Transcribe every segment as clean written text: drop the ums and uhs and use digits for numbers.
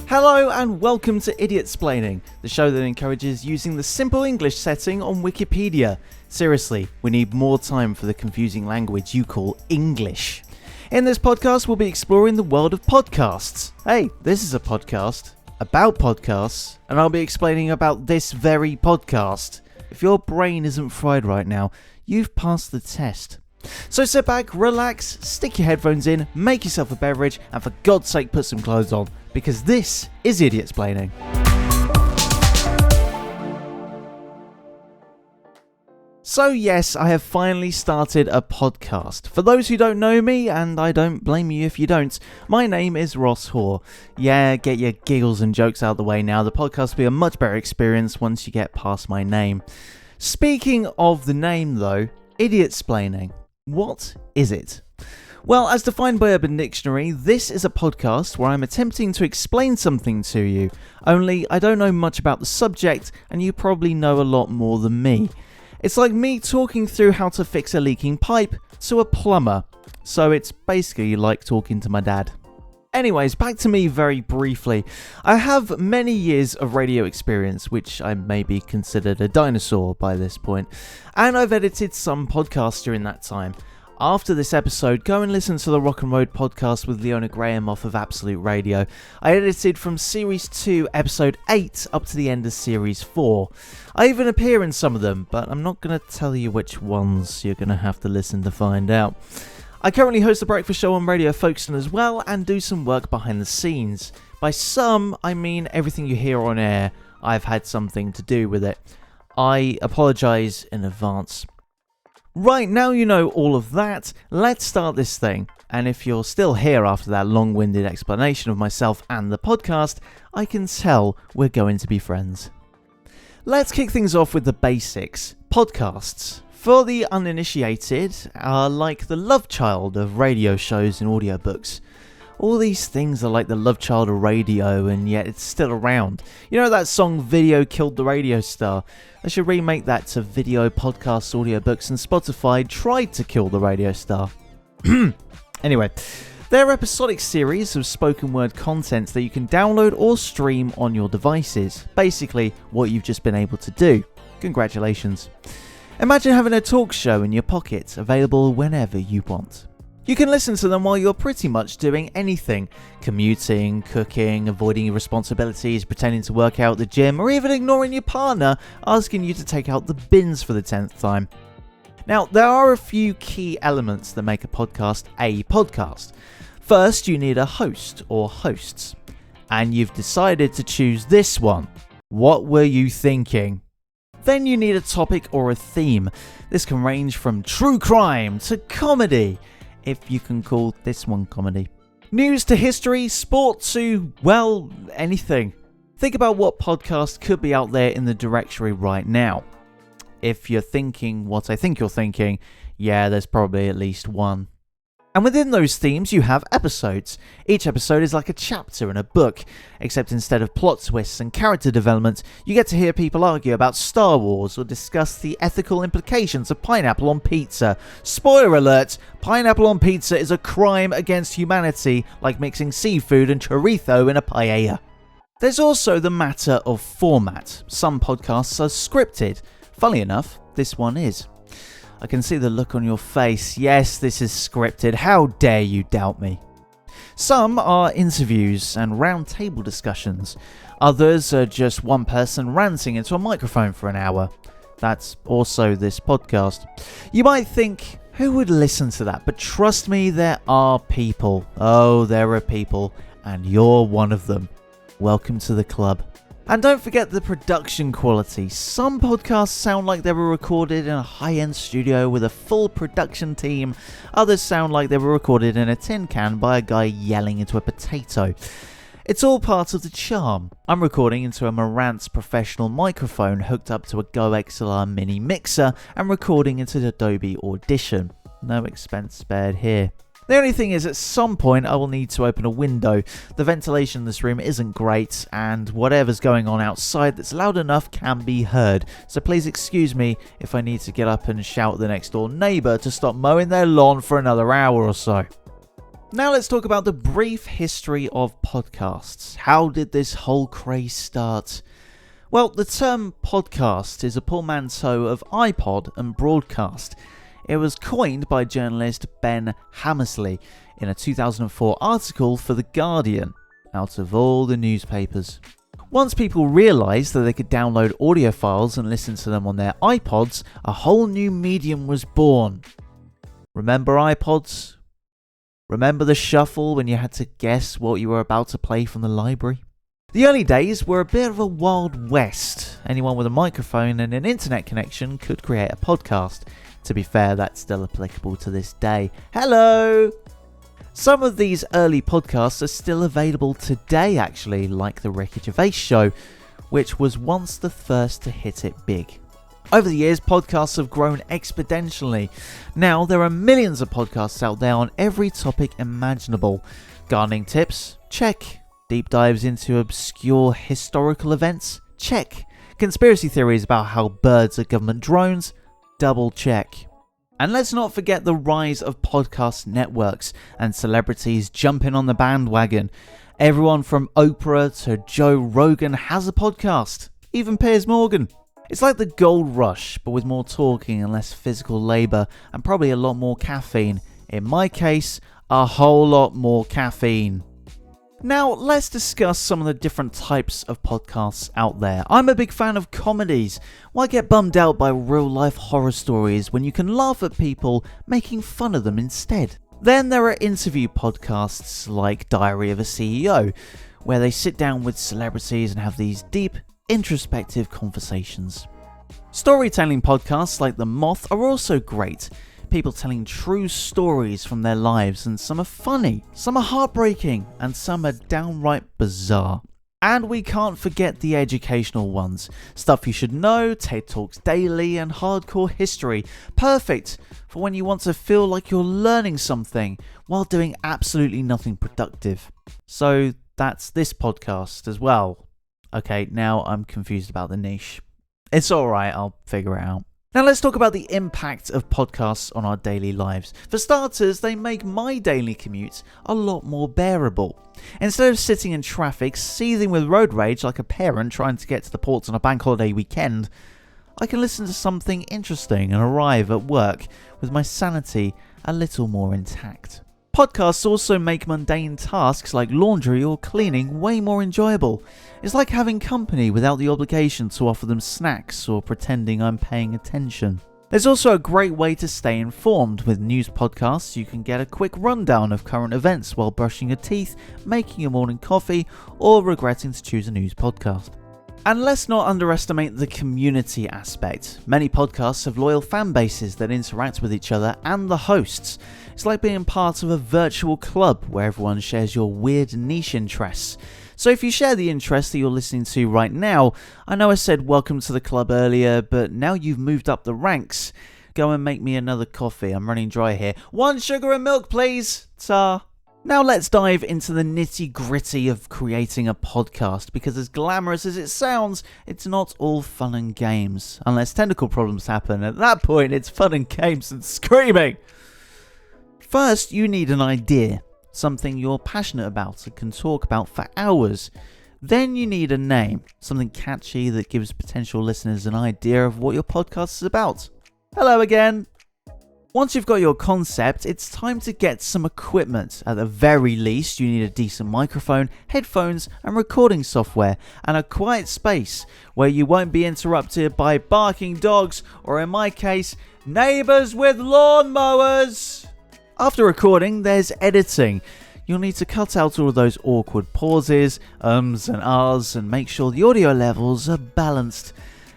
Hello and welcome to Idioptsplaining, the show that encourages using the simple English setting on Wikipedia. Seriously, we need more time for the confusing language you call English. In this podcast, we'll be exploring the world of podcasts. Hey, this is a podcast about podcasts, and I'll be explaining about this very podcast. If your brain isn't fried right now, you've passed the test. So sit back, relax, stick your headphones in, make yourself a beverage, and for God's sake put some clothes on, because this is Idioptsplaining. So yes, I have finally started a podcast. For those who don't know me, and I don't blame you if you don't, my name is Ross Hoare. Yeah, get your giggles and jokes out of the way now. The podcast will be a much better experience once you get past my name. Speaking of the name though, Idioptsplaining. What is it? Well, as defined by Urban Dictionary, this is a podcast where I'm attempting to explain something to you. Only I don't know much about the subject, and you probably know a lot more than me. It's like me talking through how to fix a leaking pipe to a plumber. So it's basically like talking to my dad. Anyways, back to me very briefly. I have many years of radio experience, which I may be considered a dinosaur by this point, and I've edited some podcasts during that time. After this episode, go and listen to the Rock and Road podcast with Leona Graham off of Absolute Radio. I edited from Series 2, Episode 8 up to the end of Series 4. I even appear in some of them, but I'm not going to tell you which ones. You're going to have to listen to find out. I currently host a breakfast show on Radio Folkestone as well and do some work behind the scenes. By some, I mean everything you hear on air, I've had something to do with it. I apologise in advance. Right, now you know all of that, let's start this thing. And if you're still here after that long-winded explanation of myself and the podcast, I can tell we're going to be friends. Let's kick things off with the basics. Podcasts, for the uninitiated, are like the love child of radio shows and audiobooks. All these things are like the love child of radio, and yet it's still around. You know that song, Video Killed the Radio Star? They should remake that to video, podcasts, audiobooks, and Spotify tried to kill the radio star. Anyway, they're episodic series of spoken word content that you can download or stream on your devices. Basically, what you've just been able to do. Congratulations. Imagine having a talk show in your pocket, available whenever you want. You can listen to them while you're pretty much doing anything. Commuting, cooking, avoiding your responsibilities, pretending to work out at the gym, or even ignoring your partner asking you to take out the bins for the 10th time. Now, there are a few key elements that make a podcast a podcast. First, you need a host or hosts. And you've decided to choose this one. What were you thinking? Then you need a topic or a theme. This can range from true crime to comedy, if you can call this one comedy. News to history, sport to, well, anything. Think about what podcast could be out there in the directory right now. If you're thinking what I think you're thinking, yeah, there's probably at least one. And within those themes, you have episodes. Each episode is like a chapter in a book, except instead of plot twists and character development, you get to hear people argue about Star Wars or discuss the ethical implications of pineapple on pizza. Spoiler alert, pineapple on pizza is a crime against humanity, like mixing seafood and chorizo in a paella. There's also the matter of format. Some podcasts are scripted. Funnily enough, this one is. I can see the look on your face. Yes, this is scripted. How dare you doubt me? Some are interviews and round table discussions. Others are just one person ranting into a microphone for an hour. That's also this podcast. You might think, who would listen to that? But trust me, there are people. Oh, there are people. And you're one of them. Welcome to the club. And don't forget the production quality. Some podcasts sound like they were recorded in a high-end studio with a full production team. Others sound like they were recorded in a tin can by a guy yelling into a potato. It's all part of the charm. I'm recording into a Marantz professional microphone hooked up to a Go XLR mini mixer and recording into Adobe Audition. No expense spared here. The only thing is, at some point I will need to open a window. The ventilation in this room isn't great, and whatever's going on outside that's loud enough can be heard. So please excuse me if I need to get up and shout at the next door neighbour to stop mowing their lawn for another hour or so. Now let's talk about the brief history of podcasts. How did this whole craze start? Well, the term podcast is a portmanteau of iPod and broadcast. It was coined by journalist Ben Hammersley in a 2004 article for The Guardian, out of all the newspapers. Once people realised that they could download audio files and listen to them on their iPods, a whole new medium was born. Remember iPods? Remember the shuffle when you had to guess what you were about to play from the library? The early days were a bit of a wild west. Anyone with a microphone and an internet connection could create a podcast. To be fair, that's still applicable to this day. Hello! Some of these early podcasts are still available today actually, like the Ricky Gervais Show, which was once the first to hit it big. Over the years, podcasts have grown exponentially. Now, there are millions of podcasts out there on every topic imaginable. Gardening tips? Check. Deep dives into obscure historical events? Check. Conspiracy theories about how birds are government drones? Double check. And let's not forget the rise of podcast networks and celebrities jumping on the bandwagon. Everyone from Oprah to Joe Rogan has a podcast. Even Piers Morgan. It's like the gold rush, but with more talking and less physical labour, and probably a lot more caffeine. In my case, a whole lot more caffeine. Now, let's discuss some of the different types of podcasts out there. I'm a big fan of comedies. Why get bummed out by real-life horror stories when you can laugh at people making fun of them instead? Then there are interview podcasts like Diary of a CEO, where they sit down with celebrities and have these deep, introspective conversations. Storytelling podcasts like The Moth are also great. People telling true stories from their lives, and some are funny, some are heartbreaking, and some are downright bizarre. And we can't forget the educational ones. Stuff you should know, TED Talks Daily, and Hardcore History. Perfect for when you want to feel like you're learning something while doing absolutely nothing productive. So that's this podcast as well. Okay, now I'm confused about the niche. It's alright, I'll figure it out. Now let's talk about the impact of podcasts on our daily lives. For starters, they make my daily commute a lot more bearable. Instead of sitting in traffic, seething with road rage like a parent trying to get to the ports on a bank holiday weekend, I can listen to something interesting and arrive at work with my sanity a little more intact. Podcasts also make mundane tasks like laundry or cleaning way more enjoyable. It's like having company without the obligation to offer them snacks or pretending I'm paying attention. There's also a great way to stay informed. With news podcasts, you can get a quick rundown of current events while brushing your teeth, making your morning coffee, or regretting to choose a news podcast. And let's not underestimate the community aspect. Many podcasts have loyal fan bases that interact with each other and the hosts. It's like being part of a virtual club where everyone shares your weird niche interests. So if you share the interest that you're listening to right now, I know I said welcome to the club earlier, but now you've moved up the ranks. Go and make me another coffee, I'm running dry here. 1 sugar and milk please! Ta! Now let's dive into the nitty-gritty of creating a podcast, because as glamorous as it sounds, it's not all fun and games. Unless technical problems happen, at that point it's fun and games and screaming! First, you need an idea, something you're passionate about and can talk about for hours. Then you need a name, something catchy that gives potential listeners an idea of what your podcast is about. Hello again! Once you've got your concept, it's time to get some equipment. At the very least, you need a decent microphone, headphones, and recording software, and a quiet space where you won't be interrupted by barking dogs, or in my case, neighbours with lawnmowers. After recording, there's editing. You'll need to cut out all of those awkward pauses, ums and ahs, and make sure the audio levels are balanced.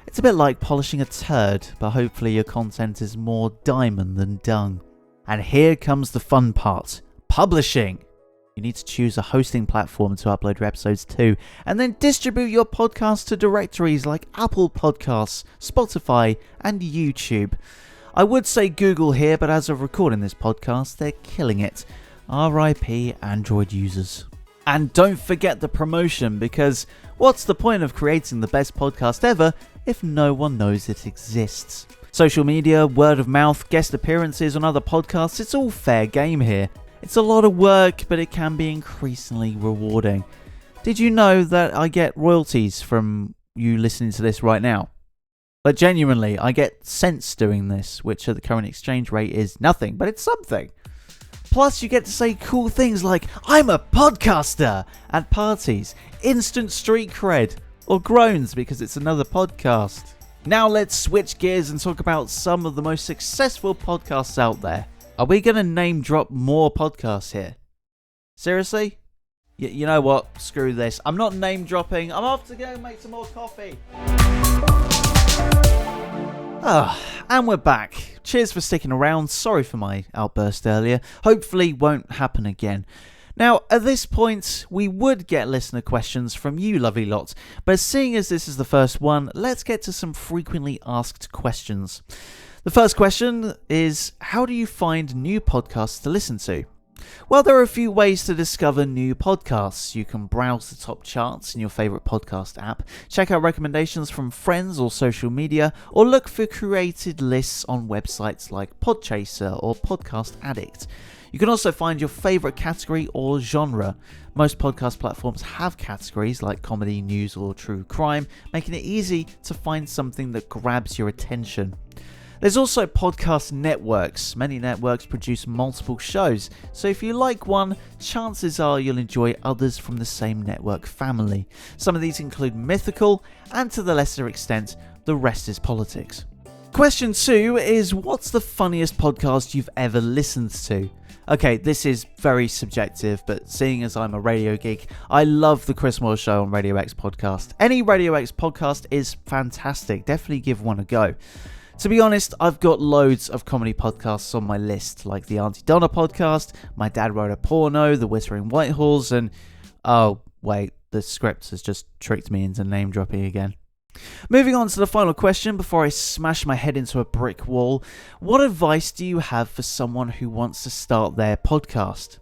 It's a bit like polishing a turd, but hopefully your content is more diamond than dung. And here comes the fun part, publishing. You need to choose a hosting platform to upload your episodes to, and then distribute your podcast to directories like Apple Podcasts, Spotify, and YouTube. I would say Google here, but as of recording this podcast, they're killing it. RIP Android users. And don't forget the promotion, because what's the point of creating the best podcast ever if no one knows it exists? Social media, word of mouth, guest appearances on other podcasts, it's all fair game here. It's a lot of work, but it can be increasingly rewarding. Did you know that I get royalties from you listening to this right now? But genuinely, I get cents doing this, which at the current exchange rate is nothing, but it's something. Plus, you get to say cool things like, I'm a podcaster, at parties, instant street cred, or groans because it's another podcast. Now let's switch gears and talk about some of the most successful podcasts out there. Are we going to name drop more podcasts here? Seriously? You know what? Screw this. I'm not name dropping. I'm off to go make some more coffee. And we're back. Cheers for sticking around. Sorry for my outburst earlier. Hopefully won't happen again. Now, at this point, we would get listener questions from you lovely lot, but seeing as this is the first one, let's get to some frequently asked questions. The first question is, how do you find new podcasts to listen to? Well, there are a few ways to discover new podcasts. You can browse the top charts in your favourite podcast app, check out recommendations from friends or social media, or look for curated lists on websites like Podchaser or Podcast Addict. You can also find your favourite category or genre. Most podcast platforms have categories like comedy, news, or true crime, making it easy to find something that grabs your attention. There's also podcast networks. Many networks produce multiple shows, so if you like one, chances are you'll enjoy others from the same network family. Some of these include Mythical, and to the lesser extent, The Rest is Politics. Question 2 is, what's the funniest podcast you've ever listened to? Okay, this is very subjective, but seeing as I'm a radio geek, I love the Chris Moore Show on Radio X podcast. Any Radio X podcast is fantastic. Definitely give one a go. To be honest, I've got loads of comedy podcasts on my list, like the Auntie Donna podcast, My Dad Wrote a Porno, The Whispering Whitehorse, and... oh, wait, the script has just tricked me into name dropping again. Moving on to the final question before I smash my head into a brick wall, what advice do you have for someone who wants to start their podcast?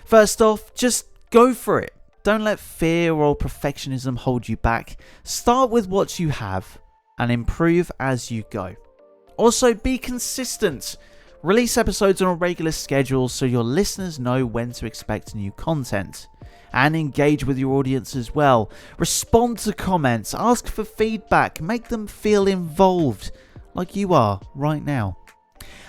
First off, just go for it. Don't let fear or perfectionism hold you back. Start with what you have and improve as you go. Also, be consistent. Release episodes on a regular schedule so your listeners know when to expect new content. And engage with your audience as well. Respond to comments, ask for feedback, make them feel involved, like you are right now.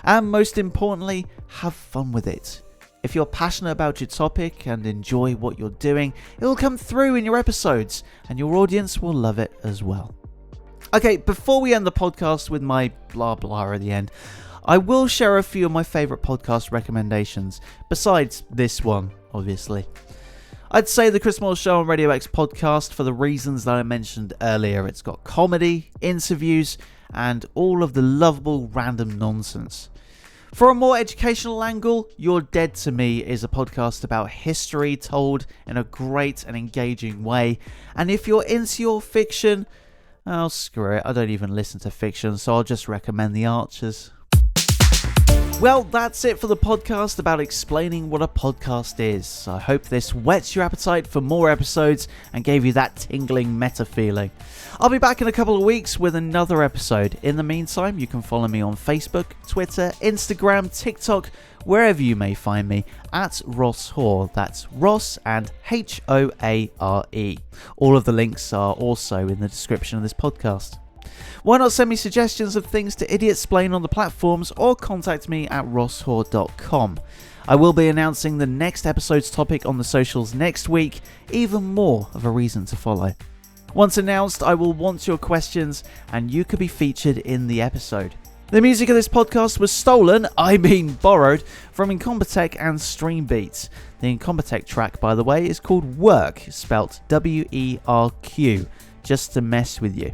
And most importantly, have fun with it. If you're passionate about your topic and enjoy what you're doing, it will come through in your episodes, and your audience will love it as well. Okay, before we end the podcast with my blah blah at the end, I will share a few of my favourite podcast recommendations, besides this one, obviously. I'd say the Chris Moore Show on Radio X podcast for the reasons that I mentioned earlier. It's got comedy, interviews, and all of the lovable random nonsense. For a more educational angle, You're Dead to Me is a podcast about history told in a great and engaging way. And if you're into your fiction, oh, screw it, I don't even listen to fiction, so I'll just recommend The Archers. Well, that's it for the podcast about explaining what a podcast is. I hope this whets your appetite for more episodes and gave you that tingling meta feeling. I'll be back in a couple of weeks with another episode. In the meantime, you can follow me on Facebook, Twitter, Instagram, TikTok, wherever you may find me, at Ross Hoare. That's Ross and Hoare. All of the links are also in the description of this podcast. Why not send me suggestions of things to Idioptsplain on the platforms or contact me at rosshoare.com. I will be announcing the next episode's topic on the socials next week, even more of a reason to follow. Once announced, I will want your questions and you could be featured in the episode. The music of this podcast was stolen, borrowed, from Incompetech and Streambeats. The Incompetech track, by the way, is called Werq, spelt W-E-R-Q, just to mess with you.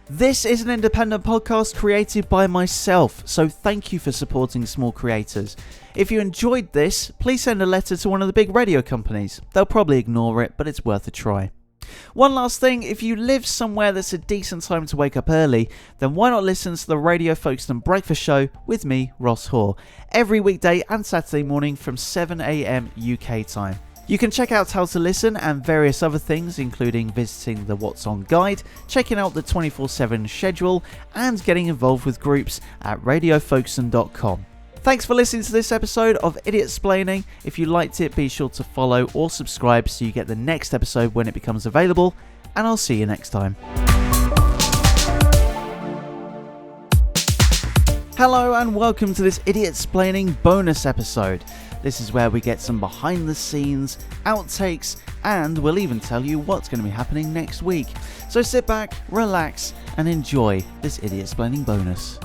This is an independent podcast created by myself, so thank you for supporting small creators. If you enjoyed this, please send a letter to one of the big radio companies. They'll probably ignore it, but it's worth a try. One last thing, if you live somewhere that's a decent time to wake up early, then why not listen to the Radio Folkestone Breakfast Show with me, Ross Hoare, every weekday and Saturday morning from 7 AM UK time. You can check out how to listen and various other things, including visiting the What's On guide, checking out the 24/7 schedule, and getting involved with groups at radiofolkson.com. Thanks for listening to this episode of Idioptsplaining. If you liked it, be sure to follow or subscribe so you get the next episode when it becomes available, and I'll see you next time. Hello and welcome to this Idioptsplaining bonus episode. This is where we get some behind the scenes, outtakes, and we'll even tell you what's going to be happening next week. So sit back, relax, and enjoy this Idioptsplaining bonus.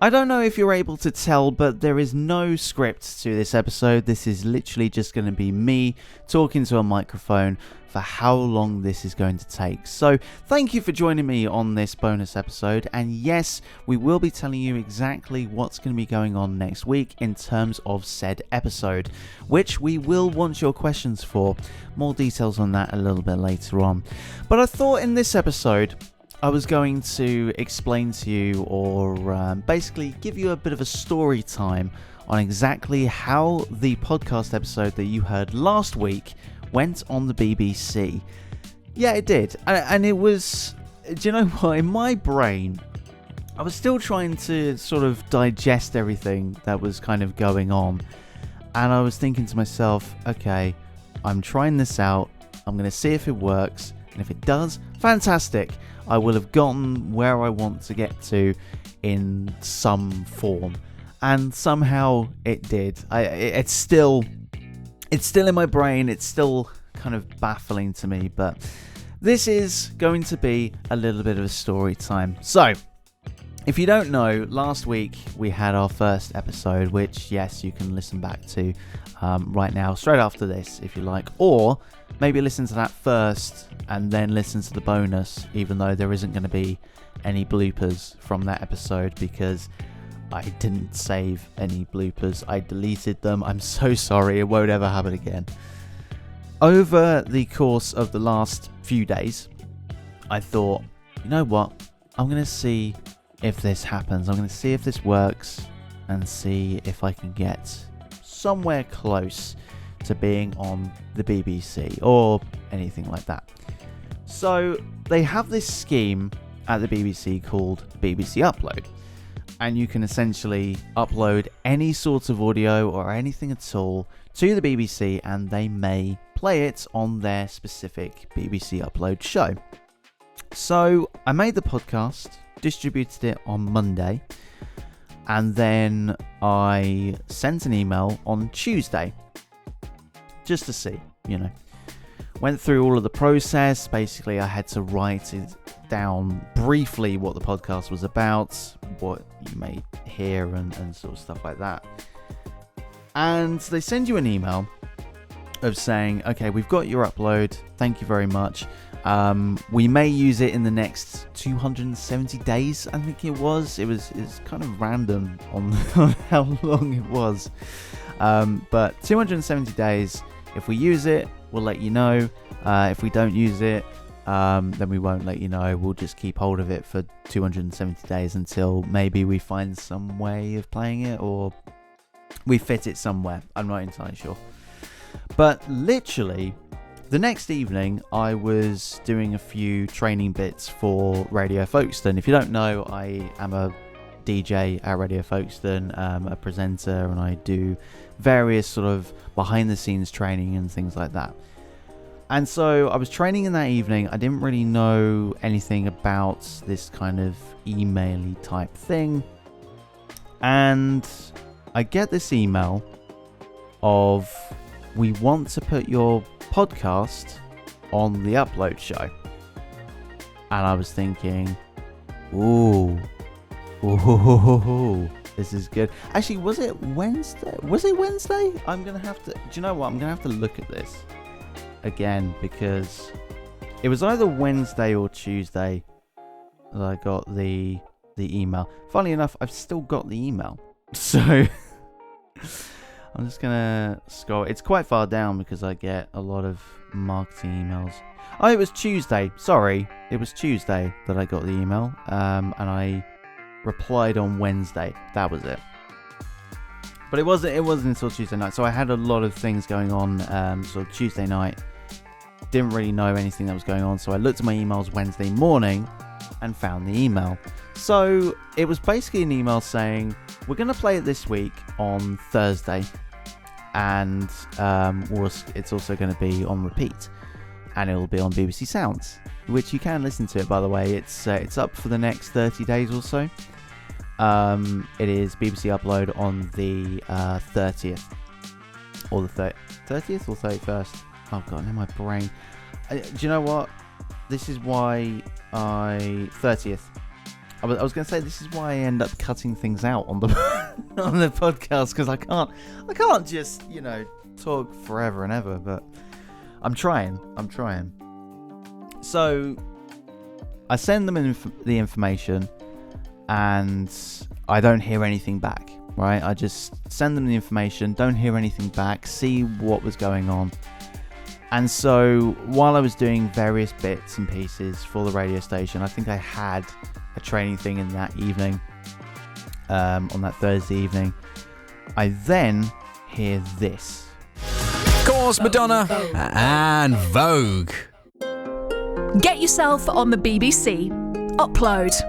I don't know if you're able to tell, but there is no script to this episode. This is literally just going to be me talking to a microphone for how long this is going to take. So thank you for joining me on this bonus episode. And yes, we will be telling you exactly what's going to be going on next week in terms of said episode, which we will want your questions for. More details on that a little bit later on. But I thought in this episode, I was going to explain to you or basically give you a bit of a story time on exactly how the podcast episode that you heard last week went on the BBC. Yeah, it did. And it was, do you know what? In my brain, I was still trying to sort of digest everything that was kind of going on. And I was thinking to myself, okay, I'm trying this out. I'm going to see if it works. And if it does, fantastic. I will have gotten where I want to get to in some form. And somehow it did. It's still in my brain. It's still kind of baffling to me. But this is going to be a little bit of a story time. So, if you don't know, last week we had our first episode, which, yes, you can listen back to right now, straight after this, if you like. Or maybe listen to that first and then listen to the bonus, even though there isn't going to be any bloopers from that episode because I didn't save any bloopers. I deleted them. I'm so sorry. It won't ever happen again. Over the course of the last few days, I thought, you know what? I'm going to see if this happens. I'm going to see if this works and see if I can get somewhere close to being on the BBC or anything like that. So they have this scheme at the BBC called BBC Upload, and you can essentially upload any sort of audio or anything at all to the BBC and they may play it on their specific BBC Upload show. So I made the podcast, distributed it on Monday, and then I sent an email on Tuesday just to see, Went through all of the process. Basically, I had to write it down briefly what the podcast was about, what you may hear and sort of stuff like that. And they send you an email of saying, okay, we've got your upload. Thank you very much. We may use it in the next 270 days, I think it was. It's kind of random on how long it was. But 270 days, if we use it, we'll let you know. If we don't use it, then we won't let you know. We'll just keep hold of it for 270 days until maybe we find some way of playing it or we fit it somewhere. I'm not entirely sure. But literally, the next evening, I was doing a few training bits for Radio Folkestone. If you don't know, I am a DJ at Radio Folkestone, a presenter, and I do various sort of behind-the-scenes training and things like that. And so I was training in that evening. I didn't really know anything about this kind of email-y type thing. And I get this email of, we want to put your podcast on the Upload show. And I was thinking, ooh, this is good. Actually, was it Wednesday? I'm going to have to, do you know what? I'm going to have to look at this again because it was either Wednesday or Tuesday that I got the email. Funnily enough, I've still got the email. So I'm just going to scroll. It's quite far down because I get a lot of marketing emails. Oh, it was Tuesday. Sorry. It was Tuesday that I got the email. And I replied on Wednesday. That was it. But it wasn't until Tuesday night. So I had a lot of things going on. So Tuesday night, didn't really know anything that was going on. So I looked at my emails Wednesday morning and found the email. So it was basically an email saying, we're going to play it this week on Thursday, and it's also going to be on repeat, and it will be on BBC Sounds, which you can listen to it, by the way. It's up for the next 30 days or so. It is BBC Upload on the 30th, or the 30th or 31st. Oh god, in my brain. Do you know what? This is why 30th. I was going to say, this is why I end up cutting things out on the on the podcast, because I can't just, talk forever and ever, but I'm trying. So I send them the information, and I don't hear anything back, right? I just send them the information, don't hear anything back, see what was going on. And so while I was doing various bits and pieces for the radio station, I think I had a training thing in that evening, on that Thursday evening, I then hear this. Of course, Madonna and Vogue. Get yourself on the BBC. Upload.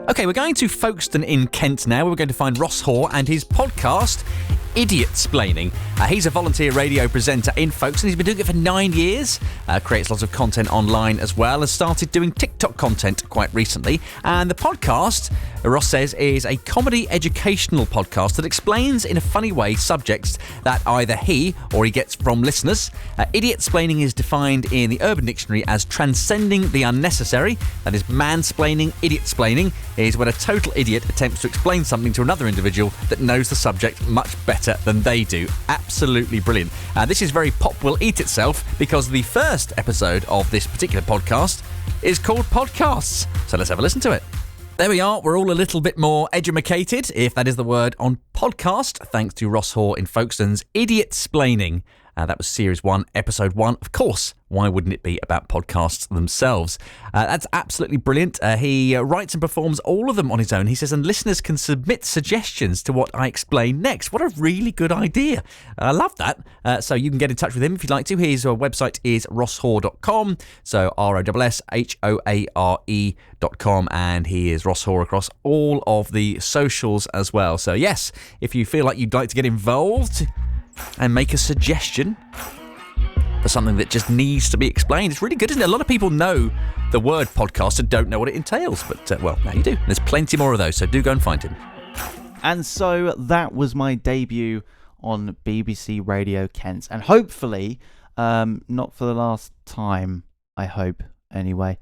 Okay, we're going to Folkestone in Kent now. We're going to find Ross Hoare and his podcast, Idioptsplaining. He's a volunteer radio presenter in Folkestone. He's been doing it for 9 years, creates lots of content online as well, has started doing TikTok content quite recently. And the podcast, Ross says, is a comedy educational podcast that explains in a funny way subjects that either he or he gets from listeners. Idioptsplaining is defined in the Urban Dictionary as transcending the unnecessary. That is mansplaining. Idioptsplaining is when a total idiot attempts to explain something to another individual that knows the subject much better than they do. Absolutely brilliant. This is very Pop Will Eat Itself, because the first episode of this particular podcast is called Podcasts. So let's have a listen to it. There we are. We're all a little bit more edumacated, if that is the word, on podcast, thanks to Ross Hoare in Folkestone's Idioptsplaining. That was Series 1, Episode 1. Of course, why wouldn't it be about podcasts themselves? That's absolutely brilliant. He writes and performs all of them on his own. He says, and listeners can submit suggestions to what I explain next. What a really good idea. I love that. So you can get in touch with him if you'd like to. His website is rosshoare.com. So ROSSHOARE.com. And he is Ross Hoare across all of the socials as well. So yes, if you feel like you'd like to get involved and make a suggestion for something that just needs to be explained, it's really good, isn't it? A lot of people know the word podcast and don't know what it entails, but well, now you do. There's plenty more of those, so do go and find him. And so that was my debut on BBC Radio Kent, and hopefully not for the last time, I hope, anyway.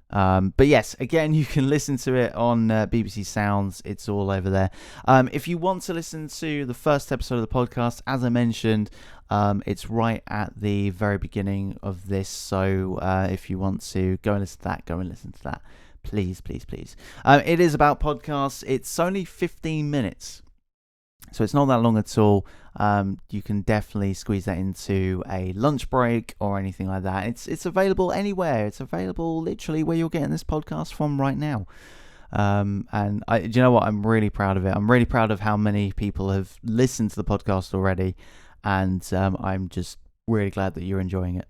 But yes, again, you can listen to it on BBC Sounds. It's all over there. If you want to listen to the first episode of the podcast, as I mentioned, it's right at the very beginning of this. So if you want to go and listen to that, Please. It is about podcasts. It's only 15 minutes. So it's not that long at all. You can definitely squeeze that into a lunch break or anything like that. It's available anywhere. It's available literally where you're getting this podcast from right now. And do you know what? I'm really proud of it. I'm really proud of how many people have listened to the podcast already. And I'm just really glad that you're enjoying it.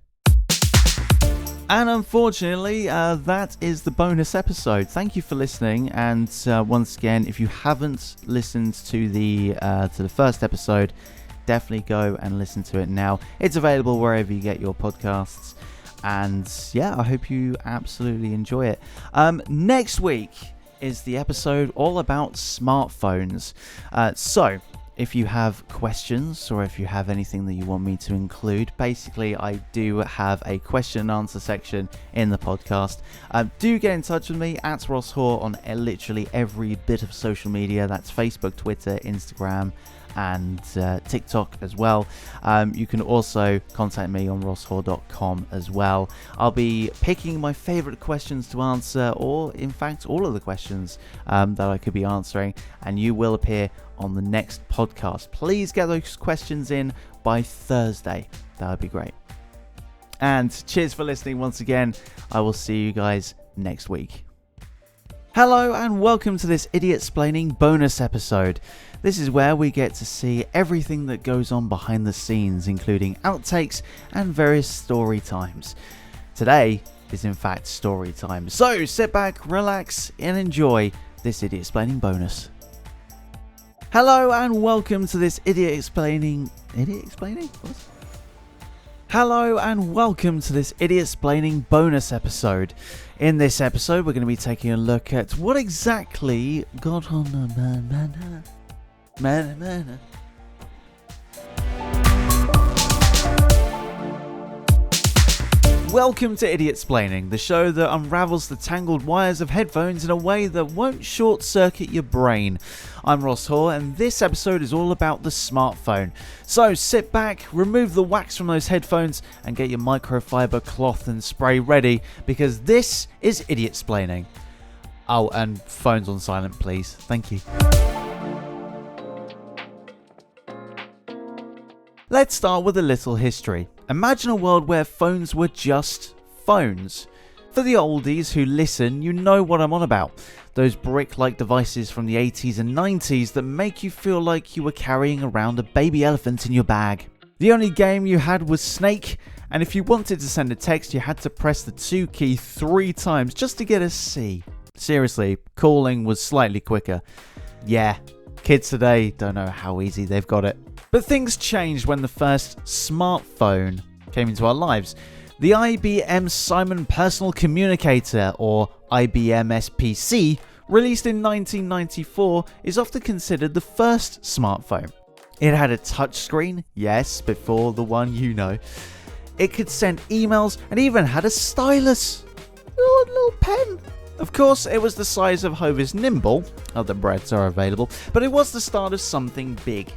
And unfortunately, that is the bonus episode. Thank you for listening. And once again, if you haven't listened to the first episode, definitely go and listen to it now. It's available wherever you get your podcasts. And yeah, I hope you absolutely enjoy it. Next week is the episode all about smartphones. So if you have questions or if you have anything that you want me to include, basically I do have a question and answer section in the podcast. Do get in touch with me at Ross Hoare on literally every bit of social media. That's Facebook, Twitter, Instagram, and TikTok as well. You can also contact me on rosshoare.com as well. I'll be picking my favourite questions to answer, or in fact all of the questions that I could be answering, and you will appear on the next podcast. Please get those questions in by Thursday. That would be great. And cheers for listening once again. I will see you guys next week. Hello and welcome to this Idioptsplaining bonus episode. This is where we get to see everything that goes on behind the scenes, including outtakes and various story times. Today is in fact story time. So sit back, relax and enjoy this Idioptsplaining bonus. Hello and welcome to this Idiot Explaining? What? Hello and welcome to this Idiot Explaining bonus episode. In this episode, we're going to be taking a look at what exactly got on the man. Welcome to Idiot Explaining, the show that unravels the tangled wires of headphones in a way that won't short-circuit your brain. I'm Ross Hoare, and this episode is all about the smartphone. So sit back, remove the wax from those headphones, and get your microfiber cloth and spray ready, because this is Idiot Explaining. Oh, and phones on silent, please. Thank you. Let's start with a little history. Imagine a world where phones were just phones. For the oldies who listen, you know what I'm on about. Those brick-like devices from the 80s and 90s that make you feel like you were carrying around a baby elephant in your bag. The only game you had was Snake, and if you wanted to send a text, you had to press the 2 key 3 times just to get a C. Seriously, calling was slightly quicker. Yeah, kids today don't know how easy they've got it. But things changed when the first smartphone came into our lives. The IBM Simon Personal Communicator, or IBM SPC, released in 1994, is often considered the first smartphone. It had a touchscreen, yes, before the one you know. It could send emails and even had a stylus. A little pen. Of course, it was the size of Hovis Nimble. Other breads are available, but it was the start of something big.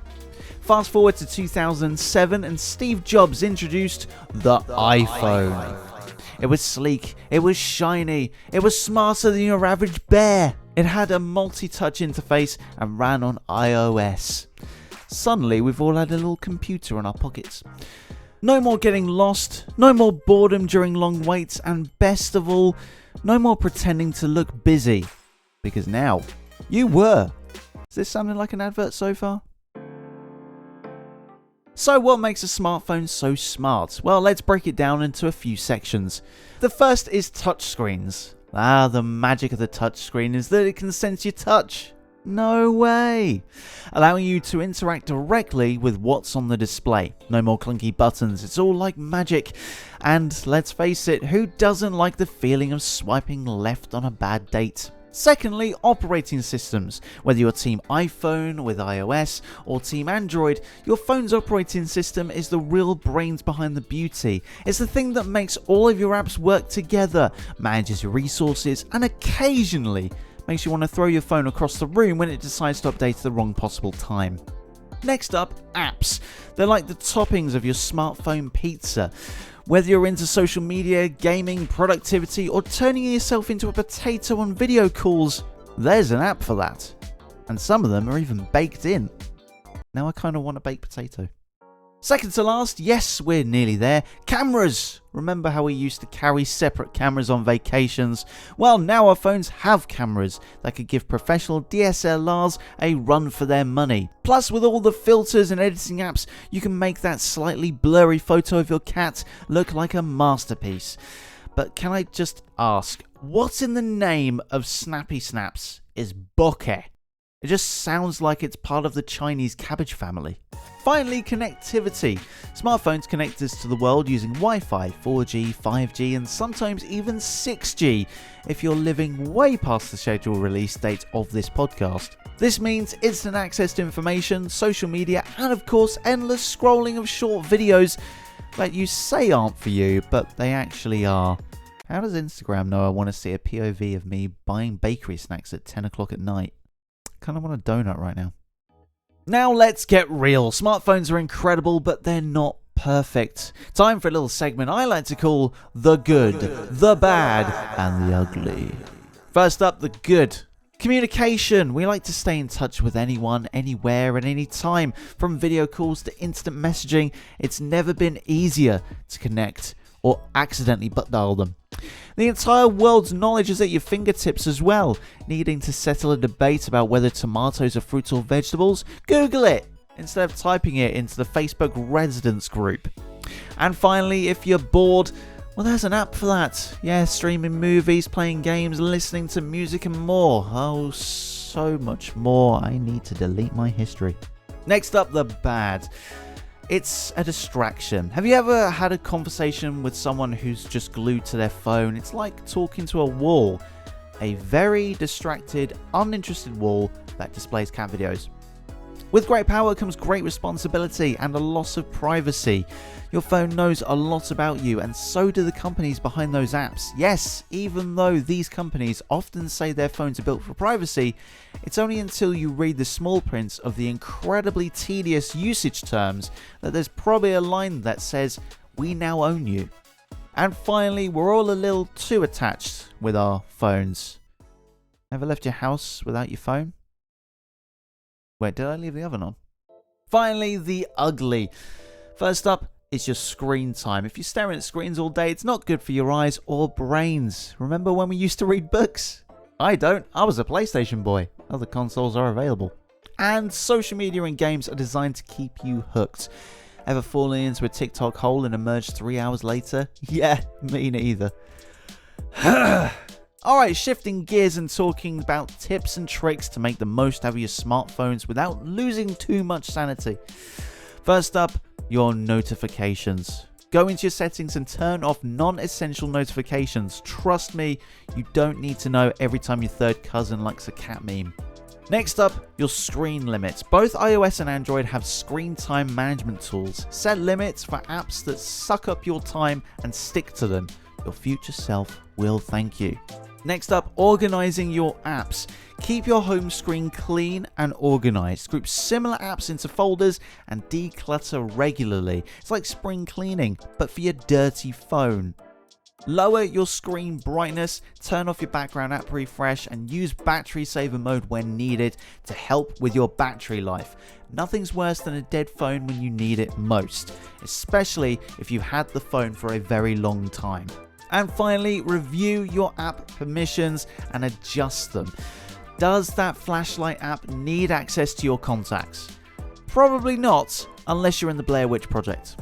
Fast forward to 2007 and Steve Jobs introduced the iPhone. It was sleek, it was shiny, it was smarter than your average bear. It had a multi-touch interface and ran on iOS. Suddenly we've all had a little computer in our pockets. No more getting lost, no more boredom during long waits, and best of all, no more pretending to look busy. Because now, you were. Is this sounding like an advert so far? So what makes a smartphone so smart? Well, let's break it down into a few sections. The first is touchscreens. The magic of the touchscreen is that it can sense your touch. No way! Allowing you to interact directly with what's on the display. No more clunky buttons, it's all like magic. And let's face it, who doesn't like the feeling of swiping left on a bad date? Secondly, operating systems. Whether you're Team iPhone with iOS or Team Android, your phone's operating system is the real brains behind the beauty. It's the thing that makes all of your apps work together, manages your resources, and occasionally makes you want to throw your phone across the room when it decides to update at the wrong possible time. Next up, apps. They're like the toppings of your smartphone pizza. Whether you're into social media, gaming, productivity, or turning yourself into a potato on video calls, there's an app for that. And some of them are even baked in. Now I kind of want a baked potato. Second to last, yes, we're nearly there. Cameras! Remember how we used to carry separate cameras on vacations? Well, now our phones have cameras that could give professional DSLRs a run for their money. Plus, with all the filters and editing apps, you can make that slightly blurry photo of your cat look like a masterpiece. But can I just ask, what in the name of Snappy Snaps is bokeh? It just sounds like it's part of the Chinese cabbage family. Finally, connectivity. Smartphones connect us to the world using Wi-Fi, 4G, 5G, and sometimes even 6G if you're living way past the scheduled release date of this podcast. This means instant access to information, social media, and of course endless scrolling of short videos that you say aren't for you, but they actually are. How does Instagram know I want to see a POV of me buying bakery snacks at 10 o'clock at night? Kind of want a donut right now. Now let's get real. Smartphones are incredible, but they're not perfect. Time for a little segment I like to call the good, the bad, and the ugly. First up, the good. Communication. We like to stay in touch with anyone, anywhere, at any time. From video calls to instant messaging, it's never been easier to connect or accidentally butt dial them. The entire world's knowledge is at your fingertips as well. Needing to settle a debate about whether tomatoes are fruits or vegetables? Google it instead of typing it into the Facebook residents group. And finally, if you're bored, well, there's an app for that. Yeah, streaming movies, playing games, listening to music and more. Oh, so much more. I need to delete my history. Next up, the bad. It's a distraction. Have you ever had a conversation with someone who's just glued to their phone? It's like talking to a wall. A very distracted, uninterested wall that displays cat videos. With great power comes great responsibility and a loss of privacy. Your phone knows a lot about you, and so do the companies behind those apps. Yes, even though these companies often say their phones are built for privacy, it's only until you read the small print of the incredibly tedious usage terms that there's probably a line that says, "We now own you." And finally, we're all a little too attached with our phones. Ever left your house without your phone? Wait, did I leave the oven on? Finally, the ugly. First up is your screen time. If you're staring at screens all day, it's not good for your eyes or brains. Remember when we used to read books? I don't. I was a PlayStation boy. Other consoles are available. And social media and games are designed to keep you hooked. Ever fallen into a TikTok hole and emerged 3 hours later? Yeah, me neither. Alright, shifting gears and talking about tips and tricks to make the most out of your smartphones without losing too much sanity. First up, your notifications. Go into your settings and turn off non-essential notifications. Trust me, you don't need to know every time your third cousin likes a cat meme. Next up, your screen limits. Both iOS and Android have screen time management tools. Set limits for apps that suck up your time and stick to them. Your future self will thank you. Next up, organizing your apps. Keep your home screen clean and organized. Group similar apps into folders and declutter regularly. It's like spring cleaning, but for your dirty phone. Lower your screen brightness, turn off your background app refresh, and use battery saver mode when needed to help with your battery life. Nothing's worse than a dead phone when you need it most, especially if you had the phone for a very long time. And finally, review your app permissions and adjust them. Does that flashlight app need access to your contacts? Probably not, unless you're in the Blair Witch Project.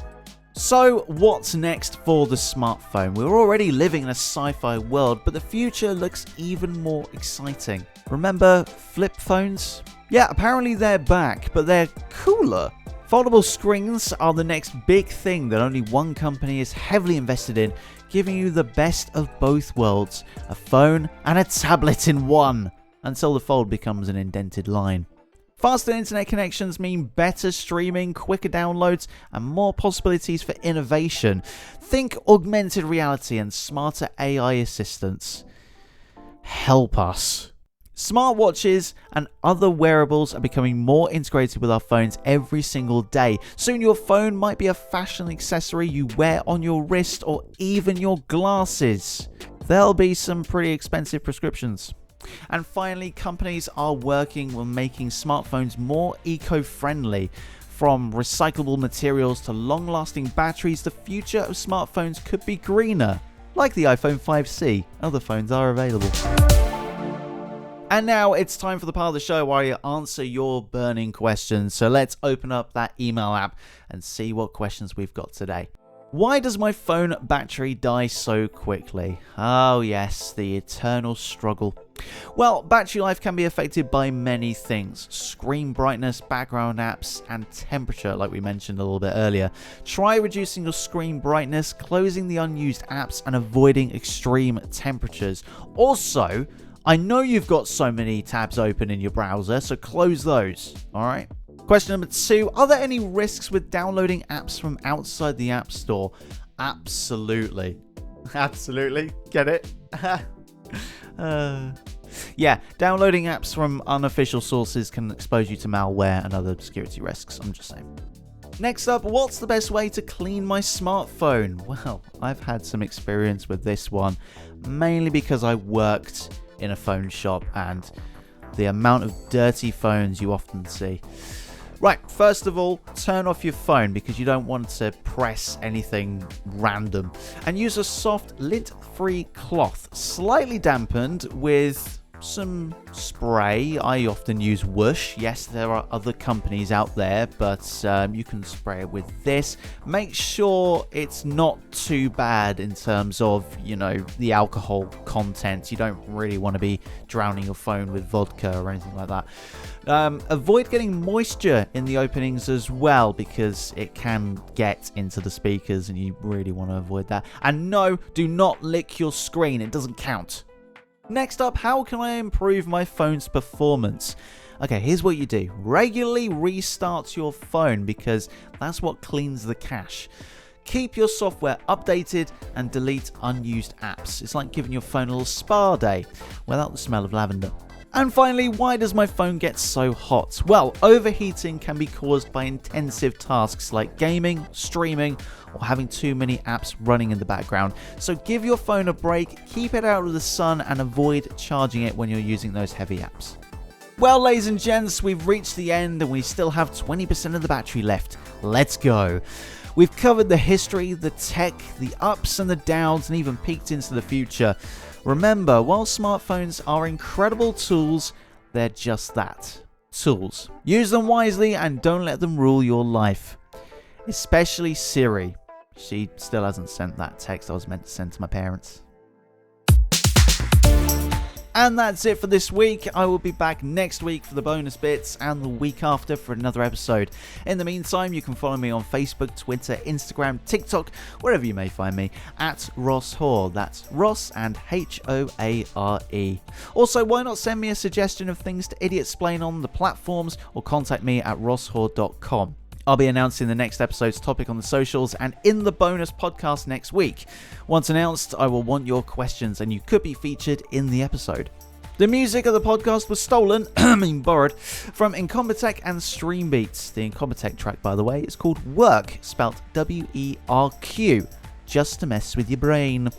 So, what's next for the smartphone? We're already living in a sci-fi world, but the future looks even more exciting. Remember flip phones? Yeah, apparently they're back, but they're cooler. Foldable screens are the next big thing that only one company is heavily invested in, giving you the best of both worlds, a phone and a tablet in one, until the fold becomes an indented line. Faster internet connections mean better streaming, quicker downloads, and more possibilities for innovation. Think augmented reality and smarter AI assistants. Help us. Smartwatches and other wearables are becoming more integrated with our phones every single day. Soon your phone might be a fashion accessory you wear on your wrist or even your glasses. There'll be some pretty expensive prescriptions. And finally, companies are working on making smartphones more eco-friendly. From recyclable materials to long-lasting batteries, the future of smartphones could be greener. Like the iPhone 5C, other phones are available. And now it's time for the part of the show where I answer your burning questions. So let's open up that email app and see what questions we've got today. Why does my phone battery die so quickly? Oh yes, the eternal struggle. Well, battery life can be affected by many things. Screen brightness, background apps, and temperature, like we mentioned a little bit earlier. Try reducing your screen brightness, closing the unused apps, and avoiding extreme temperatures. Also, I know you've got so many tabs open in your browser, so close those, alright? Question number 2, are there any risks with downloading apps from outside the App Store? Absolutely. Absolutely. Get it? Yeah, downloading apps from unofficial sources can expose you to malware and other security risks, I'm just saying. Next up, what's the best way to clean my smartphone? Well, I've had some experience with this one, mainly because I worked in a phone shop and the amount of dirty phones you often see. Right, first of all, turn off your phone because you don't want to press anything random. And use a soft, lint-free cloth, slightly dampened with some spray. I often use Whoosh. Yes, there are other companies out there, but you can spray it with this. Make sure it's not too bad in terms of, the alcohol content. You don't really want to be drowning your phone with vodka or anything like that. Avoid getting moisture in the openings as well, because it can get into the speakers and you really want to avoid that. And no, do not lick your screen. It doesn't count. Next up, how can I improve my phone's performance? Okay, here's what you do. Regularly restart your phone, because that's what cleans the cache. Keep your software updated and delete unused apps. It's like giving your phone a little spa day without the smell of lavender. And finally, why does my phone get so hot? Well, overheating can be caused by intensive tasks like gaming, streaming, or having too many apps running in the background. So give your phone a break, keep it out of the sun, and avoid charging it when you're using those heavy apps. Well, ladies and gents, we've reached the end and we still have 20% of the battery left. Let's go. We've covered the history, the tech, the ups and the downs, and even peeked into the future. Remember, while smartphones are incredible tools, they're just that. Tools. Use them wisely and don't let them rule your life. Especially Siri. She still hasn't sent that text I was meant to send to my parents. And that's it for this week. I will be back next week for the bonus bits and the week after for another episode. In the meantime, you can follow me on Facebook, Twitter, Instagram, TikTok, wherever you may find me, at Ross Hoare. That's Ross and Hoare. Also, why not send me a suggestion of things to Idioptsplain on the platforms, or contact me at rosshoare.com. I'll be announcing the next episode's topic on the socials and in the bonus podcast next week. Once announced, I will want your questions and you could be featured in the episode. The music of the podcast was stolen, borrowed, from Incompetech and Streambeats. The Incompetech track, by the way, is called Werq, spelt W-E-R-Q, just to mess with your brain.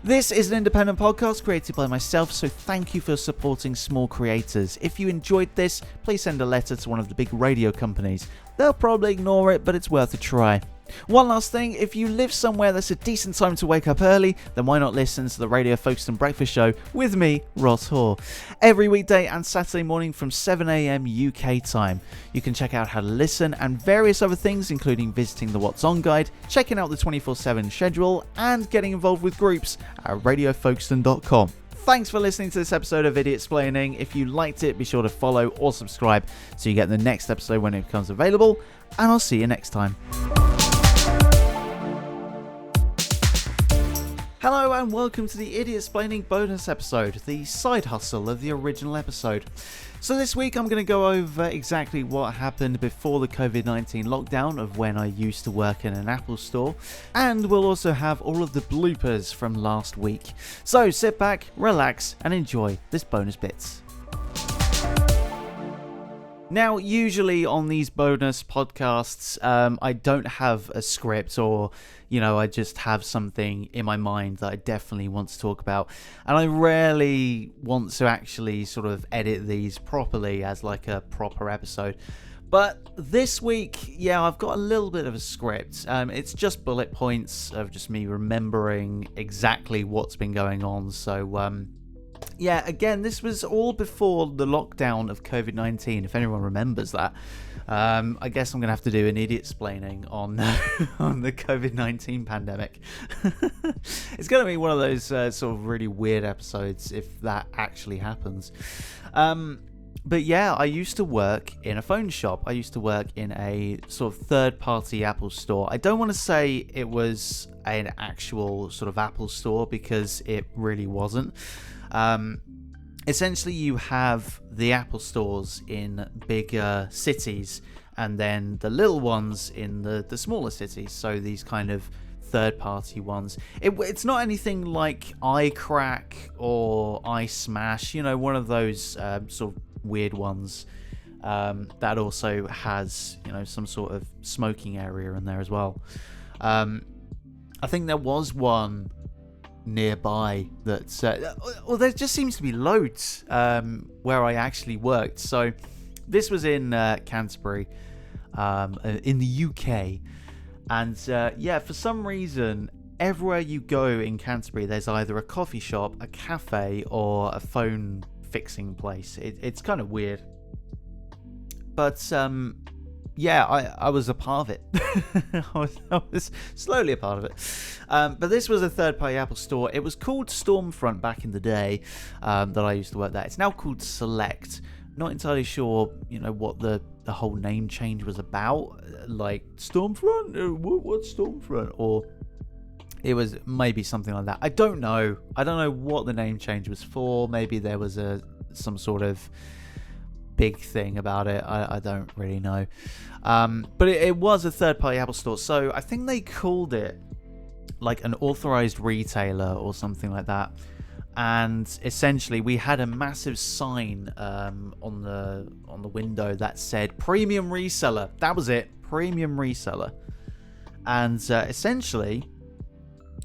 This is an independent podcast created by myself, so thank you for supporting small creators. If you enjoyed this, please send a letter to one of the big radio companies. They'll probably ignore it, but it's worth a try. One last thing, if you live somewhere that's a decent time to wake up early, then why not listen to the Radio Folkestone Breakfast Show with me, Ross Hoare, every weekday and Saturday morning from 7 a.m. UK time. You can check out how to listen and various other things, including visiting the What's On guide, checking out the 24/7 schedule, and getting involved with groups at radiofolkstone.com. Thanks for listening to this episode of Idioptsplaining. If you liked it, be sure to follow or subscribe so you get the next episode when it becomes available, and I'll see you next time. Hello and welcome to the Idioptsplaining bonus episode, the side hustle of the original episode. So this week I'm going to go over exactly what happened before the COVID-19 lockdown of when I used to work in an Apple store, and we'll also have all of the bloopers from last week. So sit back, relax, and enjoy this bonus bits. Now, usually on these bonus podcasts, I don't have a script or, I just have something in my mind that I definitely want to talk about. And I rarely want to actually sort of edit these properly as like a proper episode. But this week, I've got a little bit of a script. It's just bullet points of just me remembering exactly what's been going on. So, again, this was all before the lockdown of COVID-19, if anyone remembers that. I guess I'm going to have to do an Idioptsplaining on on the COVID-19 pandemic. It's going to be one of those sort of really weird episodes if that actually happens. But I used to work in a phone shop. I used to work in a sort of third-party Apple store. I don't want to say it was an actual sort of Apple store because it really wasn't. Essentially, you have the Apple stores in bigger cities and then the little ones in the smaller cities. So these kind of third-party ones. It's not anything like iCrack or iSmash, one of those sort of weird ones that also has, some sort of smoking area in there as well. I think there was one nearby that there just seems to be loads where I actually worked. So this was in Canterbury in the UK, and for some reason everywhere you go in Canterbury there's either a coffee shop, a cafe, or a phone fixing place. It's kind of weird. But yeah, I was a part of it. I was slowly a part of it. But this was a third-party Apple store. It was called Stormfront back in the day that I used to work there. It's now called Select. Not entirely sure, what the whole name change was about. Like, Stormfront? What's Stormfront? Or it was maybe something like that. I don't know. I don't know what the name change was for. Maybe there was some sort of big thing about it. I don't really know. But it was a third-party Apple store. So I think they called it like an authorized retailer or something like that. And essentially, we had a massive sign on the window that said "Premium Reseller." That was it, Premium Reseller. And essentially,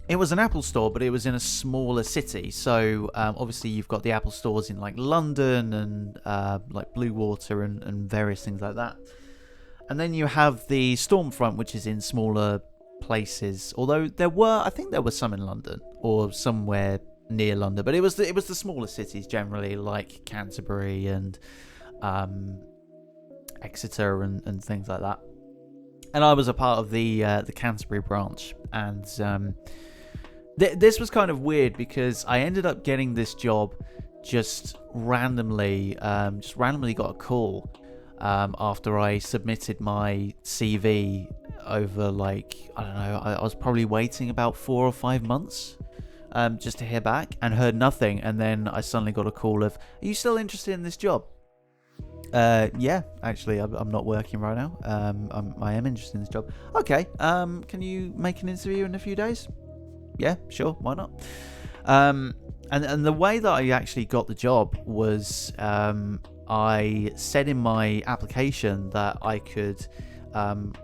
it was an Apple store, but it was in a smaller city. So obviously, you've got the Apple stores in like London and like Bluewater and various things like that. And then you have the Stormfront, which is in smaller places. Although I think there were some in London or somewhere near London, but it was the smaller cities generally, like Canterbury and Exeter and things like that. And I was a part of the Canterbury branch, and this was kind of weird because I ended up getting this job just randomly got a call after I submitted my CV over, like, I don't know, I was probably waiting about 4 or 5 months just to hear back, and heard nothing. And then I suddenly got a call of, "Are you still interested in this job?" Yeah, actually, I'm not working right now. I am interested in this job. Okay, can you make an interview in a few days? Yeah, sure, why not? And the way that I actually got the job was I said in my application that I could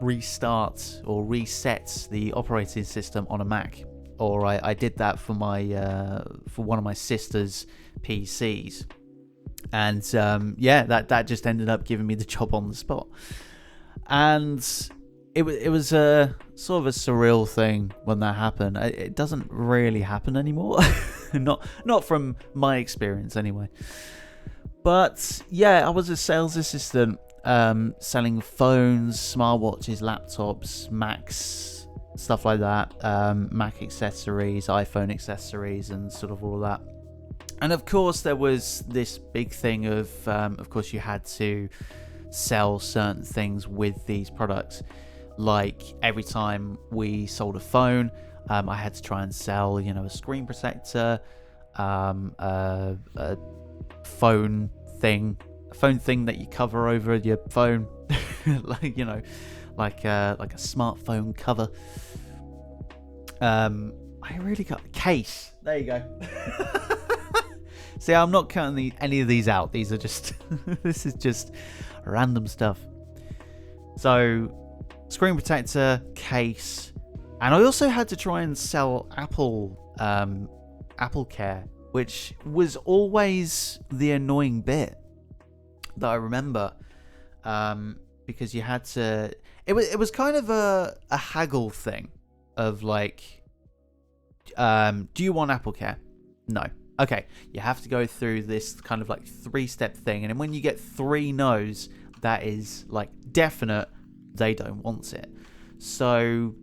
restart or reset the operating system on a Mac. Or I did that for one of my sister's PCs, and yeah, that just ended up giving me the job on the spot. And it was a sort of a surreal thing when that happened. It doesn't really happen anymore, not from my experience anyway. But yeah, I was a sales assistant, selling phones, smartwatches, laptops, Macs, stuff like that, Mac accessories, iPhone accessories, and sort of all of that. And of course, there was this big thing of course, you had to sell certain things with these products. Like every time we sold a phone, I had to try and sell, a screen protector, a phone thing that you cover over your phone, like a smartphone cover. I really got a case. There you go. See, I'm not counting any of these out. These are just this is just random stuff. So, screen protector, case, and I also had to try and sell Apple Care, which was always the annoying bit that I remember, because you had to. It was kind of a haggle thing of like, do you want Apple Care? No. Okay, you have to go through this kind of like 3-step thing, and then when you get 3 no's, that is like definite they don't want it. So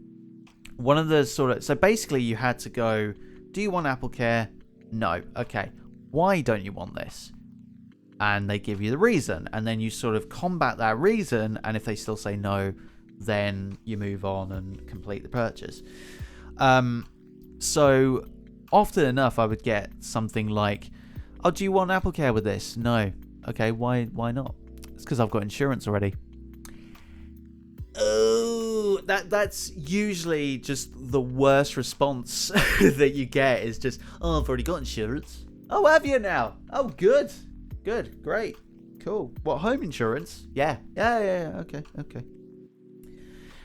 one of the so basically you had to go, do you want Apple Care? No. Okay, why don't you want this? And they give you the reason, and then you sort of combat that reason, and if they still say no, then you move on and complete the purchase. So often enough, I would get something like, "Oh, do you want Apple Care with this?" No. Okay, why not? It's because I've got insurance already. Oh, that's usually just the worst response that you get is just, "Oh, I've already got insurance." "Oh, have you now? Oh, good, great, cool. What, home insurance?" Yeah. Okay.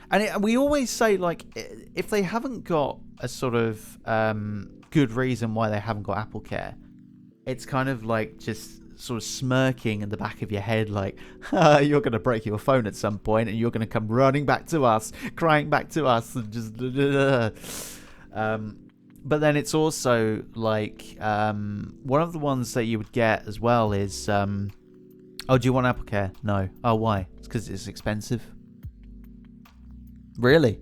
And we always say, like, if they haven't got a sort of good reason why they haven't got Apple Care, it's kind of like just sort of smirking in the back of your head, like, you're going to break your phone at some point and you're going to come running back to us, crying back to us, and just But then it's also like one of the ones that you would get as well is oh, do you want AppleCare? No. Oh, why? It's because it's expensive. Really?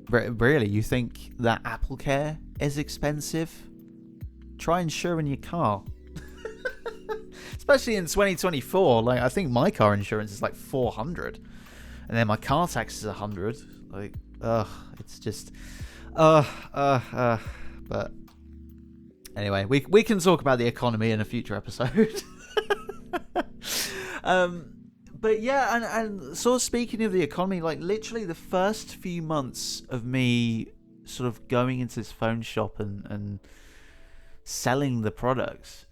Really? You think that AppleCare is expensive? Try insuring your car. Especially in 2024. Like, I think my car insurance is like $400, and then my car tax is $100. Like, it's just, but anyway, we can talk about the economy in a future episode. But yeah, and sort of speaking of the economy, like literally the first few months of me sort of going into this phone shop and selling the products,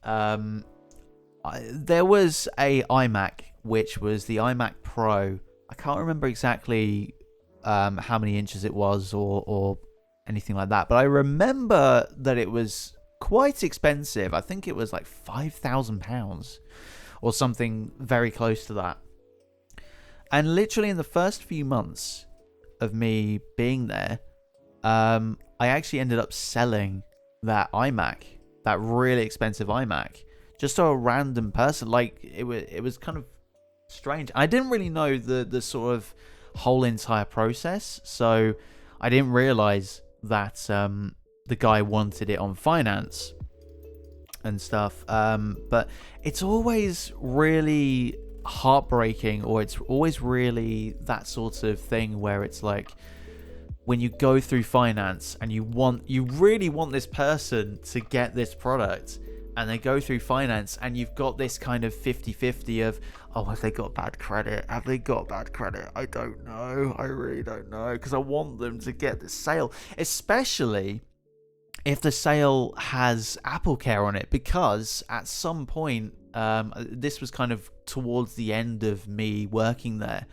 there was a iMac, which was the iMac Pro. I can't remember exactly how many inches it was or anything like that, but I remember that it was quite expensive. I think it was like £5,000 or something very close to that. And literally in the first few months of me being there, I actually ended up selling that iMac, that really expensive iMac, just to a random person. Like, it was kind of strange. I didn't really know the sort of whole entire process, so I didn't realize that the guy wanted it on finance and stuff. But it's always really heartbreaking, or it's always really that sort of thing where it's like when you go through finance and you really want this person to get this product, and they go through finance and you've got this kind of 50-50 of, oh, have they got bad credit? Have they got bad credit? I don't know. I really don't know, because I want them to get the sale, especially if the sale has AppleCare on it, because at some point, this was kind of towards the end of me working there,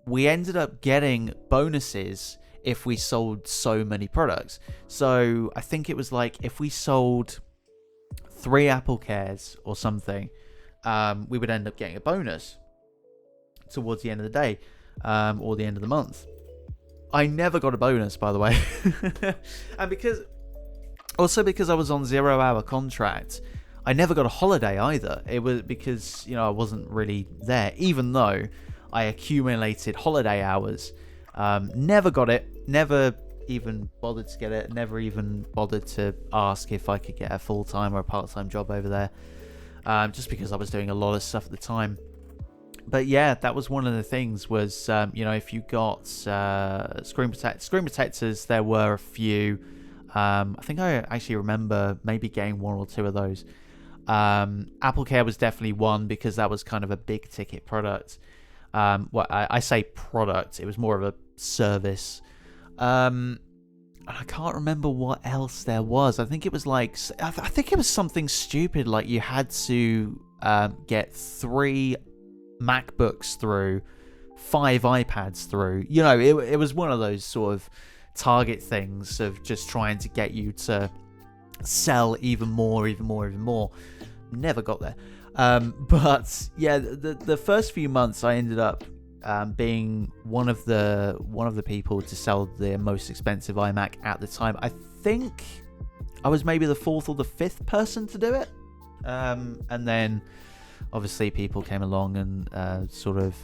we ended up getting bonuses if we sold so many products. So I think it was like if we sold 3 AppleCares or something, we would end up getting a bonus towards the end of the day, or the end of the month. I never got a bonus, by the way. And because I was on 0-hour contract, I never got a holiday either. It was because, I wasn't really there, even though I accumulated holiday hours. Never got it, never even bothered to get it, never even bothered to ask if I could get a full-time or a part-time job over there, just because I was doing a lot of stuff at the time. But yeah, that was one of the things was, if you got screen protectors, there were a few. I think I actually remember maybe getting 1 or 2 of those. AppleCare was definitely one, because that was kind of a big ticket product. I say product, it was more of a service. I can't remember what else there was. I think it was something stupid, like you had to get 3 MacBooks through, 5 iPads through. It was one of those sort of target things of just trying to get you to sell even more. Never got there. But yeah, the first few months I ended up being one of the people to sell the most expensive iMac at the time. I think I was maybe the 4th or the 5th person to do it. And then obviously people came along and sort of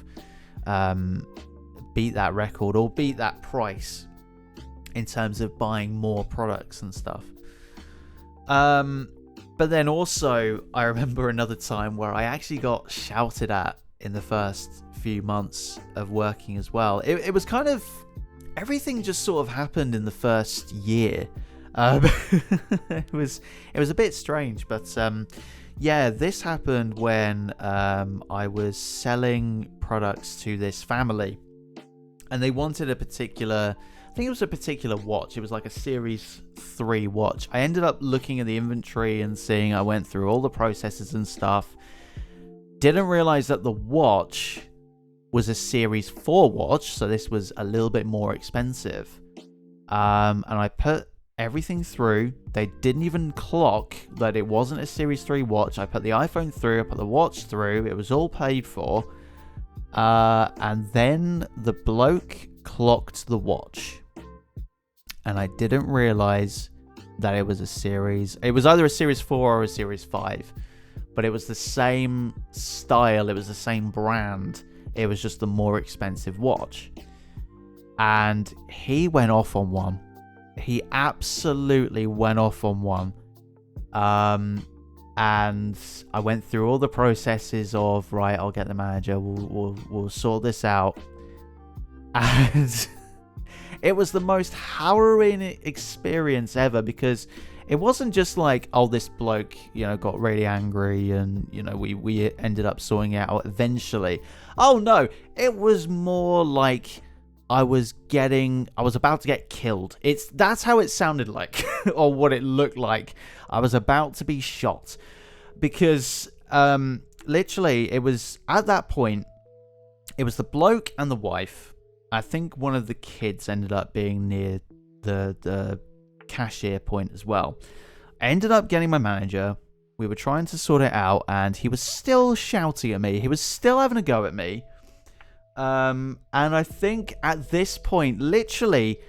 beat that record, or beat that price in terms of buying more products and stuff. But then also, I remember another time where I actually got shouted at in the first few months of working as well. It was kind of, everything just sort of happened in the first year. It was a bit strange, but yeah, this happened when I was selling products to this family, and they wanted a particular watch. It was like a Series 3 watch. I ended up looking at the inventory and seeing, I went through all the processes and stuff. Didn't realize that the watch was a Series 4 watch, so this was a little bit more expensive. And I put everything through. They didn't even clock that it wasn't a Series 3 watch. I put the iPhone through, I put the watch through. It was all paid for. And then the bloke clocked the watch. And I didn't realize that it was a series. It was either a series 4 or a series 5, but it was the same style. It was the same brand. It was just the more expensive watch. And he went off on one. He absolutely went off on one. And I went through all the processes of, right, I'll get the manager, we'll sort this out. And it was the most harrowing experience ever, because it wasn't just like, oh, this bloke, got really angry and, we ended up sorting it out eventually. Oh no, it was more like I was about to get killed. That's how it sounded like, or what it looked like. I was about to be shot, because literally it was at that point, it was the bloke and the wife. I think one of the kids ended up being near the cashier point as well. I ended up getting my manager. We were trying to sort it out, and he was still shouting at me. He was still having a go at me. And I think at this point, literally,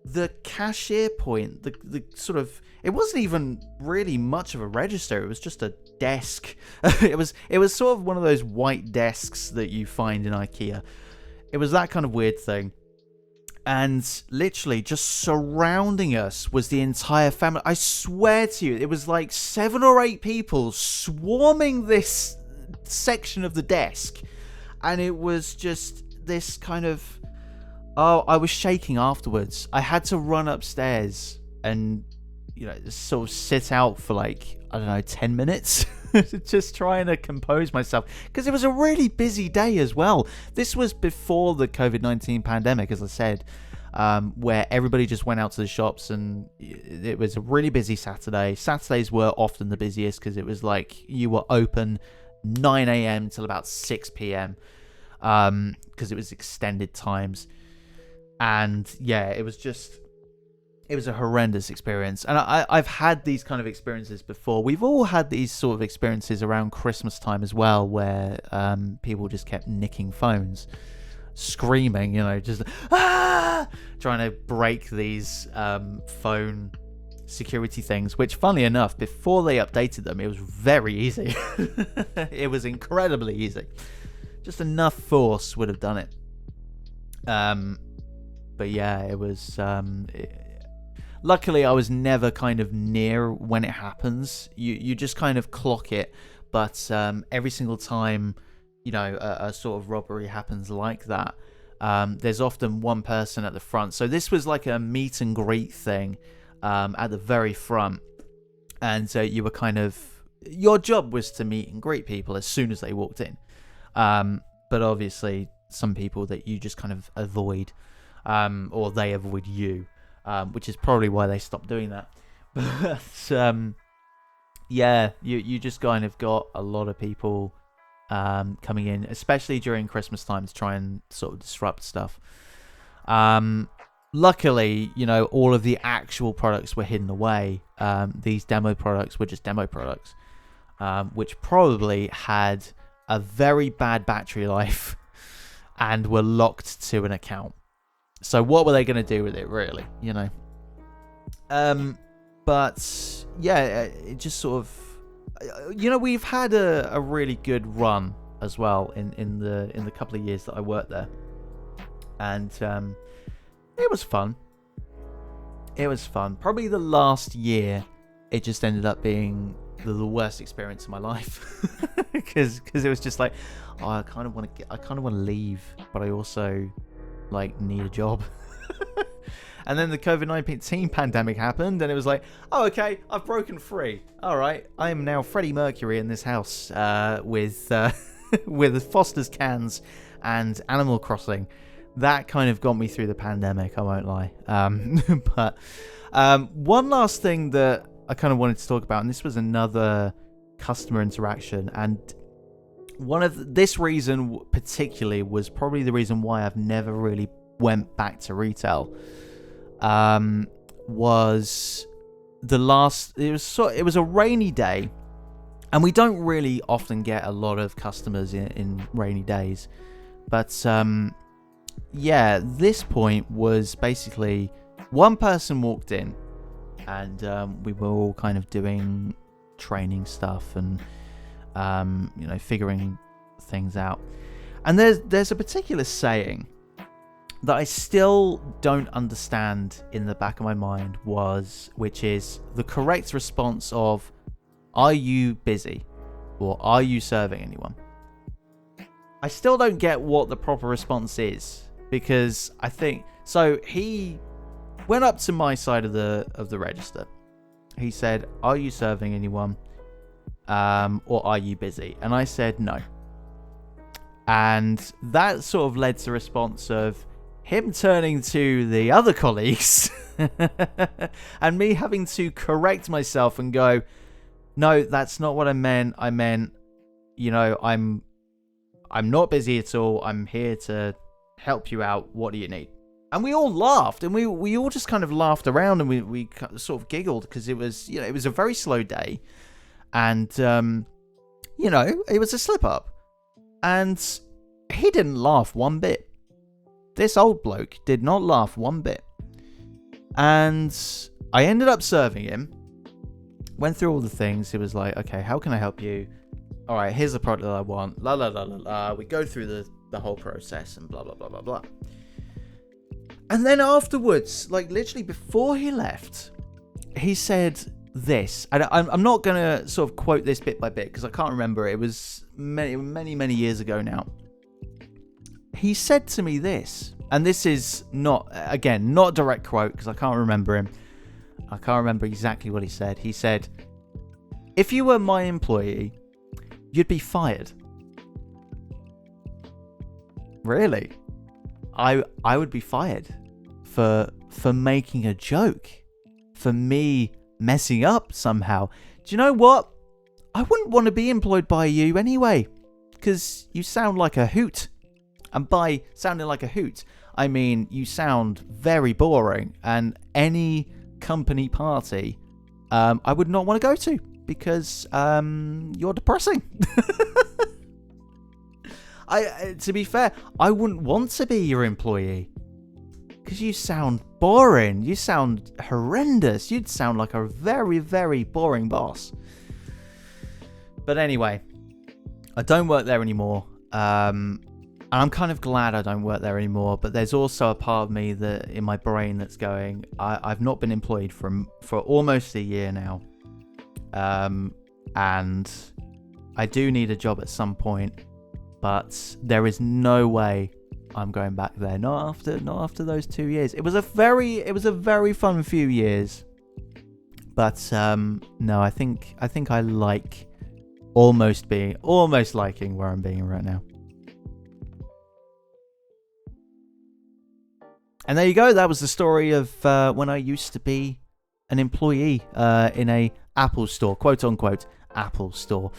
the cashier point, the sort of, it wasn't even really much of a register. It was just a desk. It was sort of one of those white desks that you find in IKEA. It was that kind of weird thing. And literally just surrounding us was the entire family. I swear to you, it was like 7 or 8 people swarming this section of the desk. And it was just this kind of... Oh, I was shaking afterwards. I had to run upstairs and, sort of sit out for 10 minutes. Just trying to compose myself. Because it was a really busy day as well. This was before the COVID-19 pandemic, as I said. Where everybody just went out to the shops, and it was a really busy Saturday. Saturdays were often the busiest, because it was like you were open 9 a.m. till about 6 p.m. Because it was extended times. And yeah, it was a horrendous experience. And I've had these kind of experiences before. We've all had these sort of experiences around Christmas time as well, where people just kept nicking phones, screaming, just trying to break these phone security things, which, funnily enough, before they updated them, it was very easy. It was incredibly easy. Just enough force would have done it. But yeah, it was... Luckily, I was never kind of near when it happens. You just kind of clock it. But every single time, a sort of robbery happens like that, there's often one person at the front. So this was like a meet and greet thing at the very front. And so you were kind of... Your job was to meet and greet people as soon as they walked in. But obviously, some people that you just kind of avoid, or they avoid you. Which is probably why they stopped doing that. But yeah, you just kind of got a lot of people coming in, especially during Christmas time, to try and sort of disrupt stuff. Luckily, all of the actual products were hidden away. These demo products were just demo products, which probably had a very bad battery life and were locked to an account. So what were they going to do with it, really? But yeah, it just sort of, we've had a really good run as well in the couple of years that I worked there, and it was fun. It was fun. Probably the last year, it just ended up being the worst experience of my life, because it was just like, oh, I kind of want to leave, but I also need a job. And then the COVID-19 pandemic happened, and it was like, oh, okay, I've broken free. All right, I am now Freddie Mercury in this house with Foster's cans and Animal Crossing. That kind of got me through the pandemic, I won't lie. But one last thing that I kind of wanted to talk about, and this was another customer interaction, and this reason particularly was probably the reason why I've never really went back to retail. Was the last... It was a rainy day, and we don't really often get a lot of customers in rainy days. But yeah, this point was basically one person walked in, and we were all kind of doing training stuff and figuring things out. And there's a particular saying that I still don't understand in the back of my mind, which is the correct response of, are you busy or are you serving anyone? I still don't get what the proper response is, because I think so. He went up to my side of the register. He said, are you serving anyone, or are you busy? And I said no. And that sort of led to a response of him turning to the other colleagues and me having to correct myself and go, no, that's not what I meant. I meant, I'm not busy at all. I'm here to help you out. What do you need? And we all laughed, and we all just kind of laughed around, and we sort of giggled, because it was a very slow day, and it was a slip up, and he didn't laugh one bit. This old bloke did not laugh one bit. And I ended up serving him. Went through all the things. It was like, okay, how can I help you? All right, here's the product that I want. La la la la la. We go through the whole process and blah blah blah blah blah. And then afterwards, like literally before he left, he said this. And I'm not gonna sort of quote this bit by bit because I can't remember. It was many years ago now. He said to me this, and this is not a direct quote because I can't remember him. I can't remember exactly what he said. He said, if you were my employee, you'd be fired. Really? I would be fired for making a joke, for me messing up somehow. Do you know what? I wouldn't want to be employed by you anyway, because you sound like a hoot. And by sounding like a hoot, I mean you sound very boring, and any company party I would not want to go to, because you're depressing. To be fair, I wouldn't want to be your employee, because you sound boring. You sound horrendous. You'd sound like a very, very boring boss. But anyway, I don't work there anymore. And I'm kind of glad I don't work there anymore, but there's also a part of me that in my brain that's going, I've not been employed for almost a year now. And I do need a job at some point, but there is no way I'm going back there. Not after those 2 years. It was a very fun few years. But no, I think I like almost liking where I'm being right now. And there you go. That was the story of when I used to be an employee in a Apple store, quote unquote Apple store.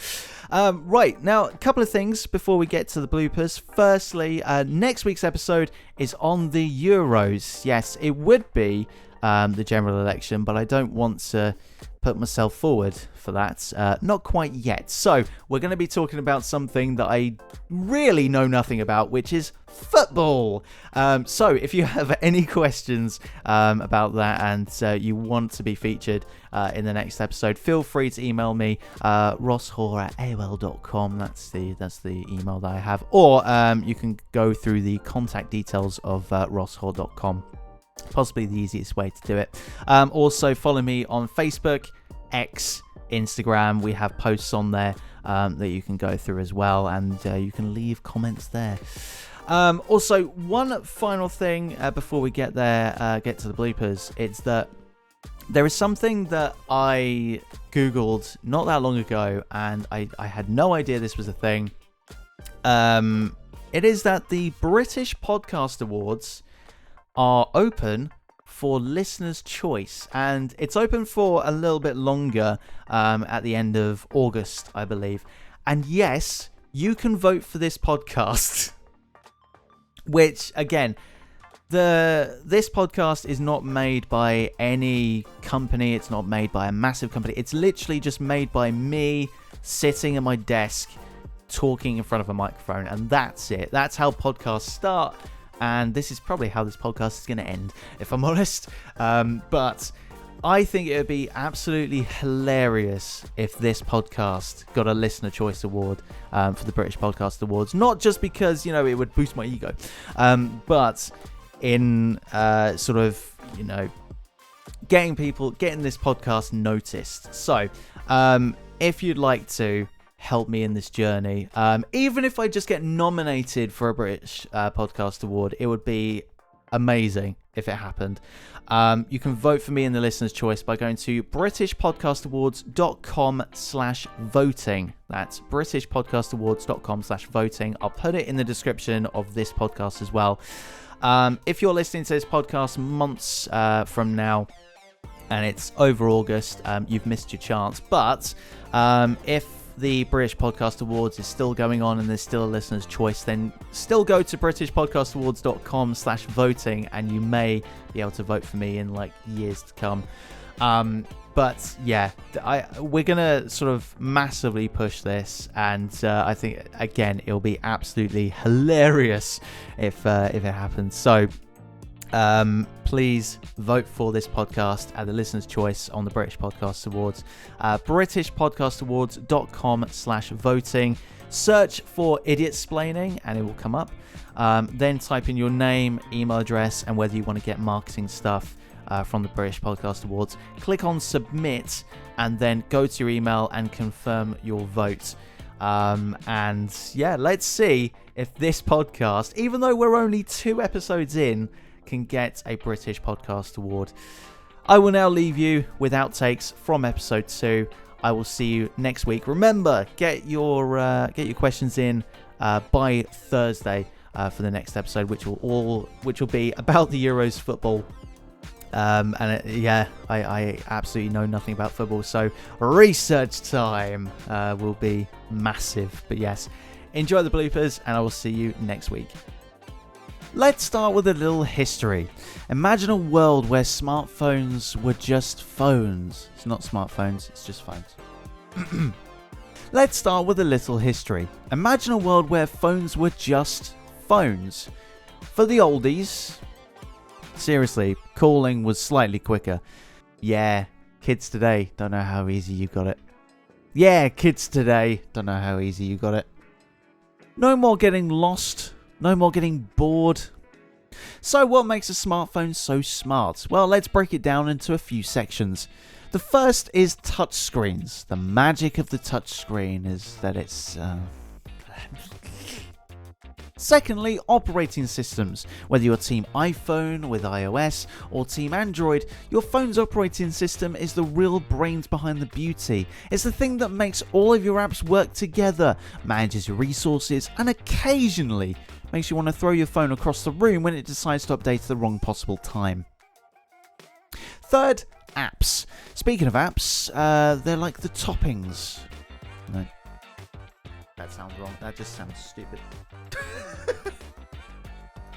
Right, now a couple of things before we get to the bloopers. Firstly, next week's episode is on the Euros. Yes, it would be the general election, but I don't want to put myself forward for that. Not quite yet. So we're going to be talking about something that I really know nothing about, which is football. So if you have any questions about that and you want to be featured in the next episode, feel free to email me, rosshaw@aol.com. That's the email that I have. Or you can go through the contact details of rosshaw.com. Possibly the easiest way to do it. Also follow me on Facebook, X, Instagram. We have posts on there that you can go through as well, and you can leave comments there. Also, one final thing before we get to the bloopers, it's that there is something that I googled not that long ago, and I had no idea this was a thing. It is that the British Podcast Awards are open for listeners' choice, and it's open for a little bit longer at the end of August, I believe. And yes, you can vote for this podcast. Which, again, this podcast is not made by any company. It's not made by a massive company. It's literally just made by me sitting at my desk talking in front of a microphone, and that's it. That's how podcasts start. And this is probably how this podcast is going to end, if I'm honest. But I think it would be absolutely hilarious if this podcast got a Listener Choice Award for the British Podcast Awards. Not just because, you know, it would boost my ego, but in sort of, you know, getting this podcast noticed. So, if you'd like to help me in this journey, even if I just get nominated for a British Podcast Award, it would be amazing if it happened. You can vote for me in the Listener's Choice by going to britishpodcastawards.com/voting. That's britishpodcastawards.com/voting. I'll put it in the description of this podcast as well. If you're listening to this podcast months from now and it's over August, you've missed your chance. But if the British Podcast Awards is still going on and there's still a Listener's Choice, then still go to britishpodcastawards.com/voting and you may be able to vote for me in like years to come. But yeah, we're gonna sort of massively push this, and I think again it'll be absolutely hilarious if it happens. So please vote for this podcast at the Listener's Choice on the British Podcast Awards. britishpodcastawards.com/voting. Search for Idioptsplaining and it will come up. Then type in your name, email address, and whether you want to get marketing stuff from the British Podcast Awards. Click on submit and then go to your email and confirm your vote. And yeah, let's see if this podcast, even though we're only 2 episodes in, can get a British Podcast Award. I will now leave you with outtakes from episode 2. I will see you next week. Remember, get your questions in by Thursday for the next episode, which will be about the Euros football. I absolutely know nothing about football, so research time will be massive. But yes, enjoy the bloopers, and I will see you next week. Let's start with a little history. Imagine a world where smartphones were just phones. It's not smartphones, it's just phones. Let's start with a little history. Imagine a world where phones were just phones. For the oldies, seriously, calling was slightly quicker. Yeah, kids today don't know how easy you got it. No more getting lost. No more getting bored. So what makes a smartphone so smart? Well, let's break it down into a few sections. The first is touchscreens. The magic of the touchscreen is that it's... Secondly, operating systems. Whether you're Team iPhone with iOS or Team Android, your phone's operating system is the real brains behind the beauty. It's the thing that makes all of your apps work together, manages your resources, and occasionally makes you want to throw your phone across the room when it decides to update at the wrong possible time. Third, apps. Speaking of apps, they're like the toppings. No. That sounds wrong. That just sounds stupid.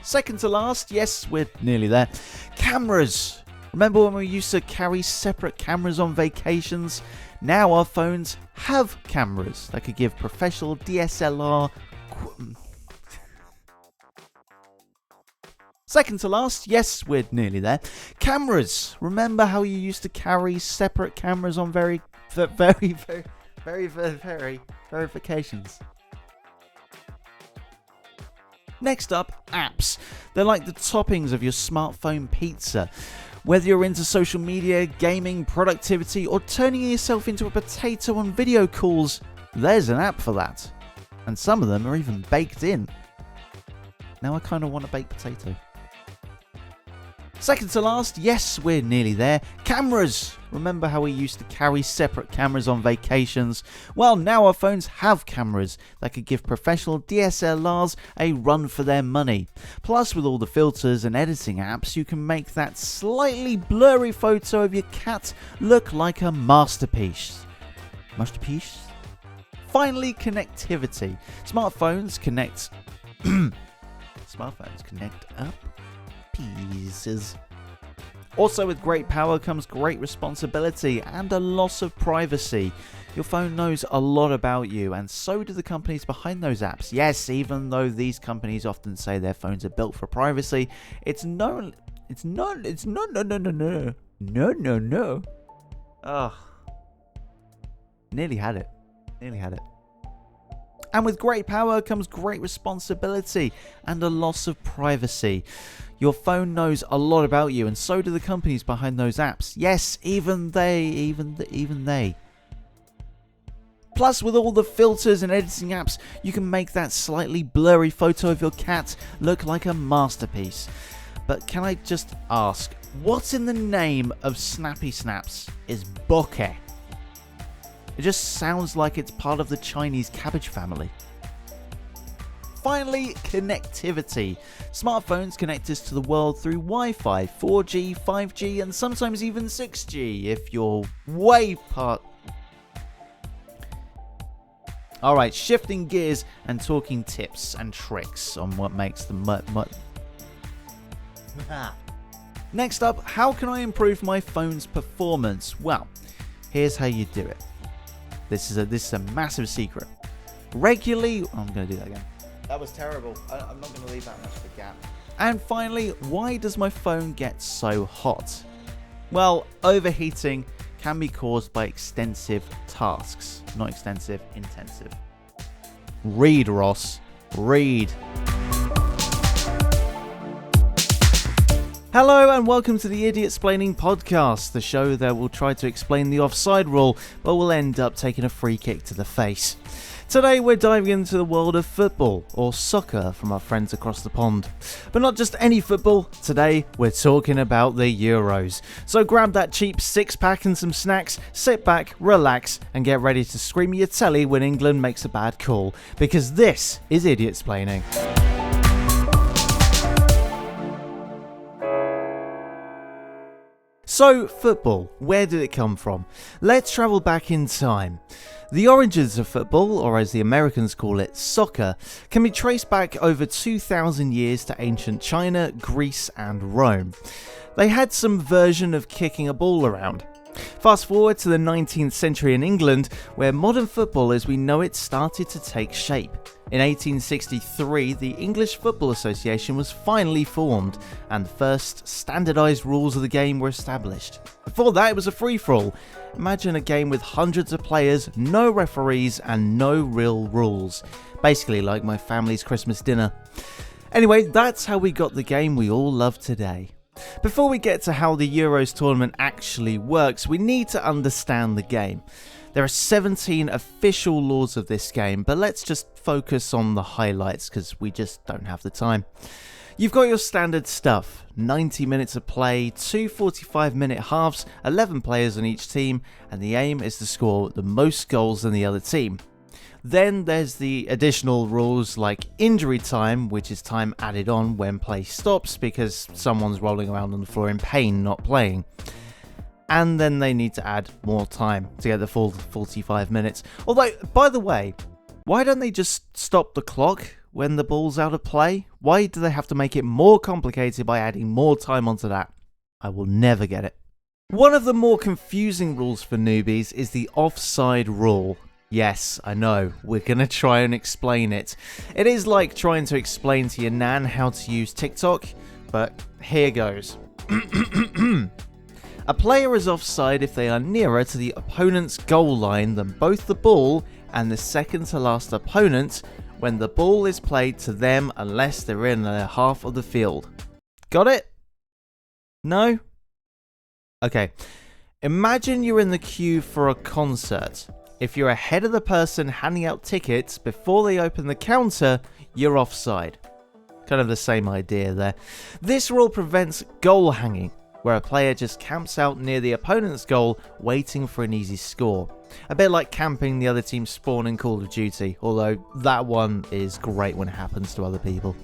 Second to last, yes, we're nearly there. Cameras. Remember when we used to carry separate cameras on vacations? Now our phones have cameras that could give professional DSLR... Second to last, yes, we're nearly there. Cameras. Remember how you used to carry separate cameras on verifications? Next up, apps. They're like the toppings of your smartphone pizza. Whether you're into social media, gaming, productivity, or turning yourself into a potato on video calls, there's an app for that. And some of them are even baked in. Now I kind of want a baked potato. Second to last, yes, we're nearly there. Cameras. Remember how we used to carry separate cameras on vacations? Well, now our phones have cameras that could give professional DSLRs a run for their money. Plus, with all the filters and editing apps, you can make that slightly blurry photo of your cat look like a masterpiece. Masterpiece? Finally, connectivity. Smartphones connect up pieces. Also, with great power comes great responsibility and a loss of privacy. Your phone knows a lot about you, and so do the companies behind those apps. Yes, even though these companies often say their phones are built for privacy, it's no No. Ugh. Nearly had it. And with great power comes great responsibility and a loss of privacy. Your phone knows a lot about you, and so do the companies behind those apps. Yes, even they. Plus, with all the filters and editing apps, you can make that slightly blurry photo of your cat look like a masterpiece. But can I just ask, what in the name of Snappy Snaps is bokeh? It just sounds like it's part of the Chinese cabbage family. Finally, connectivity. Smartphones connect us to the world through Wi-Fi, 4G, 5G, and sometimes even 6G if you're way part... Alright, shifting gears and talking tips and tricks on what makes them Next up, how can I improve my phone's performance? Well, here's how you do it. This is a massive secret. Regularly... I'm going to do that again. That was terrible. I'm not going to leave that much of a gap. And finally, why does my phone get so hot? Well, overheating can be caused by extensive tasks. Not extensive, intensive. Read, Ross. Read. Hello and welcome to the Idioptsplaining podcast, the show that will try to explain the offside rule, but will end up taking a free kick to the face. Today we're diving into the world of football, or soccer from our friends across the pond. But not just any football, today we're talking about the Euros. So grab that cheap six-pack and some snacks, sit back, relax, and get ready to scream at your telly when England makes a bad call, because this is Idioptsplaining. So, football, where did it come from? Let's travel back in time. The origins of football, or as the Americans call it, soccer, can be traced back over 2,000 years to ancient China, Greece and Rome. They had some version of kicking a ball around. Fast forward to the 19th century in England, where modern football as we know it started to take shape. In 1863, the English Football Association was finally formed, and the first standardised rules of the game were established. Before that, it was a free-for-all. Imagine a game with hundreds of players, no referees, and no real rules. Basically like my family's Christmas dinner. Anyway, that's how we got the game we all love today. Before we get to how the Euros tournament actually works, we need to understand the game. There are 17 official laws of this game, but let's just focus on the highlights because we just don't have the time. You've got your standard stuff, 90 minutes of play, 2 45-minute halves, 11 players on each team, and the aim is to score the most goals than the other team. Then there's the additional rules like injury time, which is time added on when play stops because someone's rolling around on the floor in pain not playing. And then they need to add more time to get the full 45 minutes. Although, by the way, why don't they just stop the clock when the ball's out of play? Why do they have to make it more complicated by adding more time onto that? I will never get it. One of the more confusing rules for newbies is the offside rule. Yes, I know, we're gonna try and explain it. It is like trying to explain to your nan how to use TikTok, but here goes. A player is offside if they are nearer to the opponent's goal line than both the ball and the second to last opponent when the ball is played to them unless they're in their half of the field. Got it? No? Okay. Imagine you're in the queue for a concert. If you're ahead of the person handing out tickets before they open the counter, you're offside. Kind of the same idea there. This rule prevents goal hanging, where a player just camps out near the opponent's goal waiting for an easy score. A bit like camping the other team's spawn in Call of Duty, although that one is great when it happens to other people.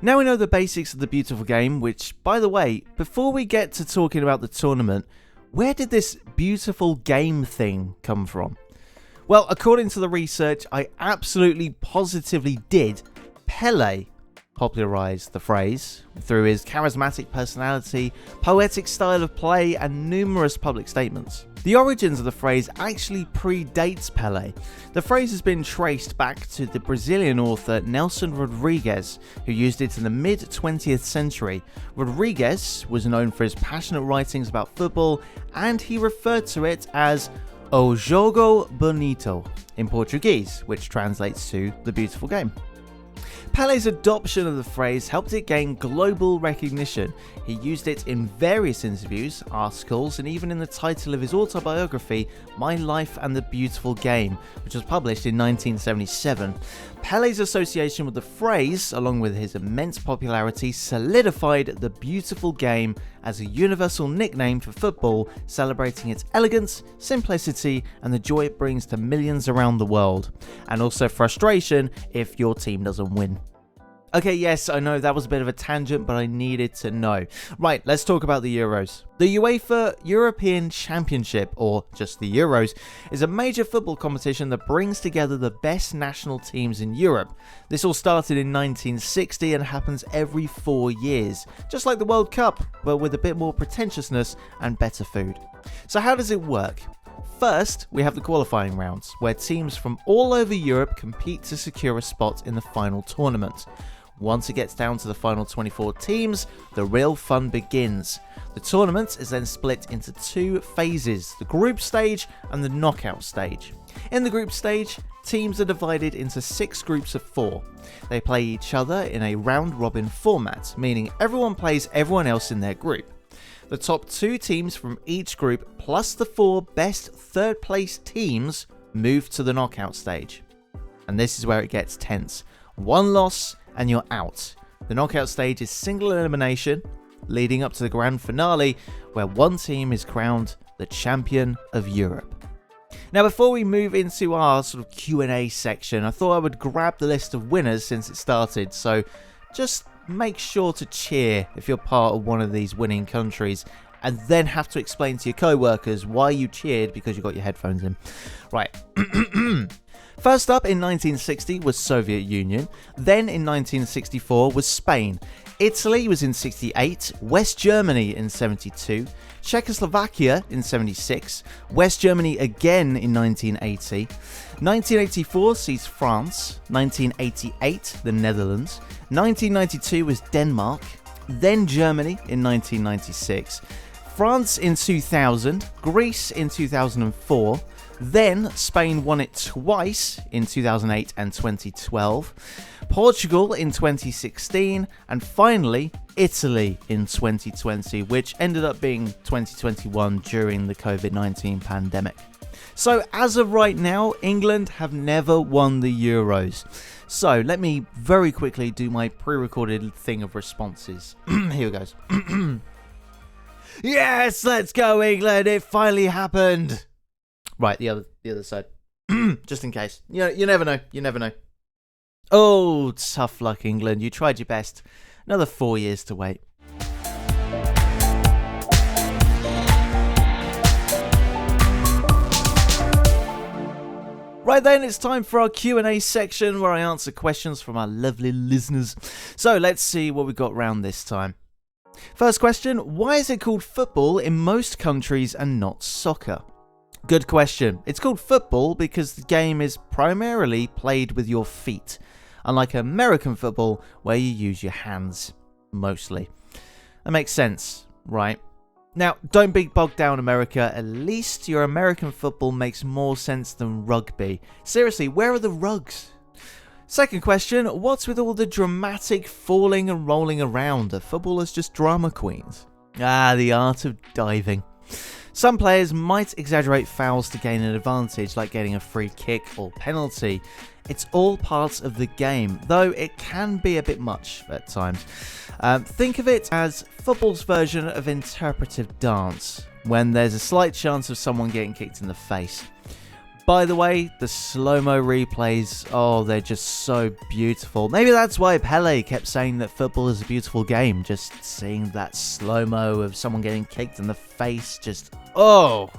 Now we know the basics of the beautiful game, which, by the way, before we get to talking about the tournament, where did this beautiful game thing come from? Well, according to the research I absolutely positively did, Pele popularised the phrase through his charismatic personality, poetic style of play and numerous public statements. The origins of the phrase actually predates Pele. The phrase has been traced back to the Brazilian author Nelson Rodrigues, who used it in the mid-20th century. Rodrigues was known for his passionate writings about football, and he referred to it as O Jogo Bonito in Portuguese, which translates to the beautiful game. Pele's adoption of the phrase helped it gain global recognition. He used it in various interviews, articles, and even in the title of his autobiography, My Life and the Beautiful Game, which was published in 1977. Pele's association with the phrase, along with his immense popularity, solidified the beautiful game as a universal nickname for football, celebrating its elegance, simplicity, and the joy it brings to millions around the world. And also frustration if your team doesn't win. Okay, yes, I know that was a bit of a tangent, but I needed to know. Right, let's talk about the Euros. The UEFA European Championship, or just the Euros, is a major football competition that brings together the best national teams in Europe. This all started in 1960 and happens every 4 years, just like the World Cup, but with a bit more pretentiousness and better food. So how does it work? First, we have the qualifying rounds, where teams from all over Europe compete to secure a spot in the final tournament. Once it gets down to the final 24 teams, the real fun begins. The tournament is then split into 2 phases, the group stage and the knockout stage. In the group stage, teams are divided into 6 groups of 4. They play each other in a round-robin format, meaning everyone plays everyone else in their group. The top 2 teams from each group, plus the 4 best third-place teams, move to the knockout stage. And this is where it gets tense. 1 loss and you're out. The knockout stage is single elimination, leading up to the grand finale, where one team is crowned the champion of Europe. Now, before we move into our sort of Q&A section, I thought I would grab the list of winners since it started, so just make sure to cheer if you're part of one of these winning countries, and then have to explain to your co-workers why you cheered because you got your headphones in. Right. First up in 1960 was Soviet Union, then in 1964 was Spain, Italy was in 68, West Germany in 72, Czechoslovakia in 76, West Germany again in 1980, 1984 sees France, 1988 the Netherlands, 1992 was Denmark, then Germany in 1996, France in 2000, Greece in 2004, then Spain won it twice in 2008 and 2012, Portugal in 2016, and finally Italy in 2020, which ended up being 2021 during the COVID-19 pandemic. So as of right now, England have never won the Euros. So let me very quickly do my pre-recorded thing of responses. Here it goes. Yes, let's go England, it finally happened. Right, the other side. Just in case. You never know. Oh, tough luck, England. You tried your best. Another 4 years to wait. Right then, it's time for our Q&A section where I answer questions from our lovely listeners. So let's see what we got round this time. First question, why is it called football in most countries and not soccer? Good question. It's called football because the game is primarily played with your feet, unlike American football where you use your hands, mostly. That makes sense, right? Now, don't be bogged down, America. At least your American football makes more sense than rugby. Seriously, where are the rugs? Second question, what's with all the dramatic falling and rolling around? Are footballers just drama queens? The art of diving. Some players might exaggerate fouls to gain an advantage, like getting a free kick or penalty. It's all part of the game, though it can be a bit much at times. Think of it as football's version of interpretive dance, when there's a slight chance of someone getting kicked in the face. By the way, the slow-mo replays, they're just so beautiful. Maybe that's why Pele kept saying that football is a beautiful game. Just seeing that slow-mo of someone getting kicked in the face, the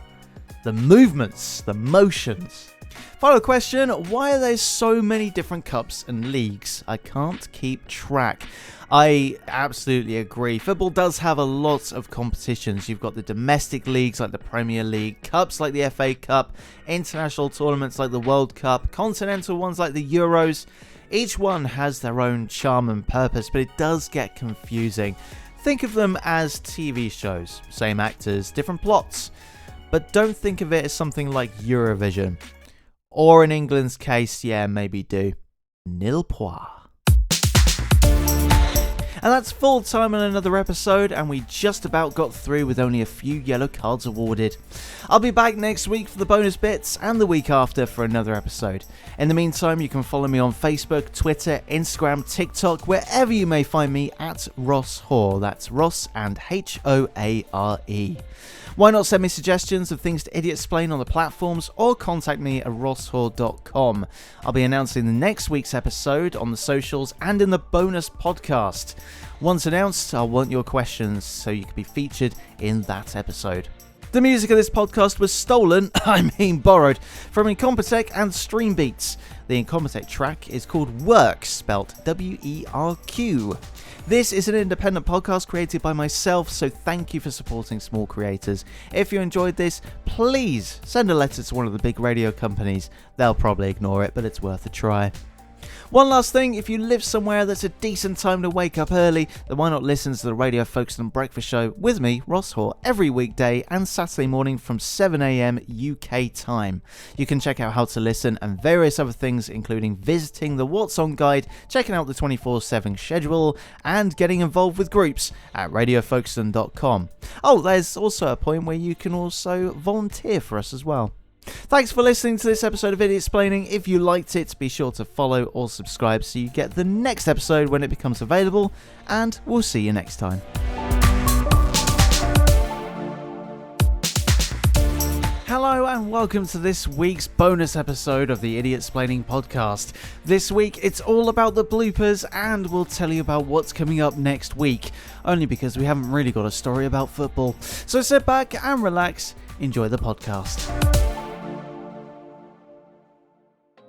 movements, the motions. Final question, why are there so many different cups and leagues? I can't keep track. I absolutely agree. Football does have a lot of competitions. You've got the domestic leagues like the Premier League, cups like the FA Cup, international tournaments like the World Cup, continental ones like the Euros. Each one has their own charm and purpose, but it does get confusing. Think of them as TV shows, same actors, different plots. But don't think of it as something like Eurovision. Or in England's case, yeah, maybe do. Nil point. And that's full time on another episode, and we just about got through with only a few yellow cards awarded. I'll be back next week for the bonus bits, and the week after for another episode. In the meantime, you can follow me on Facebook, Twitter, Instagram, TikTok, wherever you may find me at Ross Hoare. That's Ross and Hoare. Why not send me suggestions of things to Idioptsplain on the platforms, or contact me at rosshoare.com. I'll be announcing the next week's episode on the socials and in the bonus podcast. Once announced, I'll want your questions so you can be featured in that episode. The music of this podcast was stolen, borrowed, from Incompetech and Streambeats. The Incompetech track is called Werq, spelt W-E-R-Q. This is an independent podcast created by myself, so thank you for supporting small creators. If you enjoyed this, please send a letter to one of the big radio companies. They'll probably ignore it, but it's worth a try. One last thing, if you live somewhere that's a decent time to wake up early, then why not listen to the Radio Folkestone Breakfast Show with me, Ross Hoare, every weekday and Saturday morning from 7 a.m. UK time. You can check out how to listen and various other things, including visiting the What's On guide, checking out the 24/7 schedule, and getting involved with groups at radiofolkstone.com. Oh, there's also a point where you can also volunteer for us as well. Thanks for listening to this episode of Idioptsplaining. If you liked it, be sure to follow or subscribe so you get the next episode when it becomes available, and we'll see you next time. Hello and welcome to this week's bonus episode of the Idioptsplaining podcast. This week it's all about the bloopers, and we'll tell you about what's coming up next week, only because we haven't really got a story about football. So sit back and relax, enjoy the podcast.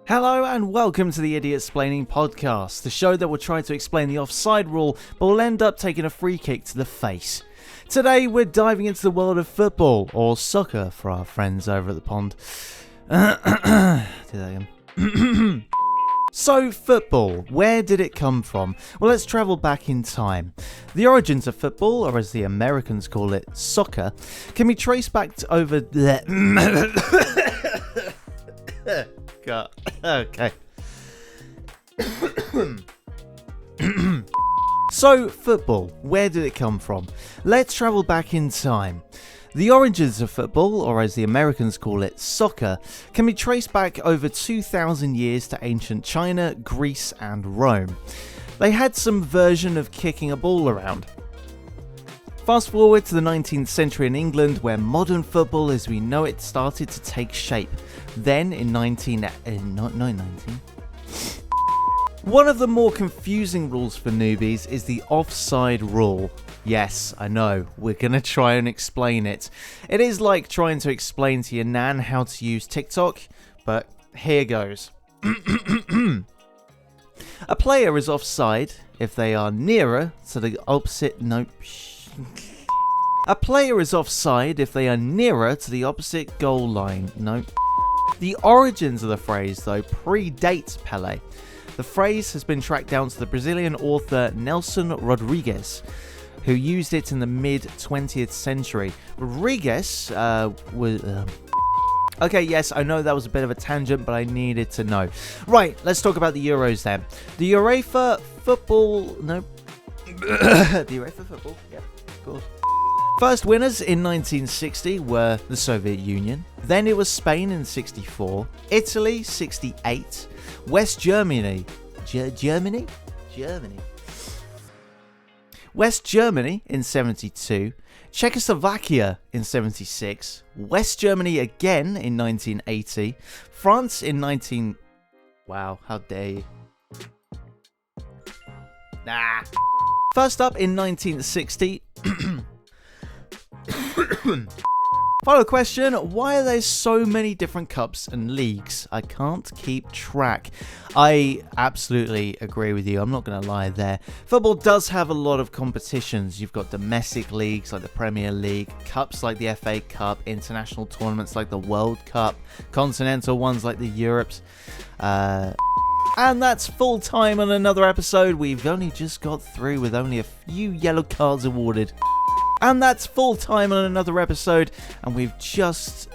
Hello and welcome to the Idioptsplaining podcast, the show that will try to explain the offside rule but will end up taking a free kick to the face. Today we're diving into the world of football, or soccer for our friends over at the pond. Do that again. So, football, where did it come from? Well, let's travel back in time. The origins of football, or as the Americans call it, soccer, can be traced back to over... God. Okay. So, football, where did it come from? Let's travel back in time. The origins of football, or as the Americans call it, soccer, can be traced back over 2,000 years to ancient China, Greece, and Rome. They had some version of kicking a ball around. Fast forward to the 19th century in England, where modern football as we know it started to take shape. Then in 19... One of the more confusing rules for newbies is the offside rule. Yes, I know, we're gonna try and explain it. It is like trying to explain to your nan how to use TikTok, but here goes. A player is offside if they are nearer to the opposite... A player is offside if they are nearer to the opposite goal line. The origins of the phrase, though, predate Pelé. The phrase has been tracked down to the Brazilian author Nelson Rodrigues, who used it in the mid-20th century. Rodrigues was... Okay, yes, I know that was a bit of a tangent, but I needed to know. Right, let's talk about the Euros then. The UEFA football... The UEFA football? Yeah, of course. First winners in 1960 were the Soviet Union, then it was Spain in 64, Italy 68, West Germany, West Germany in 72, Czechoslovakia in 76, West Germany again in 1980, France in 19... Wow, how dare you. First up in 1960... Final question, why are there so many different cups and leagues? I can't keep track. I absolutely agree with you, I'm not going to lie there. Football does have a lot of competitions. You've got domestic leagues like the Premier League, cups like the FA Cup, international tournaments like the World Cup, continental ones like the Europes. And that's full time on another episode. We've only just got through with only a few yellow cards awarded. And that's full time on another episode, and we've just,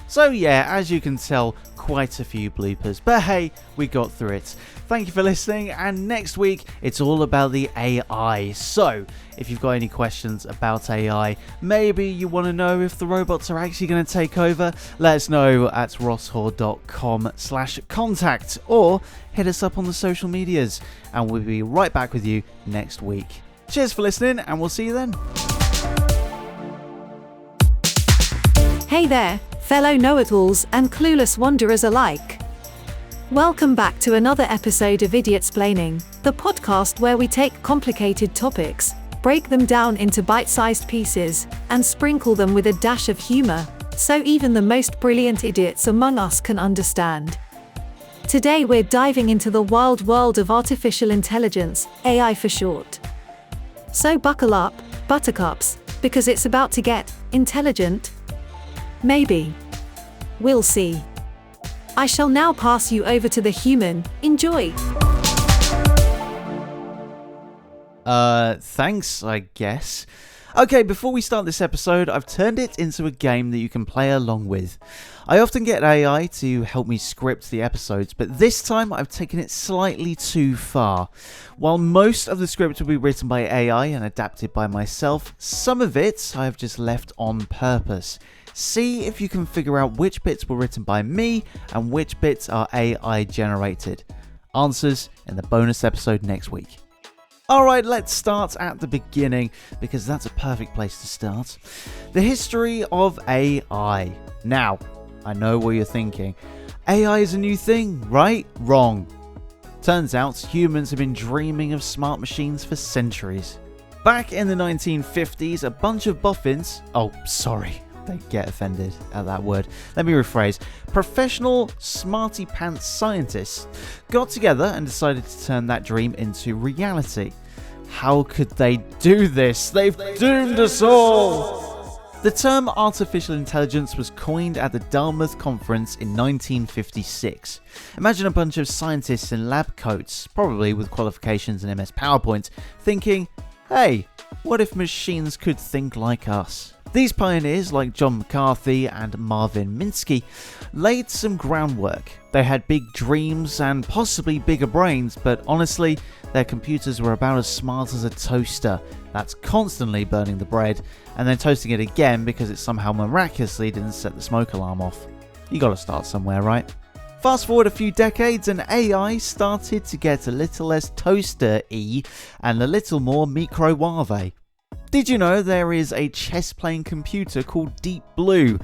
So yeah, as you can tell, quite a few bloopers, but hey, we got through it. Thank you for listening, and next week, it's all about the AI. So, if you've got any questions about AI, maybe you want to know if the robots are actually going to take over, let us know at rosshore.com/contact, or hit us up on the social medias, and we'll be right back with you next week. Cheers for listening, and we'll see you then. Hey there, fellow know-it-alls and clueless wanderers alike. Welcome back to another episode of Idioptsplaining, the podcast where we take complicated topics, break them down into bite-sized pieces, and sprinkle them with a dash of humor, so even the most brilliant idiots among us can understand. Today we're diving into the wild world of artificial intelligence, AI for short. So buckle up, buttercups, because it's about to get intelligent. Maybe. We'll see. I shall now pass you over to the human. Enjoy. Thanks, I guess. Okay, before we start this episode, I've turned it into a game that you can play along with. I often get AI to help me script the episodes, but this time I've taken it slightly too far. While most of the script will be written by AI and adapted by myself, some of it I've just left on purpose. See if you can figure out which bits were written by me and which bits are AI generated. Answers in the bonus episode next week. Alright, let's start at the beginning, because that's a perfect place to start. The history of AI. Now, I know what you're thinking. AI is a new thing, right? Wrong. Turns out humans have been dreaming of smart machines for centuries. Back in the 1950s, a bunch of boffins... They get offended at that word. Let me rephrase. Professional smarty pants scientists got together and decided to turn that dream into reality. How could they do this? They've doomed us all! The term artificial intelligence was coined at the Dartmouth Conference in 1956. Imagine a bunch of scientists in lab coats, probably with qualifications in MS PowerPoint, thinking, hey, what if machines could think like us? These pioneers, like John McCarthy and Marvin Minsky, laid some groundwork. They had big dreams and possibly bigger brains, but honestly, their computers were about as smart as a toaster that's constantly burning the bread and then toasting it again because it somehow miraculously didn't set the smoke alarm off. You gotta start somewhere, right? Fast forward a few decades and AI started to get a little less toaster-y and a little more microwave. Did you know there is a chess-playing computer called Deep Blue?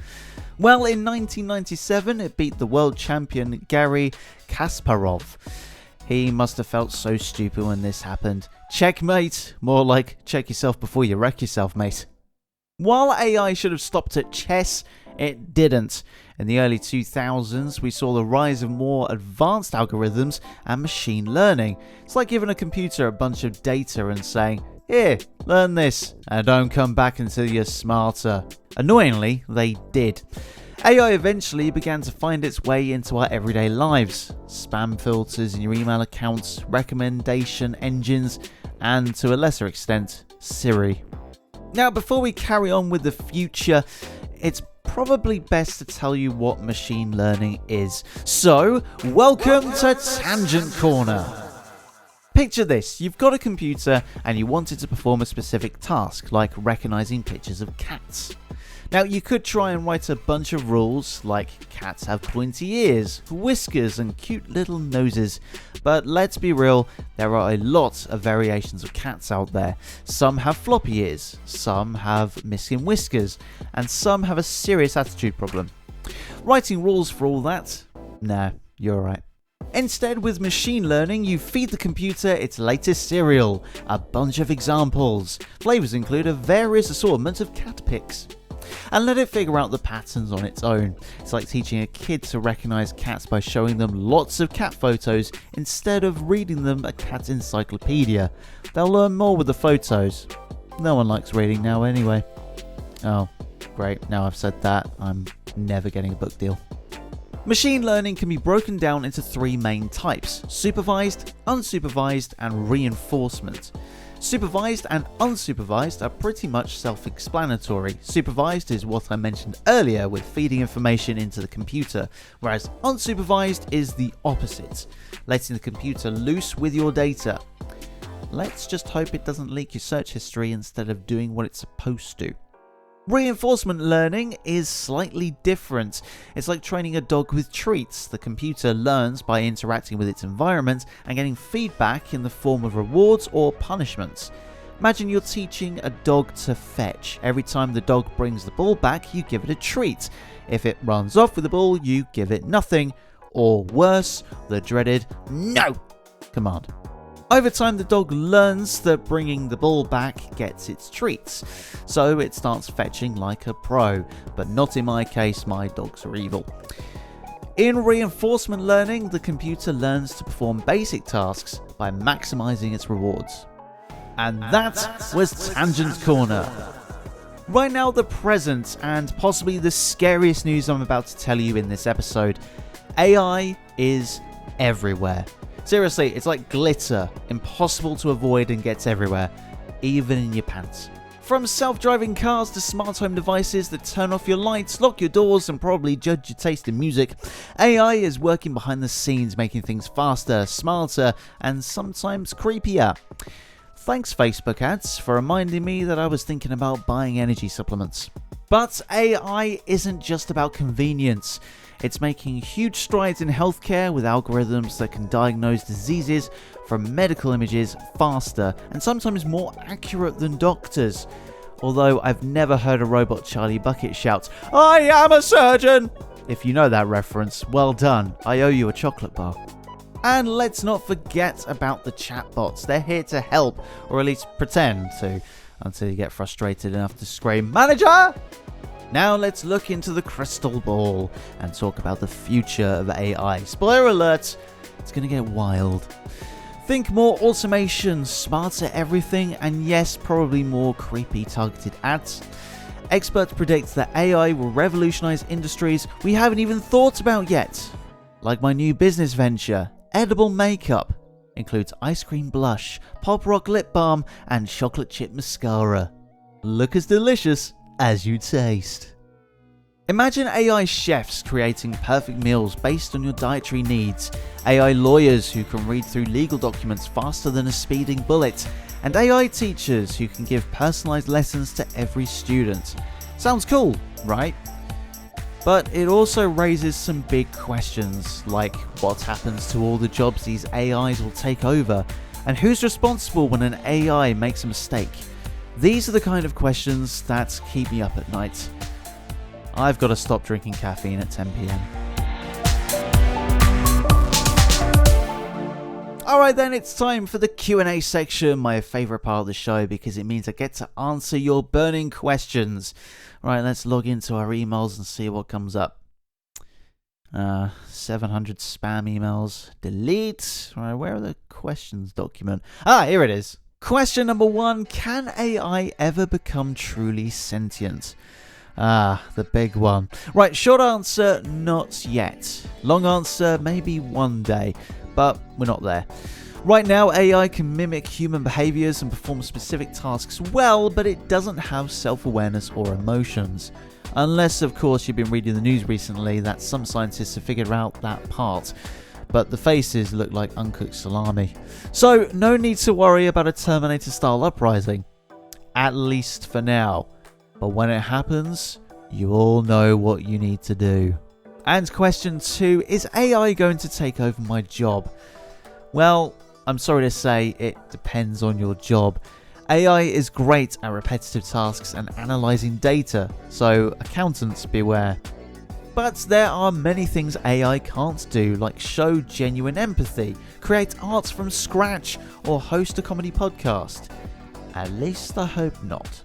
Well, in 1997, it beat the world champion Garry Kasparov. He must have felt so stupid when this happened. Checkmate. More like, check yourself before you wreck yourself, mate. While AI should have stopped at chess, it didn't. In the early 2000s, we saw the rise of more advanced algorithms and machine learning. It's like giving a computer a bunch of data and saying, here, learn this, and don't come back until you're smarter. Annoyingly, they did. AI eventually began to find its way into our everyday lives. Spam filters in your email accounts, recommendation engines, and to a lesser extent, Siri. Now, before we carry on with the future, it's probably best to tell you what machine learning is. So, welcome to Tangent Corner. Picture this, you've got a computer and you want it to perform a specific task, like recognizing pictures of cats. Now, you could try and write a bunch of rules, like cats have pointy ears, whiskers and cute little noses, but let's be real, there are a lot of variations of cats out there. Some have floppy ears, some have missing whiskers, and some have a serious attitude problem. Writing rules for all that? Nah, you're alright. Instead, with machine learning, you feed the computer its latest cereal, a bunch of examples. Flavors include a various assortment of cat pics, and let it figure out the patterns on its own. It's like teaching a kid to recognize cats by showing them lots of cat photos instead of reading them a cat encyclopedia. They'll learn more with the photos. No one likes reading now anyway. Oh, great, now I've said that, I'm never getting a book deal. Machine learning can be broken down into three main types: supervised, unsupervised, and reinforcement. Supervised and unsupervised are pretty much self-explanatory. Supervised is what I mentioned earlier with feeding information into the computer, whereas unsupervised is the opposite, letting the computer loose with your data. Let's just hope it doesn't leak your search history instead of doing what it's supposed to. Reinforcement learning is slightly different. It's like training a dog with treats. The computer learns by interacting with its environment and getting feedback in the form of rewards or punishments. Imagine you're teaching a dog to fetch. Every time the dog brings the ball back, you give it a treat. If it runs off with the ball, you give it nothing, or worse, the dreaded "no" command. Over time, the dog learns that bringing the ball back gets its treats, so it starts fetching like a pro, but not in my case, my dogs are evil. In reinforcement learning, the computer learns to perform basic tasks by maximizing its rewards. And that was Tangent Corner. Right now, the present and possibly the scariest news I'm about to tell you in this episode. AI is everywhere. Seriously, it's like glitter, impossible to avoid and gets everywhere, even in your pants. From self-driving cars to smart home devices that turn off your lights, lock your doors, and probably judge your taste in music, AI is working behind the scenes, making things faster, smarter, and sometimes creepier. Thanks Facebook ads for reminding me that I was thinking about buying energy supplements. But AI isn't just about convenience. It's making huge strides in healthcare with algorithms that can diagnose diseases from medical images faster and sometimes more accurate than doctors. Although I've never heard a robot Charlie Bucket shout, "I am a surgeon!" If you know that reference, well done. I owe you a chocolate bar. And let's not forget about the chatbots. They're here to help, or at least pretend to, until you get frustrated enough to scream, "Manager!" Now let's look into the crystal ball and talk about the future of AI. Spoiler alert, it's going to get wild. Think more automation, smarter everything, and yes, probably more creepy targeted ads. Experts predict that AI will revolutionize industries we haven't even thought about yet. Like my new business venture, edible makeup. Includes ice cream blush, pop rock lip balm, and chocolate chip mascara. Look as delicious as you taste. Imagine AI chefs creating perfect meals based on your dietary needs, AI lawyers who can read through legal documents faster than a speeding bullet, and AI teachers who can give personalized lessons to every student. Sounds cool, right? But it also raises some big questions, like what happens to all the jobs these AIs will take over, and who's responsible when an AI makes a mistake? These are the kind of questions that keep me up at night. I've got to stop drinking caffeine at 10 p.m. Alright then, it's time for the Q&A section, my favourite part of the show because it means I get to answer your burning questions. Right, let's log into our emails and see what comes up. 700 spam emails. Delete. Right, where are the questions document? Here it is. Question number 1. Can AI ever become truly sentient? The big one. Right, short answer, not yet. Long answer, maybe one day. But we're not there. Right now, AI can mimic human behaviors and perform specific tasks well, but it doesn't have self-awareness or emotions. Unless, of course, you've been reading the news recently that some scientists have figured out that part. But the faces look like uncooked salami. So, no need to worry about a Terminator-style uprising. At least for now. But when it happens, you all know what you need to do. And question 2, is AI going to take over my job? Well, I'm sorry to say, it depends on your job. AI is great at repetitive tasks and analysing data, so accountants beware. But there are many things AI can't do, like show genuine empathy, create art from scratch, or host a comedy podcast. At least I hope not.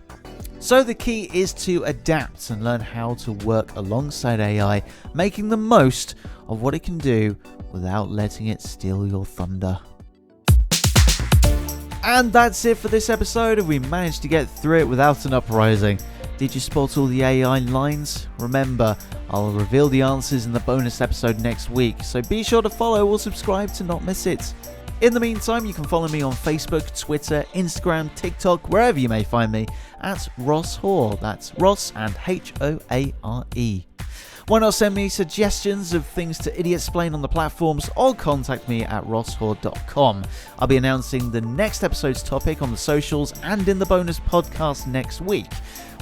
So the key is to adapt and learn how to work alongside AI, making the most of what it can do without letting it steal your thunder. And that's it for this episode. We managed to get through it without an uprising. Did you spot all the AI lines? Remember, I'll reveal the answers in the bonus episode next week, so be sure to follow or subscribe to not miss it. In the meantime, you can follow me on Facebook, Twitter, Instagram, TikTok, wherever you may find me, at Ross Hoare. That's Ross and Hoare. Why not send me suggestions of things to Idioptsplain on the platforms, or contact me at rosshoare.com. I'll be announcing the next episode's topic on the socials and in the bonus podcast next week.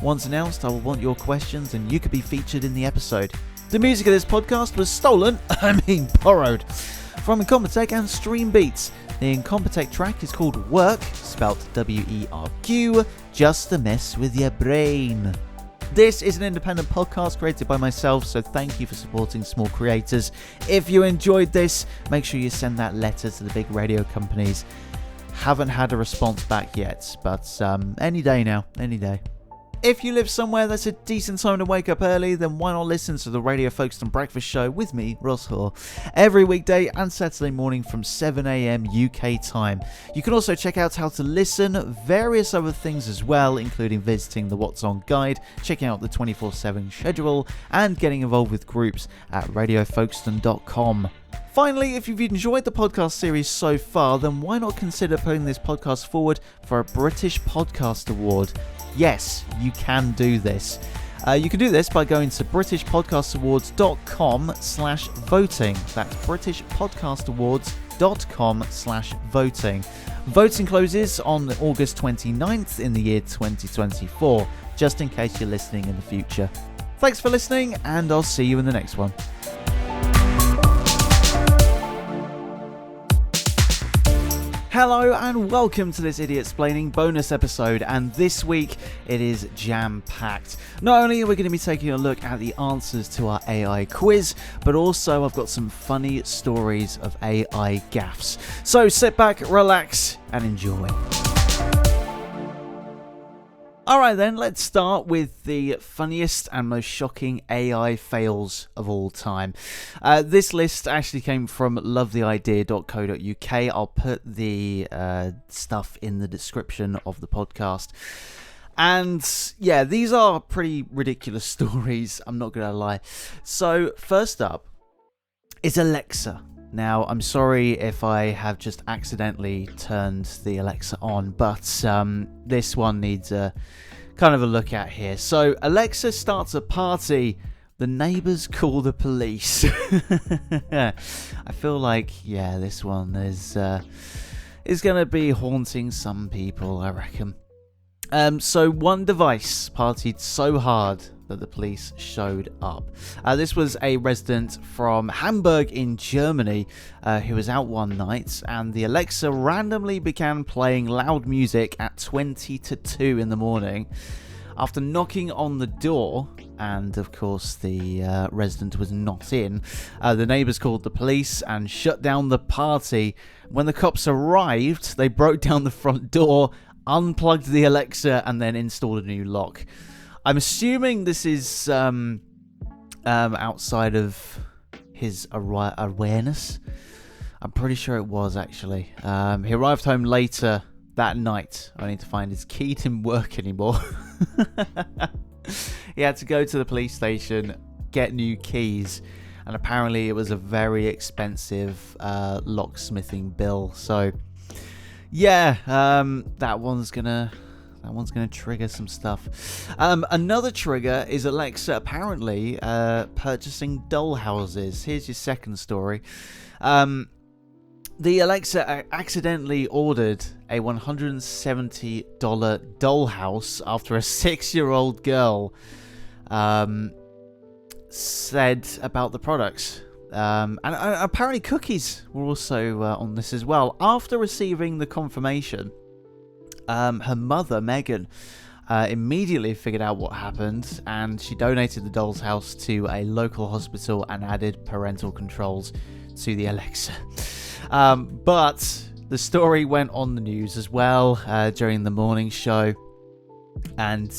Once announced, I will want your questions and you could be featured in the episode. The music of this podcast was borrowed, from Incompetech and Stream Beats. The Incompetech track is called Werq, spelt W-E-R-Q, just to mess with your brain. This is an independent podcast created by myself, so thank you for supporting small creators. If you enjoyed this, make sure you send that letter to the big radio companies. Haven't had a response back yet, but any day now, any day. If you live somewhere that's a decent time to wake up early, then why not listen to the Radio Folkestone Breakfast Show with me, Ross Hoare, every weekday and Saturday morning from 7 a.m. UK time. You can also check out how to listen, various other things as well, including visiting the What's On guide, checking out the 24/7 schedule, and getting involved with groups at radiofolkstone.com. Finally, if you've enjoyed the podcast series so far, then why not consider putting this podcast forward for a British Podcast Award? Yes, you can do this. You can do this by going to britishpodcastawards.com/voting. That's britishpodcastawards.com/voting. Voting closes on August 29th in the year 2024, just in case you're listening in the future. Thanks for listening, and I'll see you in the next one. Hello and welcome to this Idioptsplaining bonus episode, and this week it is jam-packed. Not only are we going to be taking a look at the answers to our AI quiz, but also I've got some funny stories of AI gaffes. So sit back, relax and enjoy. Alright then, let's start with the funniest and most shocking AI fails of all time. This list actually came from lovetheidea.co.uk. I'll put the stuff in the description of the podcast. And yeah, these are pretty ridiculous stories, I'm not gonna lie. So first up is Alexa. Now, I'm sorry if I have just accidentally turned the Alexa on, but this one needs a kind of a look at here. So, Alexa starts a party. The neighbours call the police. I feel like, yeah, this one is going to be haunting some people, I reckon. So, one device partied so hard that the police showed up. This was a resident from Hamburg in Germany who was out one night, and the Alexa randomly began playing loud music at 20 to 2 in the morning. After knocking on the door, and of course the resident was not in, the neighbours called the police and shut down the party. When the cops arrived, they broke down the front door, unplugged the Alexa, and then installed a new lock. I'm assuming this is outside of his awareness. I'm pretty sure it was, actually. He arrived home later that night, only to find his key didn't work anymore. He had to go to the police station, get new keys, and apparently it was a very expensive locksmithing bill. So, yeah, that one's gonna trigger some stuff. Another trigger is Alexa apparently purchasing doll houses. Here's your second story. The Alexa accidentally ordered a $170 dollhouse after a 6-year-old girl said about the products. And apparently cookies were also on this as well. After receiving the confirmation, her mother, Megan, immediately figured out what happened, and she donated the doll's house to a local hospital and added parental controls to the Alexa. But the story went on the news as well during the morning show. And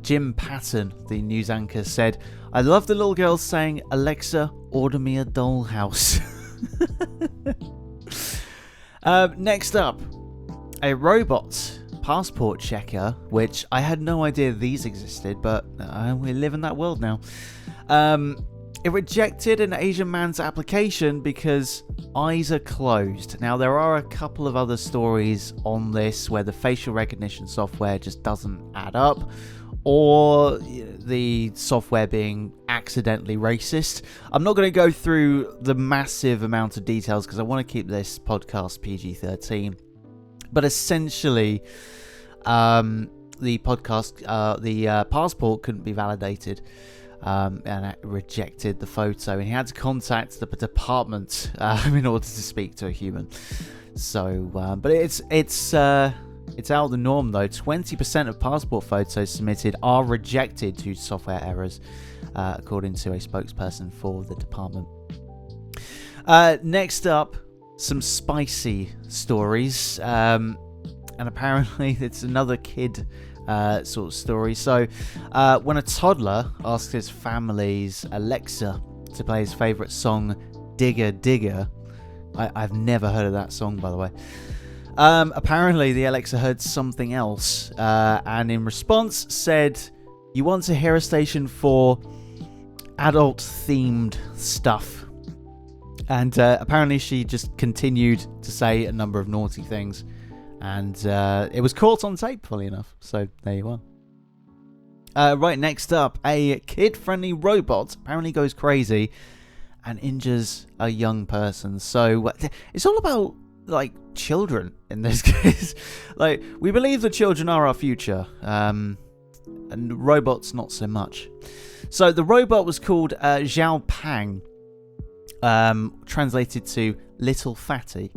Jim Patton, the news anchor, said, "I love the little girl saying, 'Alexa, order me a dollhouse.'" Next up, a robot passport checker, which I had no idea these existed, but we live in that world now. It rejected an Asian man's application because eyes are closed. Now, there are a couple of other stories on this where the facial recognition software just doesn't add up, or the software being accidentally racist. I'm not going to go through the massive amount of details because I want to keep this podcast PG-13. But essentially, the passport couldn't be validated. And it rejected the photo, and he had to contact the department in order to speak to a human. So, but it's out of the norm though. 20% of passport photos submitted are rejected due to software errors, according to a spokesperson for the department. Next up, some spicy stories, and apparently it's another kid sort of story. So when a toddler asked his family's Alexa to play his favourite song, Digger Digger, I've never heard of that song, by the way. Apparently the Alexa heard something else, and in response said, "You want to hear a station for adult themed stuff?" And apparently she just continued to say a number of naughty things. And it was caught on tape, fully enough. So there you are. Right, next up, a kid-friendly robot apparently goes crazy and injures a young person. So it's all about, like, children in this case. Like, we believe that children are our future, and robots not so much. So the robot was called Xiao Pang, translated to Little Fatty.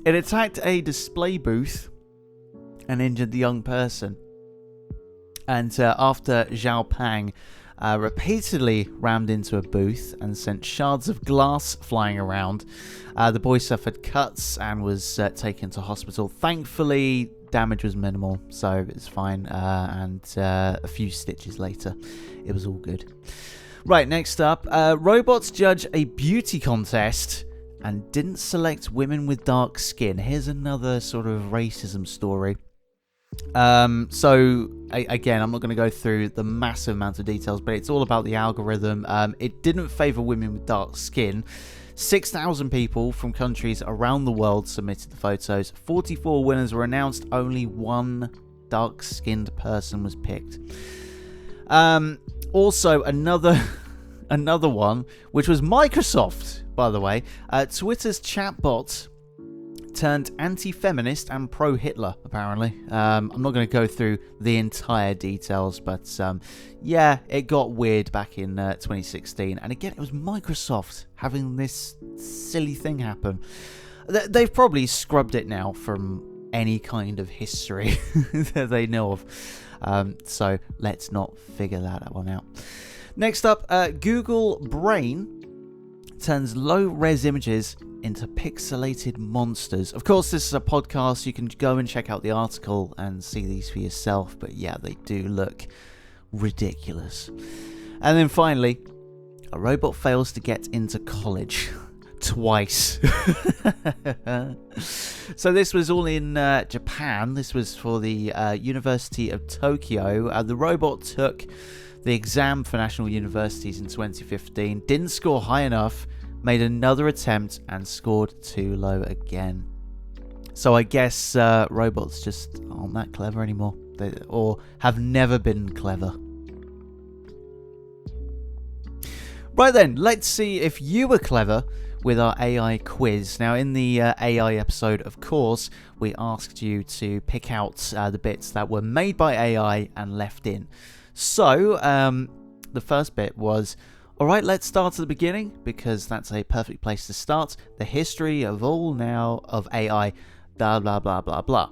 It attacked a display booth and injured the young person. And after Xiao Pang repeatedly rammed into a booth and sent shards of glass flying around, the boy suffered cuts and was taken to hospital. Thankfully, damage was minimal, so it's fine. And a few stitches later, it was all good. Right, next up, robots judge a beauty contest and didn't select women with dark skin. Here's another sort of racism story. So again, I'm not going to go through the massive amount of details, but it's all about the algorithm. It didn't favor women with dark skin. 6,000 people from countries around the world submitted the photos. 44 winners were announced. Only one dark-skinned person was picked. Also, another one, which was Microsoft, by the way. Twitter's chatbot turned anti-feminist and pro-Hitler, apparently. I'm not going to go through the entire details, but yeah, it got weird back in 2016. And again, it was Microsoft having this silly thing happen. They've probably scrubbed it now from any kind of history that they know of. So let's not figure that one out. Next up, Google Brain turns low-res images into pixelated monsters. Of course, this is a podcast. You can go and check out the article and see these for yourself. But yeah, they do look ridiculous. And then finally, a robot fails to get into college. Twice. So this was all in Japan. This was for the University of Tokyo. The robot took the exam for national universities in 2015, didn't score high enough, made another attempt and scored too low again. So I guess robots just aren't that clever anymore, or have never been clever. Right then, let's see if you were clever with our AI quiz. Now, in the AI episode, of course, we asked you to pick out the bits that were made by AI and left in. So, the first bit was, alright, let's start at the beginning, because that's a perfect place to start. The history of all now of AI. blah, blah, blah, blah, blah.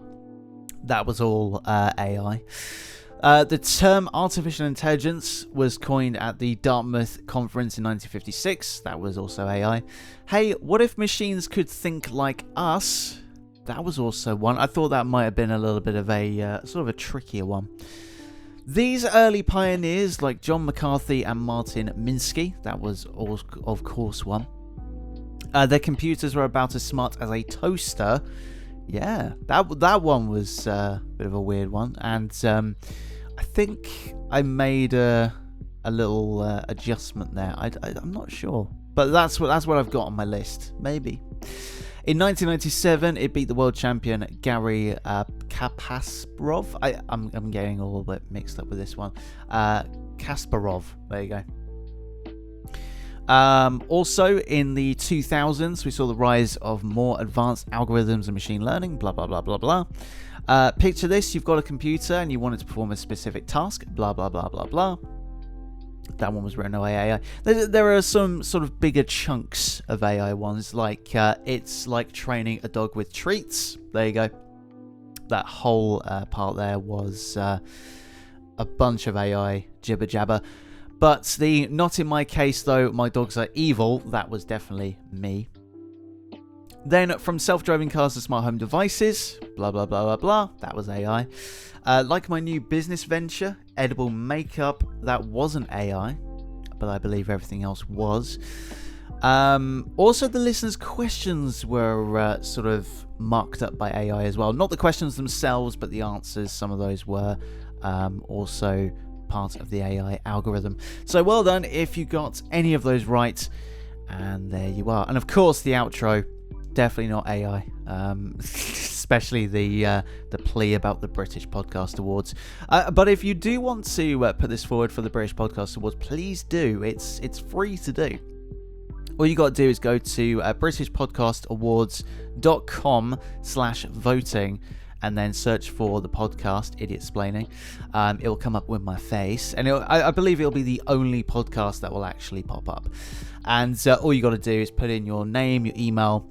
That was all AI. The term artificial intelligence was coined at the Dartmouth conference in 1956. That was also AI. Hey, what if machines could think like us? That was also one. I thought that might have been a little bit of a sort of a trickier one. These early pioneers like John McCarthy and Martin Minsky, that was of course one. Their computers were about as smart as a toaster. Yeah, that one was a bit of a weird one, and I think I made a little adjustment there. I'm not sure, but that's what I've got on my list. Maybe. In 1997, it beat the world champion Garry Kasparov. I'm getting a little bit mixed up with this one. Kasparov. There you go. Also, in the 2000s, we saw the rise of more advanced algorithms and machine learning, blah, blah, blah, blah, blah. Picture this, you've got a computer and you want it to perform a specific task, blah, blah, blah, blah, blah. That one was written by AI. There are some sort of bigger chunks of AI ones, like it's like training a dog with treats. There you go. That whole part there was a bunch of AI jibber jabber. But the not in my case though, my dogs are evil, that was definitely me. Then from self-driving cars to smart home devices, blah blah blah blah blah, that was AI. Like my new business venture, edible makeup, that wasn't AI, but I believe everything else was. Also the listeners' questions were sort of marked up by AI as well. Not the questions themselves, but the answers, some of those were also part of the AI algorithm. So well done if you got any of those right, and there you are. And of course the outro, definitely not AI, especially the plea about the British Podcast Awards. But if you do want to put this forward for the British Podcast Awards, please do. It's free to do. All you got to do is go to britishpodcastawards.com/voting and then search for the podcast Idioptsplaining. It'll come up with my face, and I believe it'll be the only podcast that will actually pop up. And all you got to do is put in your name, your email,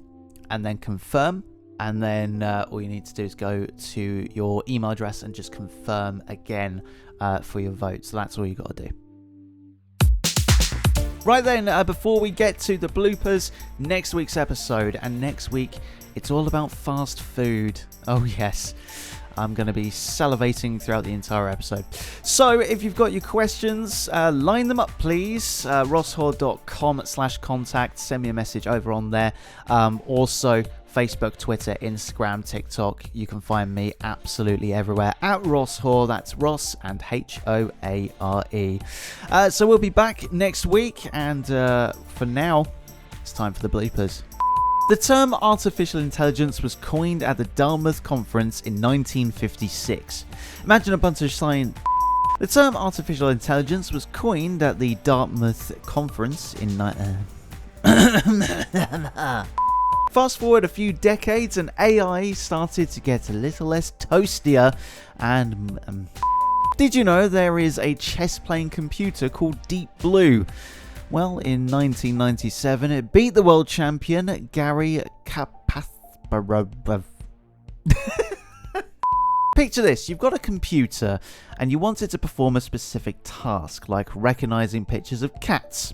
and then confirm. And then all you need to do is go to your email address and just confirm again for your vote. So that's all you got to do. Right then, before we get to the bloopers, next week's episode, and next week it's all about fast food. Oh yes, I'm going to be salivating throughout the entire episode. So if you've got your questions, line them up please. rosshaw.com/contact. Send me a message over on there. Also Facebook, Twitter, Instagram, TikTok. You can find me absolutely everywhere at Ross Haw. That's Ross and Hoare. So we'll be back next week, and for now, it's time for the bloopers. The term artificial intelligence was coined at the Dartmouth conference in 1956. Imagine a bunch of science. The term artificial intelligence was coined at the Dartmouth conference in Fast forward a few decades and AI started to get a little less toastier, and did you know there is a chess-playing computer called Deep Blue? Well, in 1997 it beat the world champion Garry Kasparov. Picture this, you've got a computer and you want it to perform a specific task, like recognizing pictures of cats.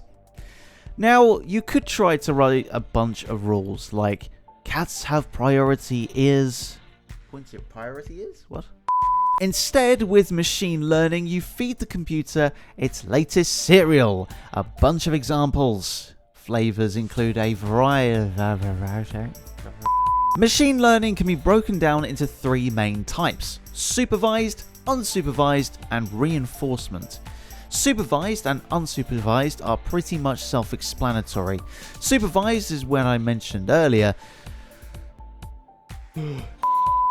Now, you could try to write a bunch of rules, like cats have priority ears. Priority ears? What? Instead, with machine learning, you feed the computer its latest cereal. A bunch of examples. Flavors include a variety. Machine learning can be broken down into three main types: supervised, unsupervised, and reinforcement. Supervised and unsupervised are pretty much self-explanatory. Supervised is when I mentioned earlier.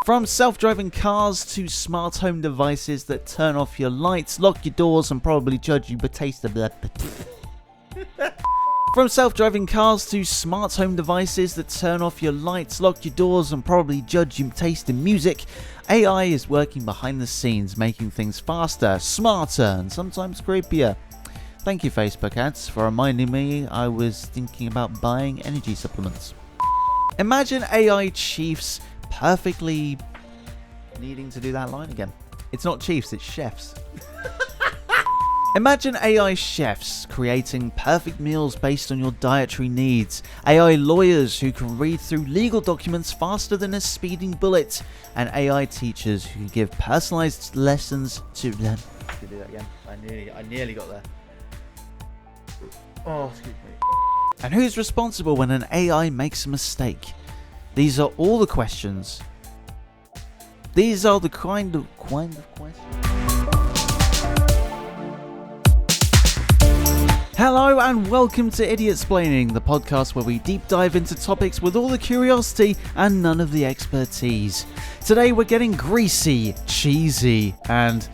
From self-driving cars to smart home devices that turn off your lights, lock your doors, and probably judge you but taste the blood. From self-driving cars to smart home devices that turn off your lights, lock your doors, and probably judge you taste the music, AI is working behind the scenes, making things faster, smarter, and sometimes creepier. Thank you, Facebook ads, for reminding me I was thinking about buying energy supplements. Imagine AI chiefs perfectly needing to do that line again. It's not chiefs, it's chefs. Imagine AI chefs creating perfect meals based on your dietary needs, AI lawyers who can read through legal documents faster than a speeding bullet, and AI teachers who can give personalized lessons to them. I can do that again. I nearly got there. Oh, excuse me. And who's responsible when an AI makes a mistake? These are all the questions. These are the kind of questions. Hello and welcome to Idioptsplaining, the podcast where we deep dive into topics with all the curiosity and none of the expertise. Today we're getting greasy, cheesy, and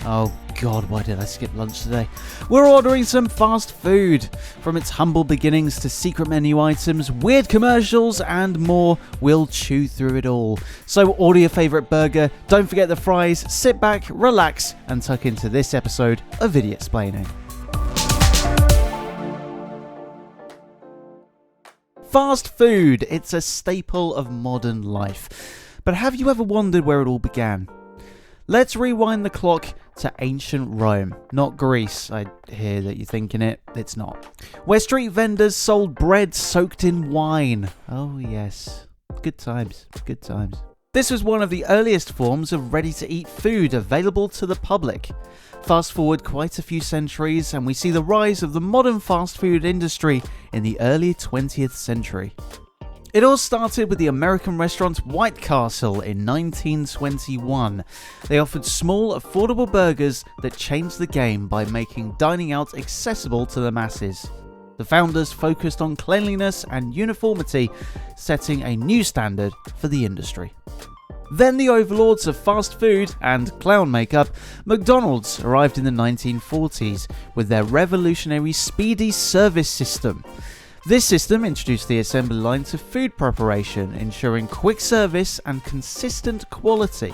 oh god, why did I skip lunch today? We're ordering some fast food. From its humble beginnings to secret menu items, weird commercials, and more, we'll chew through it all. So order your favourite burger, don't forget the fries, sit back, relax, and tuck into this episode of Idioptsplaining. Fast food, it's a staple of modern life. But have you ever wondered where it all began? Let's rewind the clock to ancient Rome, not Greece. I hear that you're thinking it, it's not. Where street vendors sold bread soaked in wine. Oh yes, good times, good times. This was one of the earliest forms of ready-to-eat food available to the public. Fast forward quite a few centuries and we see the rise of the modern fast food industry in the early 20th century. It all started with the American restaurant White Castle in 1921. They offered small, affordable burgers that changed the game by making dining out accessible to the masses. The founders focused on cleanliness and uniformity, setting a new standard for the industry. Then the overlords of fast food and clown makeup, McDonald's, arrived in the 1940s with their revolutionary speedy service system. This system introduced the assembly line to food preparation, ensuring quick service and consistent quality.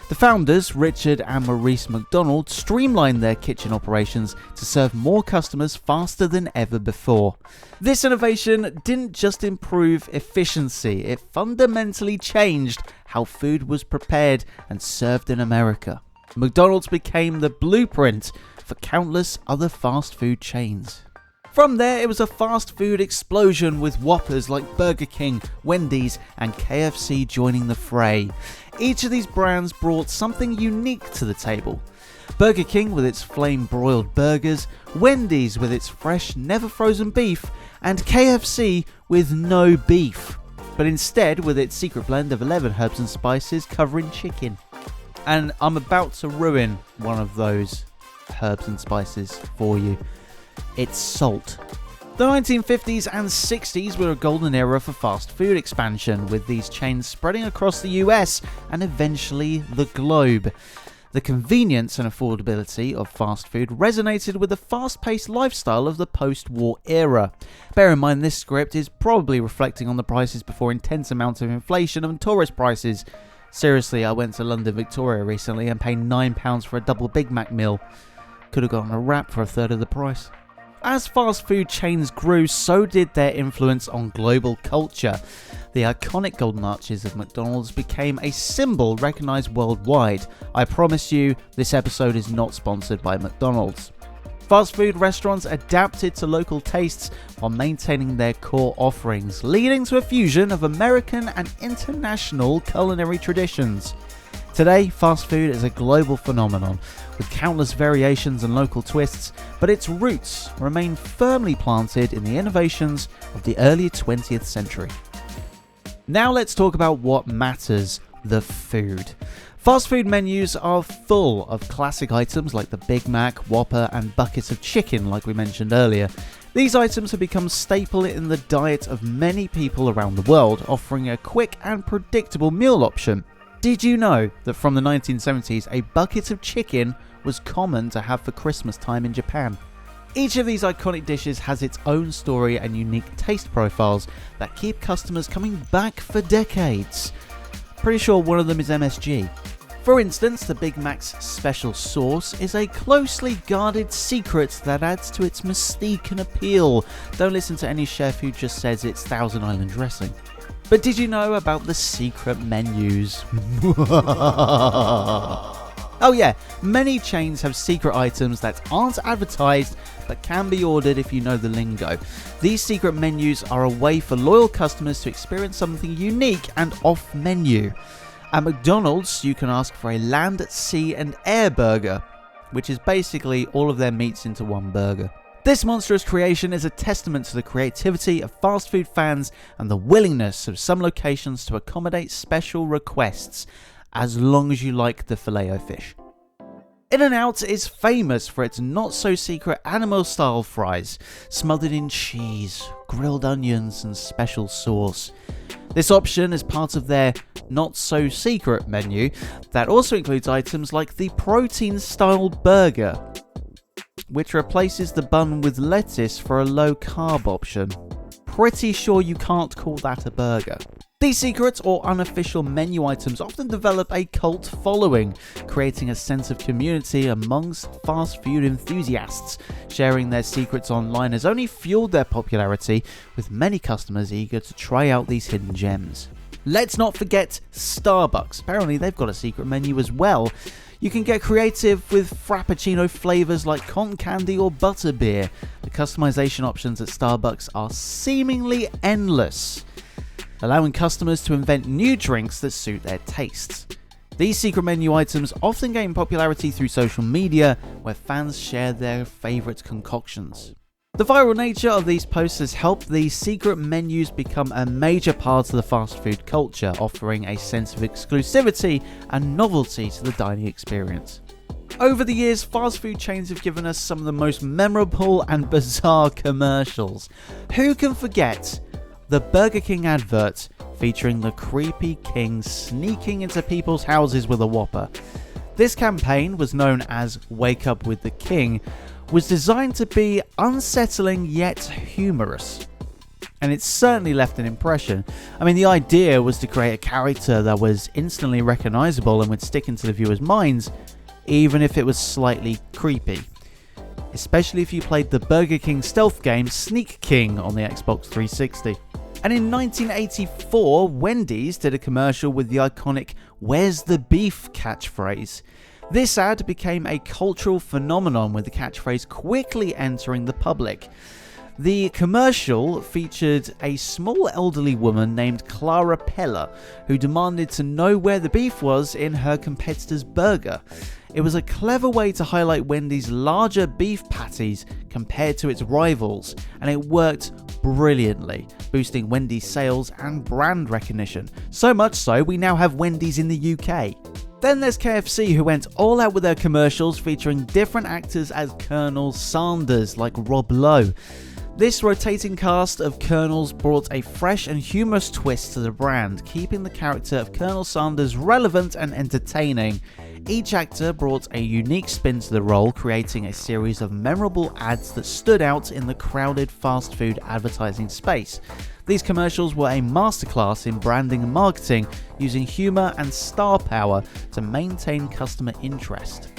The founders, Richard and Maurice McDonald, streamlined their kitchen operations to serve more customers faster than ever before. This innovation didn't just improve efficiency, it fundamentally changed how food was prepared and served in America. McDonald's became the blueprint for countless other fast food chains. From there, it was a fast food explosion with Whoppers like Burger King, Wendy's, and KFC joining the fray. Each of these brands brought something unique to the table. Burger King with its flame-broiled burgers, Wendy's with its fresh, never-frozen beef, and KFC with no beef, but instead with its secret blend of 11 herbs and spices covering chicken. And I'm about to ruin one of those herbs and spices for you. It's salt. The 1950s and 60s were a golden era for fast food expansion, with these chains spreading across the US and eventually the globe. The convenience and affordability of fast food resonated with the fast-paced lifestyle of the post-war era. Bear in mind this script is probably reflecting on the prices before intense amounts of inflation and tourist prices. Seriously, I went to London Victoria recently and paid £9 for a double Big Mac meal. Could have gotten a wrap for a third of the price. As fast food chains grew, so did their influence on global culture. The iconic golden arches of McDonald's became a symbol recognized worldwide. I promise you, this episode is not sponsored by McDonald's. Fast food restaurants adapted to local tastes while maintaining their core offerings, leading to a fusion of American and international culinary traditions. Today, fast food is a global phenomenon, with countless variations and local twists, but its roots remain firmly planted in the innovations of the early 20th century. Now let's talk about what matters, the food. Fast food menus are full of classic items like the Big Mac, Whopper, and buckets of chicken like we mentioned earlier. These items have become staple in the diet of many people around the world, offering a quick and predictable meal option. Did you know that from the 1970s, a bucket of chicken was common to have for Christmas time in Japan? Each of these iconic dishes has its own story and unique taste profiles that keep customers coming back for decades. Pretty sure one of them is MSG. For instance, the Big Mac's special sauce is a closely guarded secret that adds to its mystique and appeal. Don't listen to any chef who just says it's Thousand Island dressing. But did you know about the secret menus? Oh yeah, many chains have secret items that aren't advertised but can be ordered if you know the lingo. These secret menus are a way for loyal customers to experience something unique and off-menu. At McDonald's, you can ask for a land, sea and air burger, which is basically all of their meats into one burger. This monstrous creation is a testament to the creativity of fast food fans and the willingness of some locations to accommodate special requests, as long as you like the Filet-O-Fish. In-N-Out is famous for its not-so-secret animal-style fries, smothered in cheese, grilled onions and special sauce. This option is part of their not-so-secret menu that also includes items like the protein-style burger, which replaces the bun with lettuce for a low-carb option. Pretty sure you can't call that a burger. These secret or unofficial menu items often develop a cult following, creating a sense of community amongst fast food enthusiasts. Sharing their secrets online has only fueled their popularity, with many customers eager to try out these hidden gems. Let's not forget Starbucks. Apparently they've got a secret menu as well. You can get creative with Frappuccino flavors like cotton candy or butterbeer. The customization options at Starbucks are seemingly endless, allowing customers to invent new drinks that suit their tastes. These secret menu items often gain popularity through social media, where fans share their favorite concoctions. The viral nature of these posts has helped these secret menus become a major part of the fast food culture, offering a sense of exclusivity and novelty to the dining experience. Over the years, fast food chains have given us some of the most memorable and bizarre commercials. Who can forget the Burger King advert featuring the creepy king sneaking into people's houses with a Whopper? This campaign, was known as Wake Up with the King, was designed to be unsettling yet humorous. And it certainly left an impression. I mean, the idea was to create a character that was instantly recognizable and would stick into the viewer's minds, even if it was slightly creepy. Especially if you played the Burger King stealth game Sneak King on the Xbox 360. And in 1984, Wendy's did a commercial with the iconic "Where's the beef" catchphrase. This ad became a cultural phenomenon, with the catchphrase quickly entering the public. The commercial featured a small elderly woman named Clara Pella, who demanded to know where the beef was in her competitor's burger. It was a clever way to highlight Wendy's larger beef patties compared to its rivals, and it worked brilliantly, boosting Wendy's sales and brand recognition. So much so, we now have Wendy's in the UK. Then there's KFC, who went all out with their commercials featuring different actors as Colonel Sanders, like Rob Lowe. This rotating cast of Colonels brought a fresh and humorous twist to the brand, keeping the character of Colonel Sanders relevant and entertaining. Each actor brought a unique spin to the role, creating a series of memorable ads that stood out in the crowded fast food advertising space. These commercials were a masterclass in branding and marketing, using humor and star power to maintain customer interest.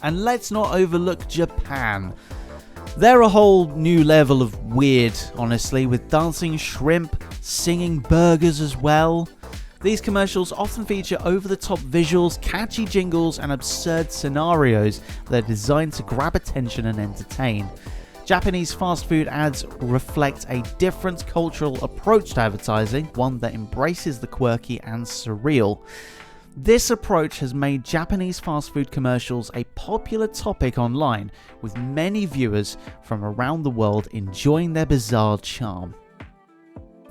And let's not overlook Japan. They're a whole new level of weird, honestly, with dancing shrimp, singing burgers as well. These commercials often feature over-the-top visuals, catchy jingles, and absurd scenarios that are designed to grab attention and entertain. Japanese fast food ads reflect a different cultural approach to advertising, one that embraces the quirky and surreal. This approach has made Japanese fast food commercials a popular topic online, with many viewers from around the world enjoying their bizarre charm.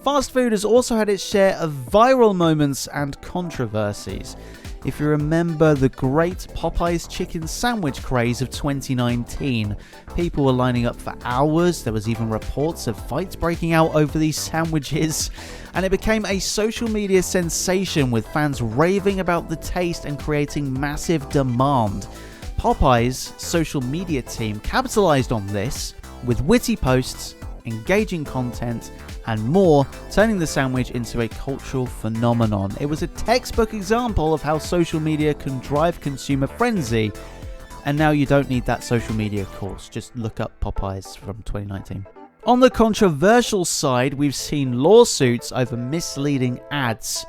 Fast food has also had its share of viral moments and controversies. If you remember the great Popeyes chicken sandwich craze of 2019, people were lining up for hours. There was even reports of fights breaking out over these sandwiches, and it became a social media sensation, with fans raving about the taste and creating massive demand. Popeyes' social media team capitalized on this with witty posts, engaging content, and more, turning the sandwich into a cultural phenomenon. It was a textbook example of how social media can drive consumer frenzy, and now you don't need that social media course. Just look up Popeyes from 2019. On the controversial side, we've seen lawsuits over misleading ads,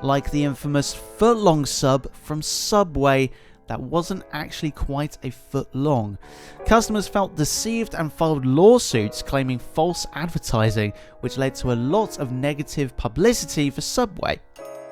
like the infamous foot-long sub from Subway that wasn't actually quite a foot long. Customers felt deceived and filed lawsuits claiming false advertising, which led to a lot of negative publicity for Subway.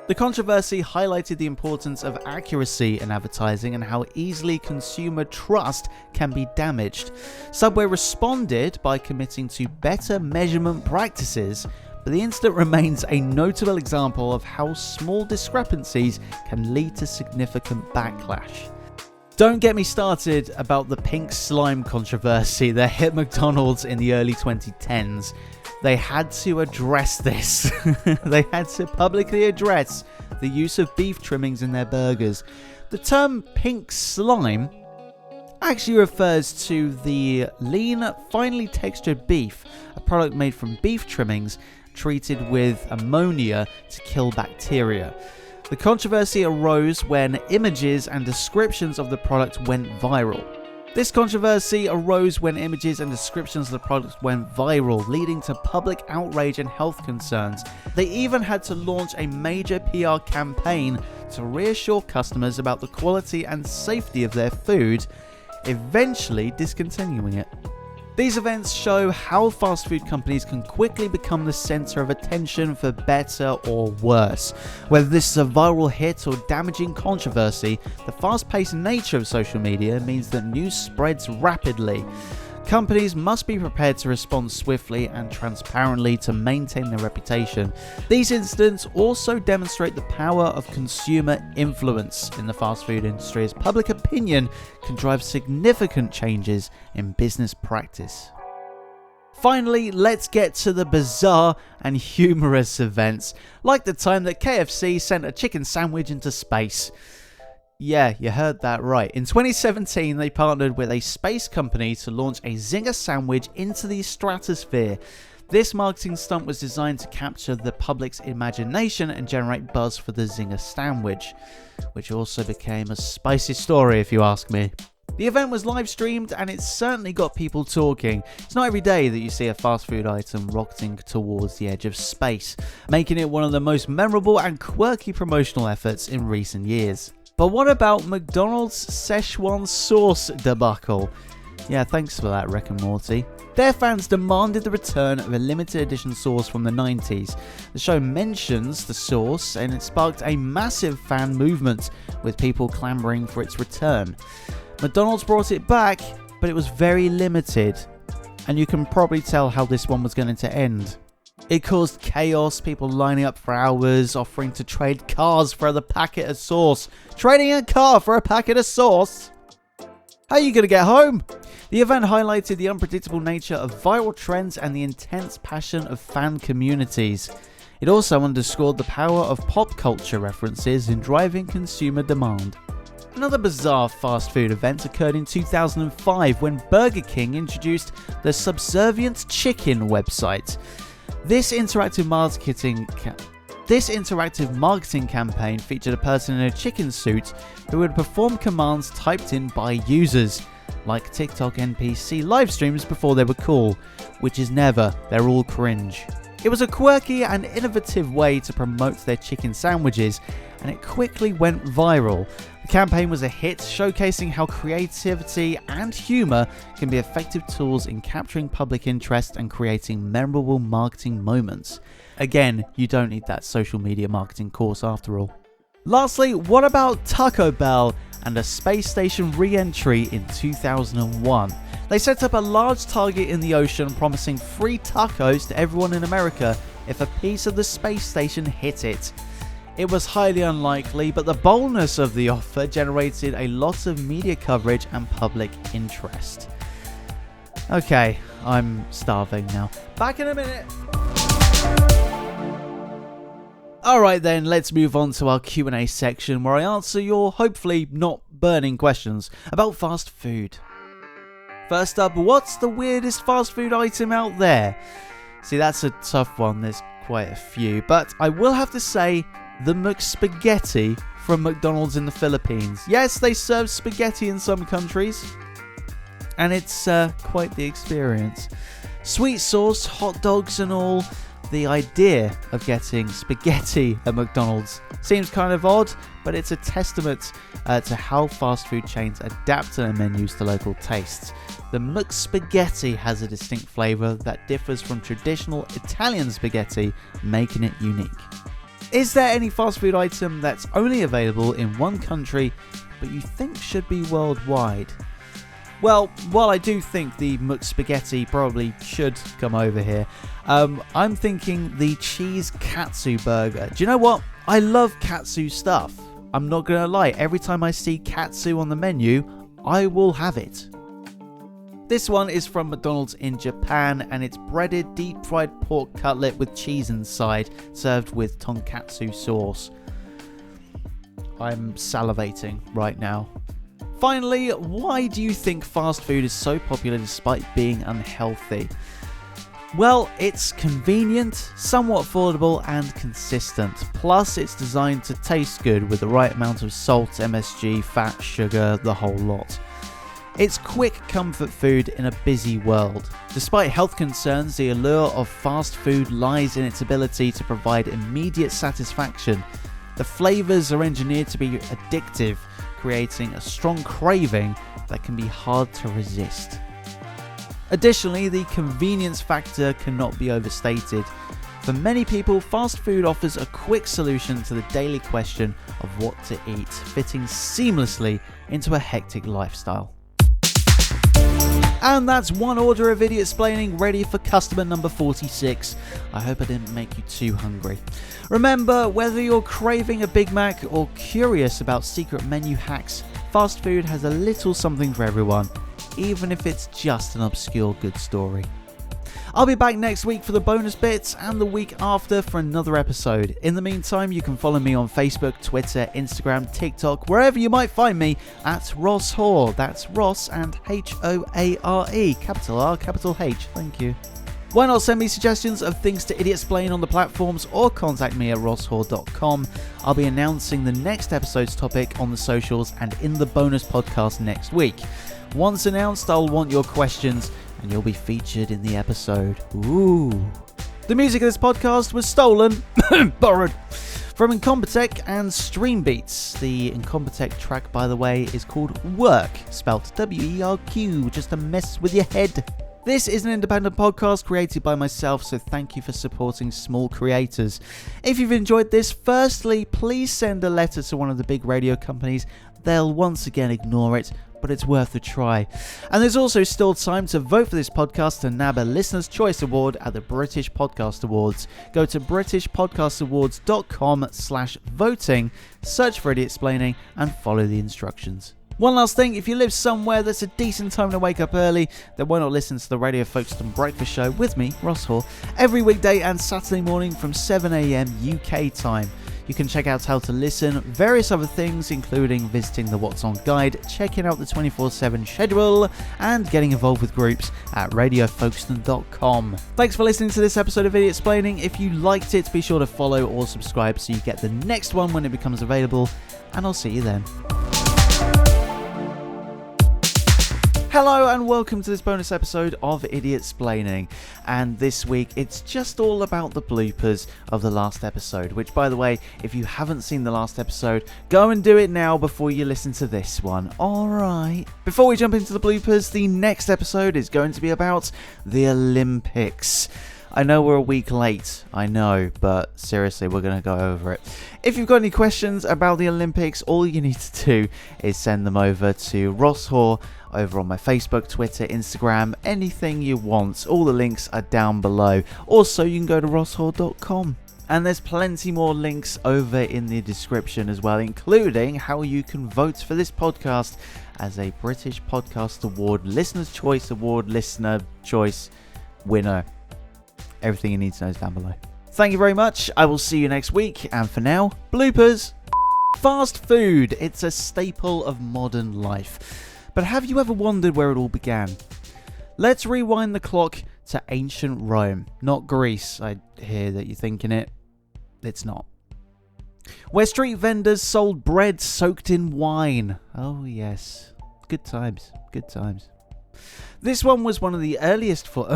The controversy highlighted the importance of accuracy in advertising and how easily consumer trust can be damaged. Subway responded by committing to better measurement practices, but the incident remains a notable example of how small discrepancies can lead to significant backlash. Don't get me started about the pink slime controversy that hit McDonald's in the early 2010s. They had to address this. They had to publicly address the use of beef trimmings in their burgers. The term pink slime actually refers to the lean, finely textured beef, a product made from beef trimmings treated with ammonia to kill bacteria. The controversy arose when images and descriptions of the product went viral. This controversy arose when images and descriptions of the product went viral, leading to public outrage and health concerns. They even had to launch a major PR campaign to reassure customers about the quality and safety of their food, eventually discontinuing it. These events show how fast food companies can quickly become the center of attention for better or worse. Whether this is a viral hit or damaging controversy, the fast-paced nature of social media means that news spreads rapidly. Companies must be prepared to respond swiftly and transparently to maintain their reputation. These incidents also demonstrate the power of consumer influence in the fast food industry, as public opinion can drive significant changes in business practice. Finally, let's get to the bizarre and humorous events, like the time that KFC sent a chicken sandwich into space. Yeah, you heard that right. In 2017, they partnered with a space company to launch a Zinger sandwich into the stratosphere. This marketing stunt was designed to capture the public's imagination and generate buzz for the Zinger sandwich, which also became a spicy story if you ask me. The event was live streamed and it certainly got people talking. It's not every day that you see a fast food item rocketing towards the edge of space, making it one of the most memorable and quirky promotional efforts in recent years. But what about McDonald's Szechuan sauce debacle? Yeah, thanks for that, Rick and Morty. Their fans demanded the return of a limited edition sauce from the 90s. The show mentions the sauce and it sparked a massive fan movement, with people clamoring for its return. McDonald's brought it back, but it was very limited, and you can probably tell how this one was going to end. It caused chaos, people lining up for hours, offering to trade cars for the packet of sauce. Trading a car for a packet of sauce? How are you going to get home? The event highlighted the unpredictable nature of viral trends and the intense passion of fan communities. It also underscored the power of pop culture references in driving consumer demand. Another bizarre fast food event occurred in 2005 when Burger King introduced the Subservient Chicken website. This interactive marketing campaign featured a person in a chicken suit who would perform commands typed in by users, like TikTok NPC live streams before they were cool, which is never, they're all cringe. It was a quirky and innovative way to promote their chicken sandwiches, and it quickly went viral. The campaign was a hit, showcasing how creativity and humour can be effective tools in capturing public interest and creating memorable marketing moments. Again, you don't need that social media marketing course after all. Lastly, what about Taco Bell and a space station re-entry in 2001? They set up a large target in the ocean, promising free tacos to everyone in America if a piece of the space station hit it. It was highly unlikely, but the boldness of the offer generated a lot of media coverage and public interest. Okay, I'm starving now. Back in a minute. Alright then, let's move on to our Q&A section where I answer your hopefully not burning questions about fast food. First up, what's the weirdest fast food item out there? See, that's a tough one, there's quite a few, but I will have to say the McSpaghetti from McDonald's in the Philippines. Yes, they serve spaghetti in some countries, and it's quite the experience. Sweet sauce, hot dogs and all. The idea of getting spaghetti at McDonald's seems kind of odd, but it's a testament to how fast food chains adapt their menus to local tastes. The McSpaghetti has a distinct flavour that differs from traditional Italian spaghetti, making it unique. Is there any fast food item that's only available in one country, but you think should be worldwide? Well, while I do think the McSpaghetti probably should come over here, I'm thinking the cheese katsu burger. Do you know what? I love katsu stuff. I'm not gonna lie, every time I see katsu on the menu, I will have it. This one is from McDonald's in Japan, and it's breaded deep fried pork cutlet with cheese inside, served with tonkatsu sauce. I'm salivating right now. Finally, why do you think fast food is so popular despite being unhealthy? Well, it's convenient, somewhat affordable and consistent. Plus, it's designed to taste good with the right amount of salt, MSG, fat, sugar, the whole lot. It's quick comfort food in a busy world. Despite health concerns, the allure of fast food lies in its ability to provide immediate satisfaction. The flavours are engineered to be addictive, creating a strong craving that can be hard to resist. Additionally, the convenience factor cannot be overstated. For many people, fast food offers a quick solution to the daily question of what to eat, fitting seamlessly into a hectic lifestyle. And that's one order of Idioptsplaining ready for customer number 46. I hope I didn't make you too hungry. Remember, whether you're craving a Big Mac or curious about secret menu hacks, fast food has a little something for everyone, even if it's just an obscure good story. I'll be back next week for the bonus bits and the week after for another episode. In the meantime, you can follow me on Facebook, Twitter, Instagram, TikTok, wherever you might find me at Ross Hoare. That's Ross and Hoare, capital R, capital H. Thank you. Why not send me suggestions of things to Idioptsplain on the platforms or contact me at rosshoare.com. I'll be announcing the next episode's topic on the socials and in the bonus podcast next week. Once announced, I'll want your questions and you'll be featured in the episode. Ooh. The music of this podcast was stolen, borrowed, from Incompetech and Streambeats. The Incompetech track, by the way, is called Werq, spelled W-E-R-Q, just to mess with your head. This is an independent podcast created by myself, so thank you for supporting small creators. If you've enjoyed this, firstly, please send a letter to one of the big radio companies. They'll once again ignore it, but it's worth a try. And there's also still time to vote for this podcast to nab a Listener's Choice Award at the British Podcast Awards. Go to britishpodcastawards.com/voting, search for Idioptsplaining and follow the instructions. One last thing, if you live somewhere that's a decent time to wake up early, then why not listen to the Radio Folkestone Breakfast Show with me, Ross Hoare, every weekday and Saturday morning from 7 a.m. UK time. You can check out how to listen, various other things, including visiting the What's On guide, checking out the 24/7 schedule, and getting involved with groups at radiofolkstone.com. Thanks for listening to this episode of Idioptsplaining. If you liked it, be sure to follow or subscribe so you get the next one when it becomes available, and I'll see you then. Hello and welcome to this bonus episode of Idioptsplaining, and this week it's just all about the bloopers of the last episode, which, by the way, if you haven't seen the last episode, go and do it now before you listen to this one. Alright. Before we jump into the bloopers, the next episode is going to be about the Olympics. I know we're a week late, I know, but seriously, we're going to go over it. If you've got any questions about the Olympics, all you need to do is send them over to Ross Hoare over on my Facebook, Twitter, Instagram, anything you want. All the links are down below. Also, you can go to rosshoare.com. And there's plenty more links over in the description as well, including how you can vote for this podcast as a British Podcast Award, Listener's Choice Award, Listener Choice winner. Everything you need to know is down below. Thank you very much. I will see you next week. And for now, bloopers. Fast food. It's a staple of modern life. But have you ever wondered where it all began? Let's rewind the clock to ancient Rome. Not Greece. I hear that you're thinking it. It's not. Where street vendors sold bread soaked in wine. Oh yes. Good times. Good times. This one was one of the earliest for...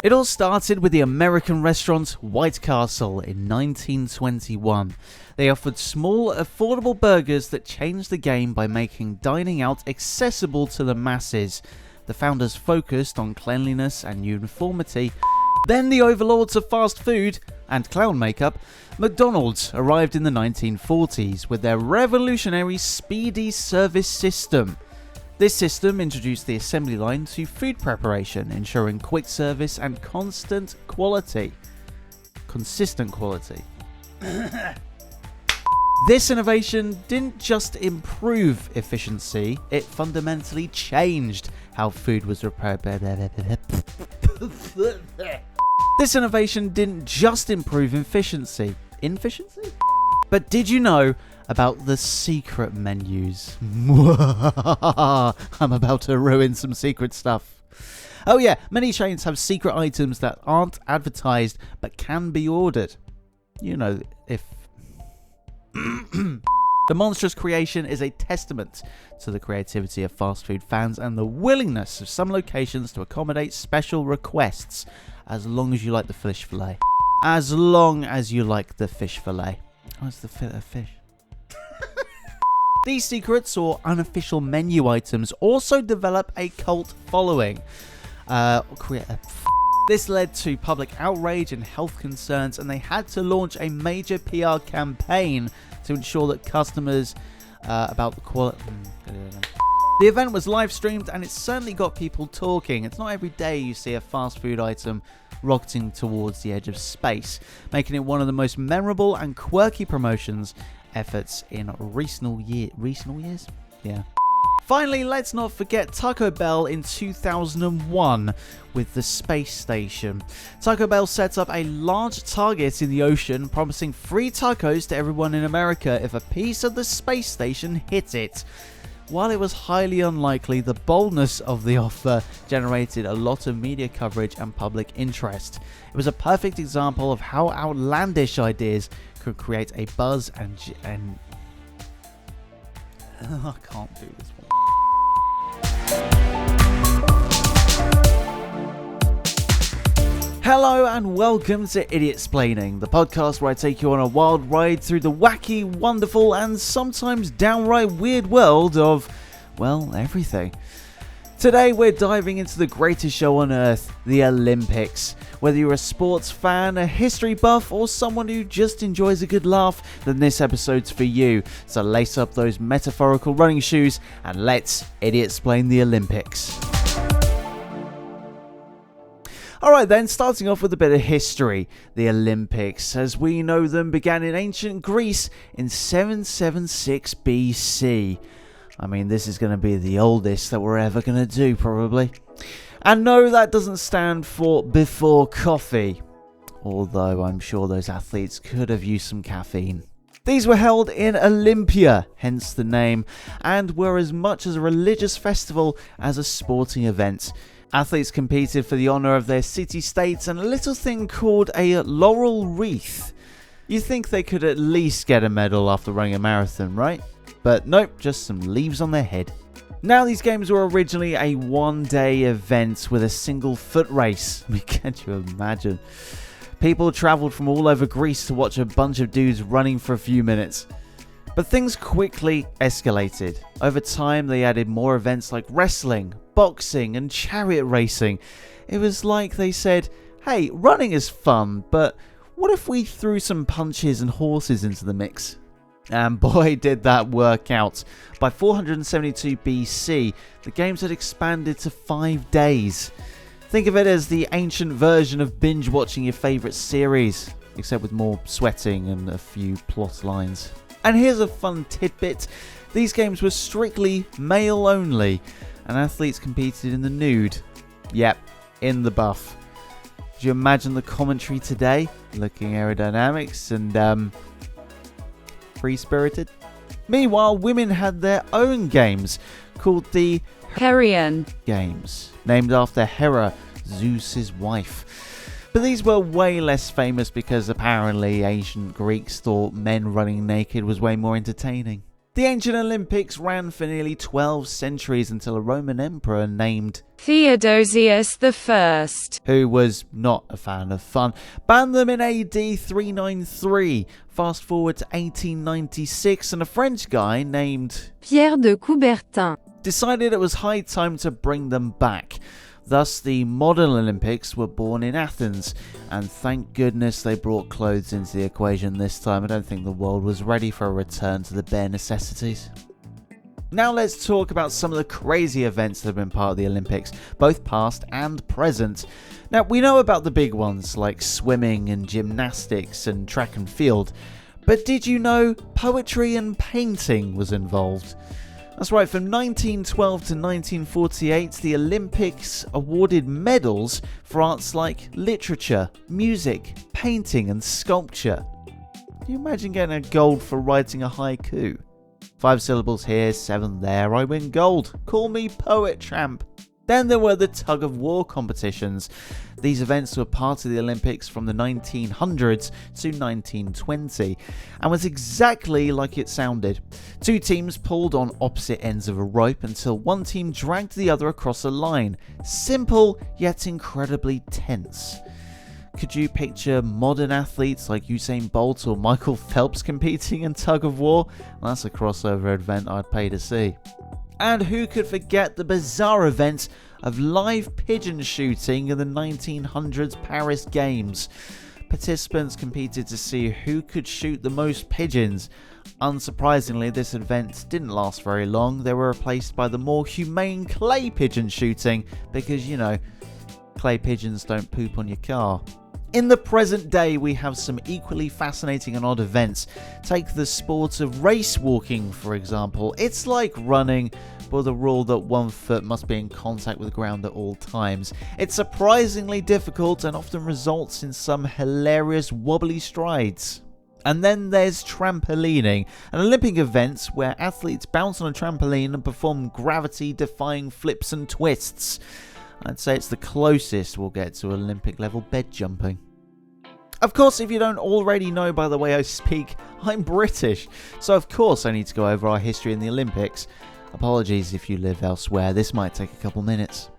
It all started with the American restaurant White Castle in 1921. They offered small, affordable burgers that changed the game by making dining out accessible to the masses. The founders focused on cleanliness and uniformity. Then the overlords of fast food and clown makeup, McDonald's, arrived in the 1940s with their revolutionary speedy service system. This system introduced the assembly line to food preparation, ensuring quick service and consistent quality. This innovation didn't just improve efficiency, it fundamentally changed how food was prepared. This innovation didn't just improve efficiency? But did you know about the secret menus? I'm about to ruin some secret stuff. Oh yeah, many chains have secret items that aren't advertised but can be ordered. You know, if... The monstrous creation is a testament to the creativity of fast food fans and the willingness of some locations to accommodate special requests, as long as you like the fish fillet. As long as you like the fish fillet. What's the fish? These secrets or unofficial menu items also develop a cult following. This led to public outrage and health concerns, and they had to launch a major PR campaign to ensure that customers about the quality. The event was live streamed, and it certainly got people talking. It's not every day you see a fast food item rocketing towards the edge of space, making it one of the most memorable and quirky promotions efforts in recent years? Yeah. Finally, let's not forget Taco Bell in 2001 with the space station. Taco Bell set up a large target in the ocean, promising free tacos to everyone in America if a piece of the space station hit it. While it was highly unlikely, the boldness of the offer generated a lot of media coverage and public interest. It was a perfect example of how outlandish ideas could create a buzz and I can't do this one. Hello and welcome to Idioptsplaining, the podcast where I take you on a wild ride through the wacky, wonderful and sometimes downright weird world of, well, everything. Today we're diving into the greatest show on earth, the Olympics. Whether you're a sports fan, a history buff, or someone who just enjoys a good laugh, then this episode's for you. So lace up those metaphorical running shoes and let's Idioptsplain the Olympics. Alright then, starting off with a bit of history. The Olympics, as we know them, began in ancient Greece in 776 BC. I mean, this is going to be the oldest that we're ever going to do, probably. And no, that doesn't stand for before coffee. Although I'm sure those athletes could have used some caffeine. These were held in Olympia, hence the name, and were as much as a religious festival as a sporting event. Athletes competed for the honour of their city-states and a little thing called a laurel wreath. You'd think they could at least get a medal after running a marathon, right? But nope, just some leaves on their head. Now, these games were originally a one-day event with a single foot race. I mean, can't you imagine? People travelled from all over Greece to watch a bunch of dudes running for a few minutes. But things quickly escalated. Over time, they added more events like wrestling, boxing, and chariot racing. It was like they said, hey, running is fun, but what if we threw some punches and horses into the mix? And boy, did that work out. By 472 BC, the games had expanded to 5 days. Think of it as the ancient version of binge watching your favourite series, except with more sweating and a few plot lines. And here's a fun tidbit. These games were strictly male only, and athletes competed in the nude. Yep, in the buff. Do you imagine the commentary today? Looking aerodynamics and free-spirited. Meanwhile, women had their own games called the Herian Games, named after Hera, Zeus's wife. But these were way less famous because apparently ancient Greeks thought men running naked was way more entertaining. The ancient Olympics ran for nearly 12 centuries until a Roman emperor named Theodosius I, who was not a fan of fun, banned them in AD 393. Fast forward to 1896 and a French guy named Pierre de Coubertin decided it was high time to bring them back. Thus, the modern Olympics were born in Athens, and thank goodness they brought clothes into the equation this time. I don't think the world was ready for a return to the bare necessities. Now let's talk about some of the crazy events that have been part of the Olympics, both past and present. Now, we know about the big ones like swimming and gymnastics and track and field, but did you know poetry and painting was involved? That's right, from 1912 to 1948, the Olympics awarded medals for arts like literature, music, painting and sculpture. Can you imagine getting a gold for writing a haiku? 5 syllables here, 7 there, I win gold. Call me poet champ. Then there were the tug-of-war competitions. These events were part of the Olympics from the 1900s to 1920 and was exactly like it sounded. 2 teams pulled on opposite ends of a rope until one team dragged the other across a line. Simple, yet incredibly tense. Could you picture modern athletes like Usain Bolt or Michael Phelps competing in tug-of-war? That's a crossover event I'd pay to see. And who could forget the bizarre event of live pigeon shooting in the 1900s Paris Games? Participants competed to see who could shoot the most pigeons. Unsurprisingly, this event didn't last very long. They were replaced by the more humane clay pigeon shooting because, you know, clay pigeons don't poop on your car. In the present day, we have some equally fascinating and odd events. Take the sport of race walking, for example. It's like running, but the rule that one foot must be in contact with the ground at all times. It's surprisingly difficult and often results in some hilarious wobbly strides. And then there's trampolining, an Olympic event where athletes bounce on a trampoline and perform gravity-defying flips and twists. I'd say it's the closest we'll get to Olympic level bed jumping. Of course, if you don't already know by the way I speak, I'm British, so of course I need to go over our history in the Olympics. Apologies if you live elsewhere, this might take a couple minutes.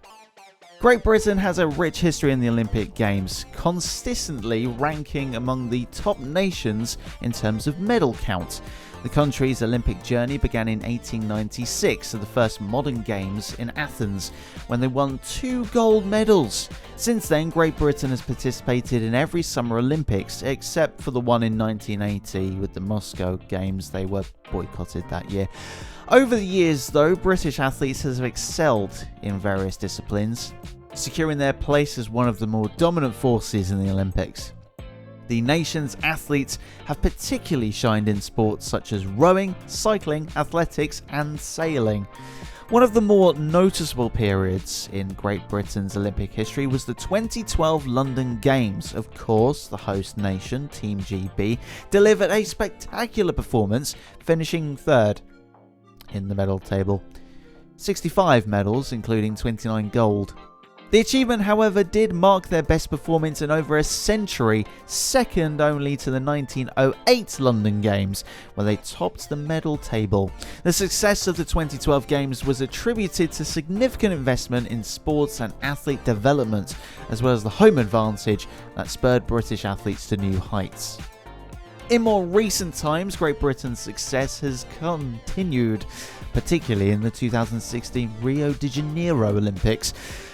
Great Britain has a rich history in the Olympic Games, consistently ranking among the top nations in terms of medal count. The country's Olympic journey began in 1896 at the first modern games in Athens, when they won 2 gold medals. Since then, Great Britain has participated in every Summer Olympics, except for the one in 1980 with the Moscow Games. They were boycotted that year. Over the years, though, British athletes have excelled in various disciplines, securing their place as one of the more dominant forces in the Olympics. The nation's athletes have particularly shined in sports such as rowing, cycling, athletics and sailing. One of the more noticeable periods in Great Britain's Olympic history was the 2012 London Games. Of course, the host nation, Team GB, delivered a spectacular performance, finishing 3rd in the medal table. 65 medals, including 29 gold. The achievement, however, did mark their best performance in over a century, second only to the 1908 London Games, where they topped the medal table. The success of the 2012 Games was attributed to significant investment in sports and athlete development, as well as the home advantage that spurred British athletes to new heights. In more recent times, Great Britain's success has continued, particularly in the 2016 Rio de Janeiro Olympics.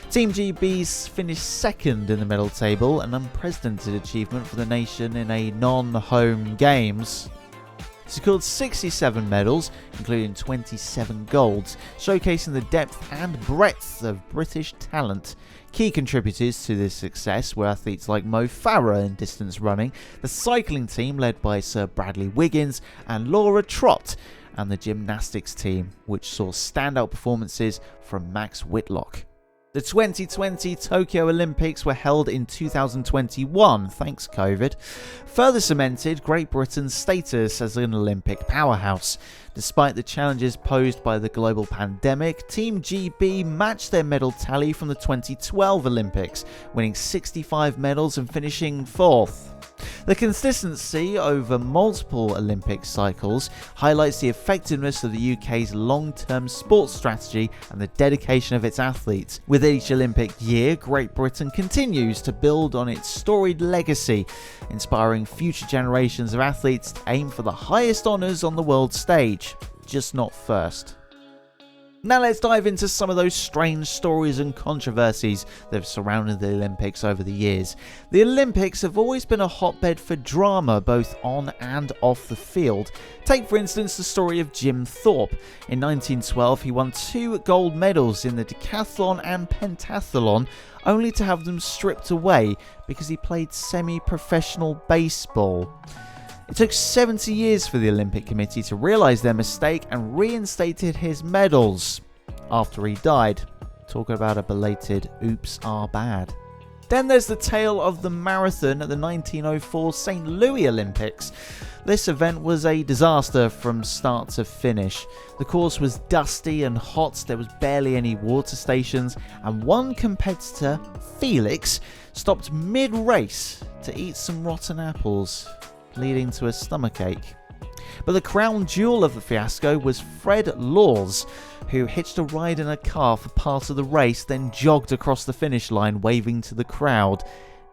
Team GB's finished 2nd in the medal table, an unprecedented achievement for the nation in a non-home games. Secured 67 medals, including 27 golds, showcasing the depth and breadth of British talent. Key contributors to this success were athletes like Mo Farah in distance running, the cycling team led by Sir Bradley Wiggins and Laura Trott, and the gymnastics team, which saw standout performances from Max Whitlock. The 2020 Tokyo Olympics were held in 2021, thanks COVID, further cemented Great Britain's status as an Olympic powerhouse. Despite the challenges posed by the global pandemic, Team GB matched their medal tally from the 2012 Olympics, winning 65 medals and finishing 4th. The consistency over multiple Olympic cycles highlights the effectiveness of the UK's long-term sports strategy and the dedication of its athletes. With each Olympic year, Great Britain continues to build on its storied legacy, inspiring future generations of athletes to aim for the highest honours on the world stage, just not first. Now let's dive into some of those strange stories and controversies that have surrounded the Olympics over the years. The Olympics have always been a hotbed for drama, both on and off the field. Take for instance the story of Jim Thorpe. In 1912 he won 2 gold medals in the decathlon and pentathlon, only to have them stripped away because he played semi-professional baseball. It took 70 years for the Olympic Committee to realise their mistake and reinstated his medals after he died. Talking about a belated oops are bad. Then there's the tale of the marathon at the 1904 St. Louis Olympics. This event was a disaster from start to finish. The course was dusty and hot, there was barely any water stations, and one competitor, Felix, stopped mid-race to eat some rotten apples, leading to a stomachache. But the crown jewel of the fiasco was Fred Laws, who hitched a ride in a car for part of the race, then jogged across the finish line waving to the crowd.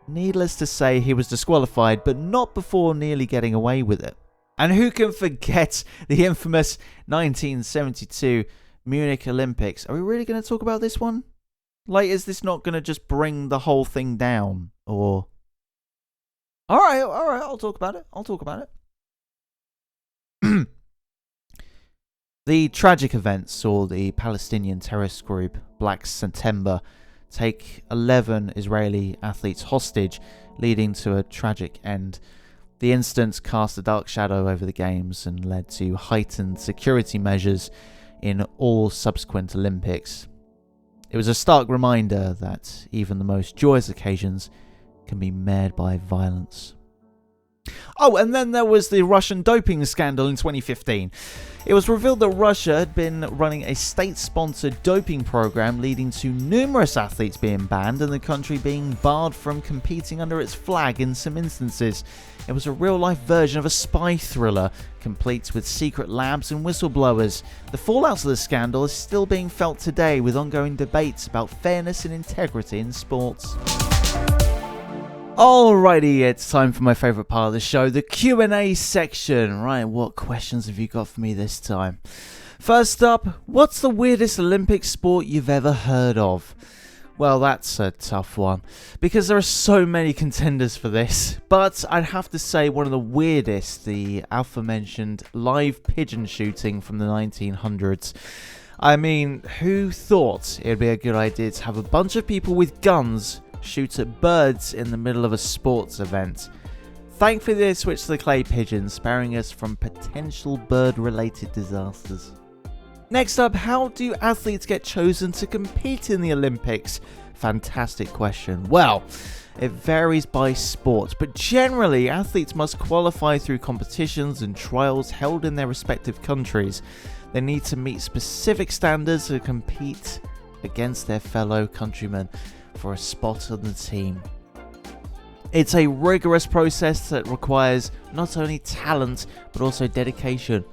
Needless to say, he was disqualified, but not before nearly getting away with it. And who can forget the infamous 1972 Munich Olympics? Are we really going to talk about this one? Like, is this not going to just bring the whole thing down? Or... All right, I'll talk about it. The tragic events saw the Palestinian terrorist group Black September take 11 Israeli athletes hostage, leading to a tragic end. The incidents cast a dark shadow over the Games and led to heightened security measures in all subsequent Olympics. It was a stark reminder that even the most joyous occasions can be marred by violence. Oh, and then there was the Russian doping scandal in 2015. It was revealed that Russia had been running a state-sponsored doping program, leading to numerous athletes being banned and the country being barred from competing under its flag in some instances. It was a real-life version of a spy thriller, complete with secret labs and whistleblowers. The fallout of the scandal is still being felt today, with ongoing debates about fairness and integrity in sports. Alrighty, it's time for my favourite part of the show, the Q&A section. Right, what questions have you got for me this time? First up, what's the weirdest Olympic sport you've ever heard of? Well, that's a tough one, because there are so many contenders for this. But I'd have to say one of the weirdest, the aforementioned live pigeon shooting from the 1900s. I mean, who thought it'd be a good idea to have a bunch of people with guns shoot at birds in the middle of a sports event? Thankfully they switched to the clay pigeons, sparing us from potential bird-related disasters. Next up, how do athletes get chosen to compete in the Olympics? Fantastic question. Well, it varies by sport, but generally athletes must qualify through competitions and trials held in their respective countries. They need to meet specific standards to compete against their fellow countrymen for a spot on the team. It's a rigorous process that requires not only talent but also dedication,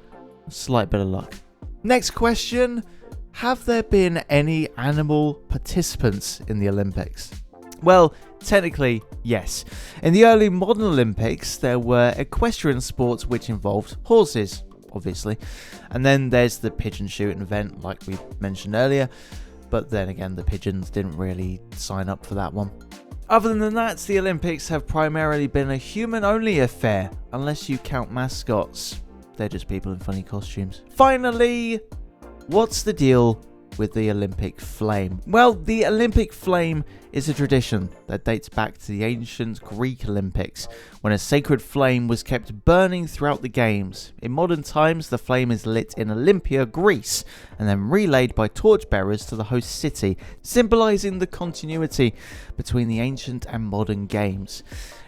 a slight bit of luck. Next question, have there been any animal participants in the Olympics? Well, technically, yes. In the early modern Olympics, there were equestrian sports which involved horses, obviously. And then there's the pigeon shooting event, like we mentioned earlier. But then again, the pigeons didn't really sign up for that one. Other than that, the Olympics have primarily been a human-only affair, unless you count mascots. They're just people in funny costumes. Finally, what's the deal with the Olympic flame? Well, the Olympic flame is a tradition that dates back to the ancient Greek Olympics, when a sacred flame was kept burning throughout the games. In modern times, the flame is lit in Olympia, Greece, and then relayed by torchbearers to the host city, symbolizing the continuity between the ancient and modern games.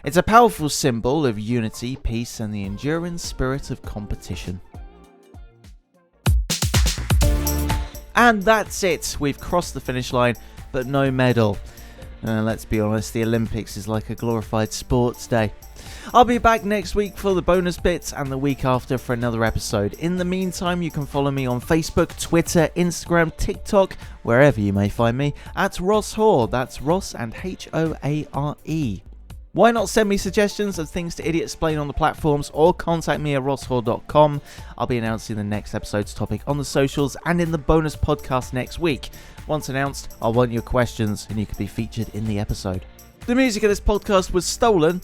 It's a powerful symbol of unity, peace, and the enduring spirit of competition. And that's it. We've crossed the finish line, but no medal. Let's be honest, the Olympics is like a glorified sports day. I'll be back next week for the bonus bits and the week after for another episode. In the meantime, you can follow me on Facebook, Twitter, Instagram, TikTok, wherever you may find me, at Ross Hoare. That's Ross and Hoare. Why not send me suggestions of things to Idioptsplain on the platforms or contact me at rosshoare.com. I'll be announcing the next episode's topic on the socials and in the bonus podcast next week. Once announced, I'll want your questions and you could be featured in the episode. The music of this podcast was stolen,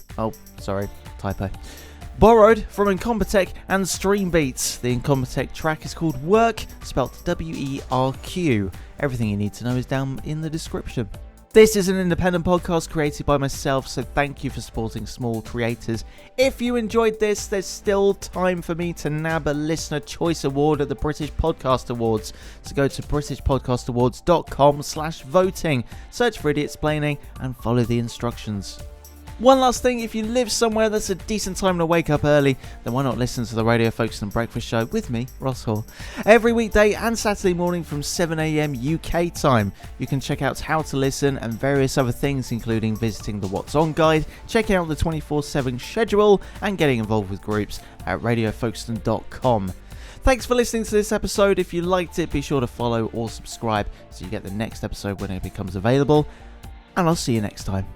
borrowed from Incompetech and Streambeats. The Incompetech track is called Werq, spelled W-E-R-Q. Everything you need to know is down in the description. This is an independent podcast created by myself, so thank you for supporting small creators. If you enjoyed this, there's still time for me to nab a Listener Choice Award at the British Podcast Awards. So go to britishpodcastawards.com/voting, search for Idioptsplaining and follow the instructions. One last thing, if you live somewhere that's a decent time to wake up early, then why not listen to the Radio Focused and Breakfast Show with me, Ross Hoare, every weekday and Saturday morning from 7 a.m. UK time. You can check out how to listen and various other things, including visiting the What's On guide, checking out the 24/7 schedule, and getting involved with groups at radiofolkston.com. Thanks for listening to this episode. If you liked it, be sure to follow or subscribe so you get the next episode when it becomes available. And I'll see you next time.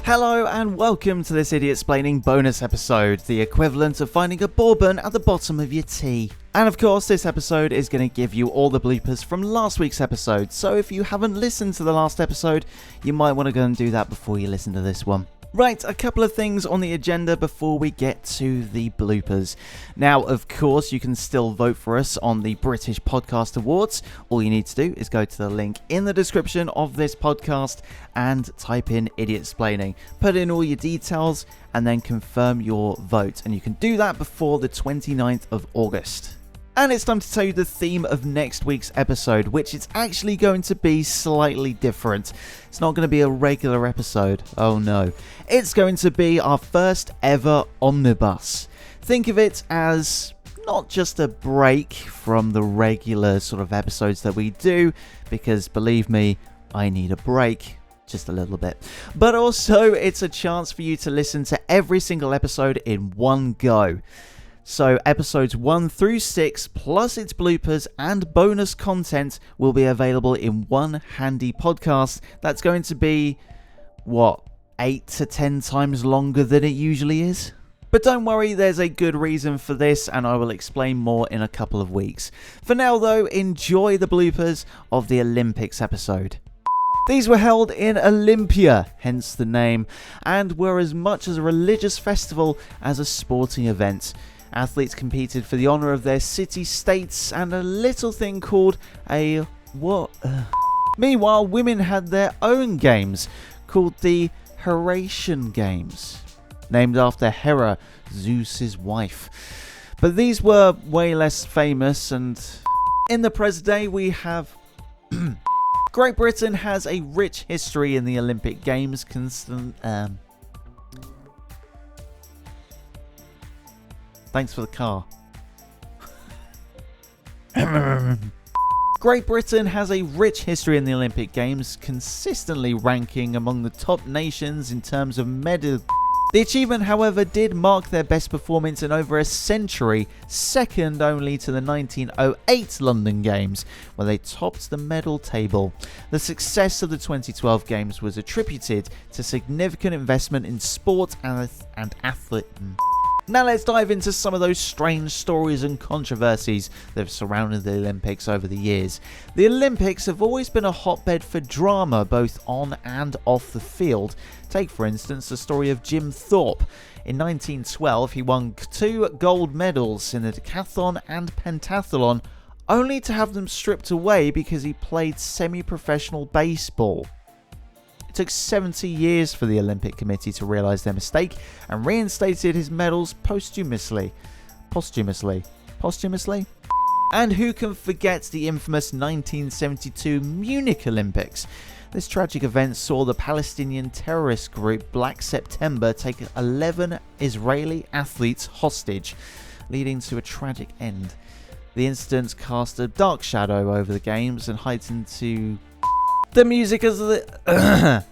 Hello and welcome to this Idioptsplaining bonus episode, the equivalent of finding a bourbon at the bottom of your tea. And of course, this episode is going to give you all the bloopers from last week's episode, so if you haven't listened to the last episode, you might want to go and do that before you listen to this one. Right, a couple of things on the agenda before we get to the bloopers. Now, of course, you can still vote for us on the British Podcast Awards. All you need to do is go to the link in the description of this podcast and type in Idioptsplaining. Put in all your details and then confirm your vote. And you can do that before the 29th of August. And it's time to tell you the theme of next week's episode, which is actually going to be slightly different. It's not going to be a regular episode. Oh no. It's going to be our first ever Omnibus. Think of it as not just a break from the regular sort of episodes that we do, because believe me, I need a break. Just a little bit. But also, it's a chance for you to listen to every single episode in one go. So episodes 1 through 6 plus its bloopers and bonus content will be available in one handy podcast that's going to be, 8 to 10 times longer than it usually is? But don't worry, there's a good reason for this and I will explain more in a couple of weeks. For now though, enjoy the bloopers of the Olympics episode. These were held in Olympia, hence the name, and were as much as a religious festival as a sporting event. Athletes competed for the honour of their city-states and a little thing called a Meanwhile, women had their own games called the Heratian Games, named after Hera, Zeus's wife. But these were way less famous, and in the present day we have Great Britain has a rich history in the Olympic Games. Thanks for the car. Great Britain has a rich history in the Olympic Games, consistently ranking among the top nations in terms of medal. The achievement, however, did mark their best performance in over a century, second only to the 1908 London Games, where they topped the medal table. The success of the 2012 Games was attributed to significant investment in sport and athlete. Now let's dive into some of those strange stories and controversies that have surrounded the Olympics over the years. The Olympics have always been a hotbed for drama, both on and off the field. Take for instance the story of Jim Thorpe. In 1912 he won 2 gold medals in the decathlon and pentathlon, only to have them stripped away because he played semi-professional baseball. It took 70 years for the Olympic Committee to realise their mistake and reinstated his medals posthumously. And who can forget the infamous 1972 Munich Olympics? This tragic event saw the Palestinian terrorist group Black September take 11 Israeli athletes hostage. leading to a tragic end. The incident cast a dark shadow over the games and heightened to the music as the